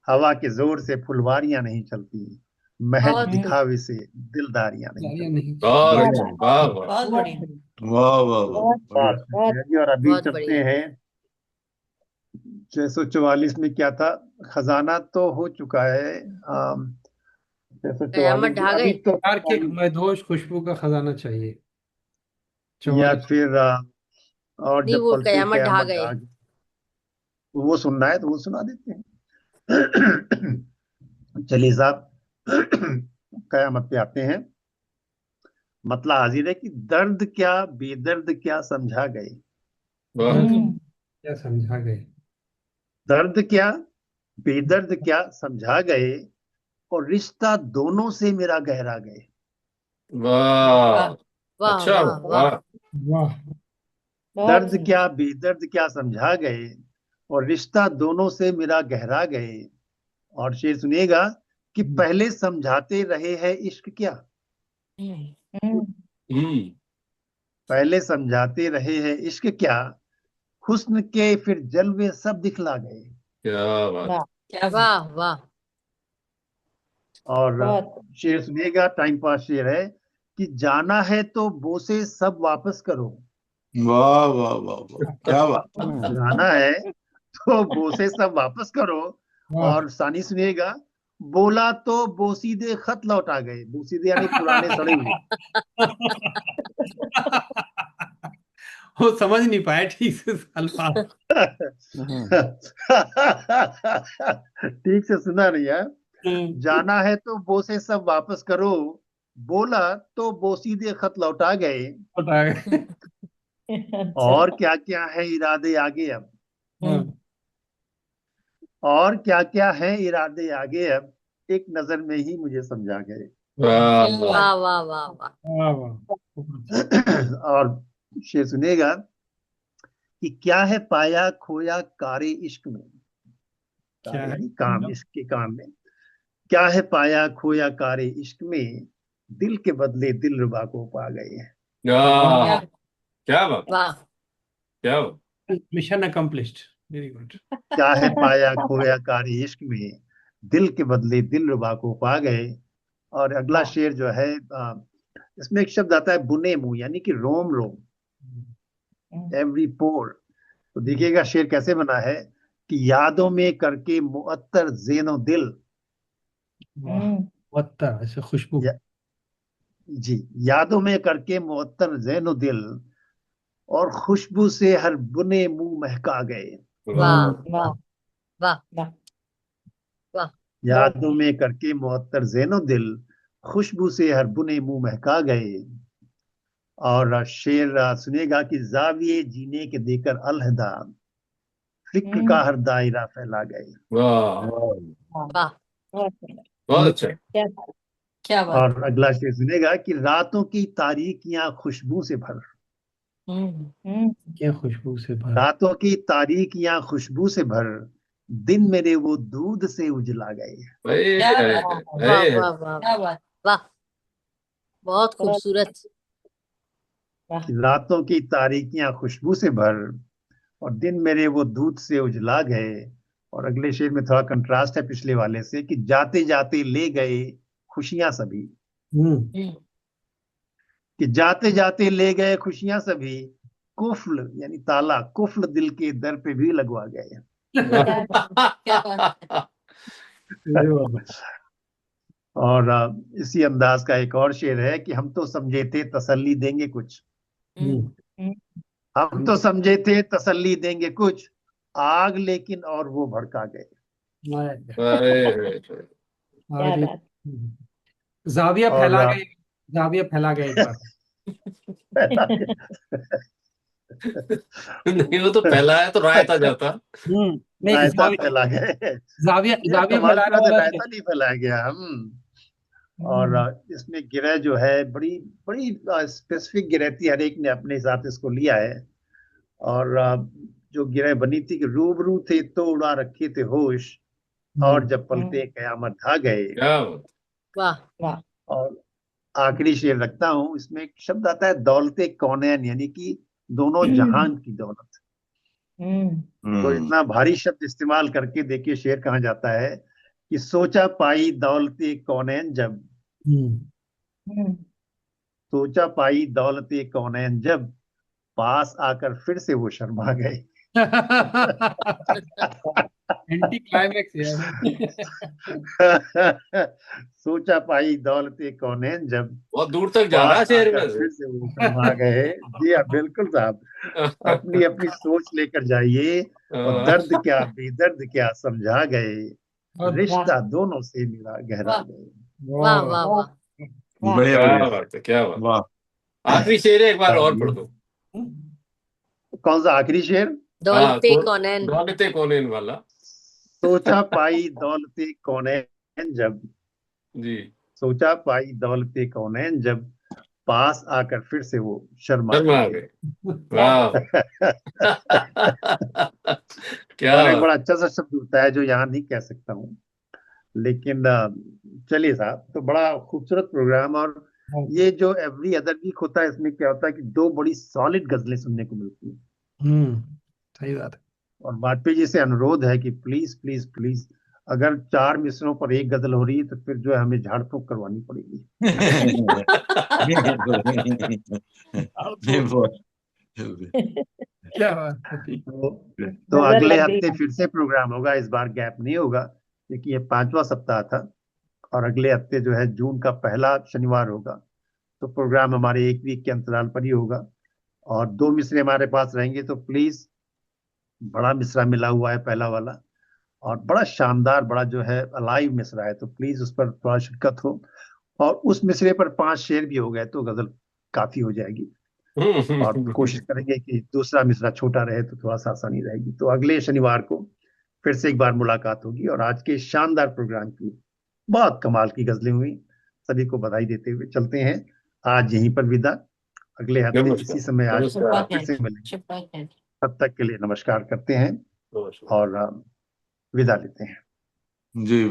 हवा के जोर से फुलवारियां नहीं चलती, महज बहुत दिखावे से दिलदारियां नहीं सारियां चलती। नहीं बहुत अच्छा, वाह वाह। बहुत बढ़िया। वाह वाह वाह, बढ़िया। बात शुक्रिया जी। और अभी बहुत चलते बढ़िया। हैं 644 में क्या था, खजाना तो हो चुका है। 644 कयामत जी, ढा अभी गए। तो प्यार की एक मदहोश खुशबू का खजाना चाहिए। या 44। फिर और नहीं, जब वो पलटे कयामत ढा कयामत गए। ढाग, वो सुनना है तो वो सुना देते हैं। चलिए साहब, कयामत पे आते हैं। मतलब हाजिर है कि दर्द क्या बेदर्द क्या समझा गए, वाह, क्या समझा गए। दर्द क्या बेदर्द क्या समझा गए, और रिश्ता दोनों से मेरा गहरा गए। वाह, वाह अच्छा, वाह वाह। वाह। वाह, दर्द क्या बेदर्द क्या समझा गए, और रिश्ता दोनों से मेरा गहरा गए। और शेर सुनिएगा, कि पहले समझाते रहे हैं इश्क क्या, पहले समझाते रहे हैं इश्क क्या, हुस्न के फिर जलवे सब दिखला गए। क्या बात। क्या बात। वाह वाह। और शेर सुनिएगा, टाइम पास शेर है, कि जाना है तो बोसे सब वापस करो, वाह वाह वाह वाह, क्या बात। जाना है तो बोसे सब वापस करो। और सानी सुनिएगा, बोला तो बोसीदे खत लौटा गए, बोसीदे यानी पुराने सड़े हुए। वो समझ नहीं पाए ठीक से अल्फाज। ठीक से सुना नहीं है। जाना है तो बोसे सब वापस करो, बोला तो बोसीदे खत लौटा गए। और क्या क्या है इरादे आगे अब, और क्या क्या है इरादे आगे अब, एक नजर में ही मुझे समझा गए। वाह वाह वाह वाह वाह। और शेर सुनेगा, कि क्या है पाया खोया कारे इश्क में, क्या है? यानी काम, इश्क के काम में। क्या है पाया खोया कारे इश्क में, दिल के बदले दिल रुबा को पा गए। वाह, क्या बात, वाह। क्या बात। Mission accomplished. Very good. क्या है पाया खोया कारे इश्क में, दिल के बदले दिल रुबा को पा गए। और अगला शेर जो है, इसमें एक शब्द आता है बुने मुंह, यानी कि रोम रोम, एवरी पोर। तो देखिएगा शेर कैसे बना है, कि यादों में करके मुअत्तर ज़ेनो दिल, मुअत्तर ऐसे खुशबू। जी, यादों में करके मुअत्तर ज़ेनो दिल, और खुशबू से हर बुने मुंह महका गए। वाह वाह वाह वाह। यादों में करके मुअत्तर ज़ेनो दिल, खुशबू से हर बुने मुंह महका गए। और शेर सुनेगा, कि जाविये जीने के देकर अलहदा, फिक्र का हर दायरा फैला गए। वाह, वाह। बहुत अच्छा। क्या बात। और अगला शेर सुनेगा, कि रातों की तारीकियां खुशबू से भर, क्या खुशबू से भर। रातों की तारीकियां खुशबू से भर, दिन मेरे वो दूध से उजला गए। भाई, क्या वाह वाह वाह क्या बात। वाह। बहुत बहुत खूबसूरत। वाह। कि रातों की तारीकियां खुशबू से भर और दिन मेरे वो दूध से उजला गए। और अगले शेर में थोड़ा कंट्रास्ट है पिछले वाले से कि जाते जाते ले गए खुशियां सभी। हम्म कि जाते जाते ले गए खुशियां सभी, कुफ्ल यानी ताला, कुफ्ल दिल के दर पे भी लगवा गए। क्या बात क्या बात है। अरे बाबा। और इसी अंदाज का एक और शेर है कि हम तो समझे थे तसल्ली देंगे कुछ, हम्म हम्म, हम तो समझे थे तसल्ली देंगे कुछ, आग लेकिन और वो भड़का गए। अरे क्या आज बात। जाविया और फैला गए, जाविया फैला गए एक बार। नहीं, वो तो पहला है तो रायता जाता। नहीं रायता जाविया फैला गए। जाविया ये जाविया कमाल की फैलाने बात है, वाला रायता नहीं फैलाया गया। और इसमें गिरह जो है बड़ी बड़ी स्पेसिफिक गिरह थी, हर एक ने अपने हिसाब से इसको लिया है। और जो गिरह बनी थी कि रूबरू थे तो उड़ा रखे थे होश, और जब पलटे कयामत ढा गए। क्या बात। वाह। वाह। और आखिरी शेर रखता हूं, इसमें एक शब्द आता है दौलते कौनैन, यानी कि दोनों जहान की दौलत। तो इतना भारी शब्द इस्तेमाल करके देखिए शेर कहाँ जाता है कि सोचा पाई दौलते कौनैन जब, सोचा पाई दौलते कौनैन जब, पास आकर फिर से वो शर्मा गए। एंटी क्लाइमैक्स यार। सोचा पाई दौलते कौनैन जब, बहुत दूर तक जा रहा है पास शेर आकर में फिर से वो शर्मा गए। जी हाँ, बिल्कुल साहब, अपनी अपनी सोच लेकर जाइए। और दर्द क्या बेदर्द क्या समझा गए, और रिश्ता दोनों से मिला गहरा वाह। गए। वाह वाह वाह। बढ़िया क्या बढ़िया। बात है, क्या बात। वाह। आखिरी शेर है, एक बार और पढ़ दो। कौन सा आखिरी शेर? हाँ, दौलते कौनैन। दौलते कौनैन वाला। सोचा पाई दौलते कौनैन जब, जी। सोचा पाई दौलते कौनैन जब, पास आकर फिर से वो शर्मा शर्मा आ गए। गए। वाह। क्या और एक बात। बड़ा अच्छा सा शब्द होता है जो यहाँ नहीं कह सकता हूँ, लेकिन चलिए साहब, तो बड़ा खूबसूरत प्रोग्राम। और ये जो एवरी अदर वीक होता है, इसमें क्या होता है कि दो बड़ी सॉलिड गजलें सुनने को मिलती हैं। सही बात है। और वाजपेयी जी से अनुरोध है कि प्लीज प्लीज प्लीज, अगर 4 मिसरों पर एक गजल हो रही है तो फिर जो है हमें झाड़ फूक करवानी पड़ेगी। क्या बात है। तो नजर अगले लग हफ्ते गई। फिर से प्रोग्राम होगा, इस बार गैप नहीं होगा क्योंकि ये 5वां सप्ताह था। और अगले हफ्ते जो है जून का पहला शनिवार होगा, तो प्रोग्राम हमारे 1 वीक के अंतराल पर ही होगा। और 2 मिसरे हमारे पास रहेंगे, तो प्लीज, बड़ा मिसरा मिला हुआ है पहला वाला, और बड़ा शानदार, बड़ा जो है अलाइव मिसरा है, तो प्लीज उस पर थोड़ा शिरकत हो। और उस मिसरे पर 5 शेर भी हो गए तो गजल काफी हो जाएगी। और कोशिश करेंगे कि दूसरा मिसरा छोटा रहे तो थोड़ा सा आसानी रहेगी। तो अगले शनिवार को फिर से एक बार मुलाकात होगी। और आज के शानदार प्रोग्राम की बहुत कमाल की गजलें हुई, सभी को बधाई देते हुए चलते हैं आज यहीं पर विदा। अगले हफ्ते इसी समय आज फिर से मिलेंगे। तब तक के लिए नमस्कार करते हैं नमस्कार। और विदा लेते हैं। जी।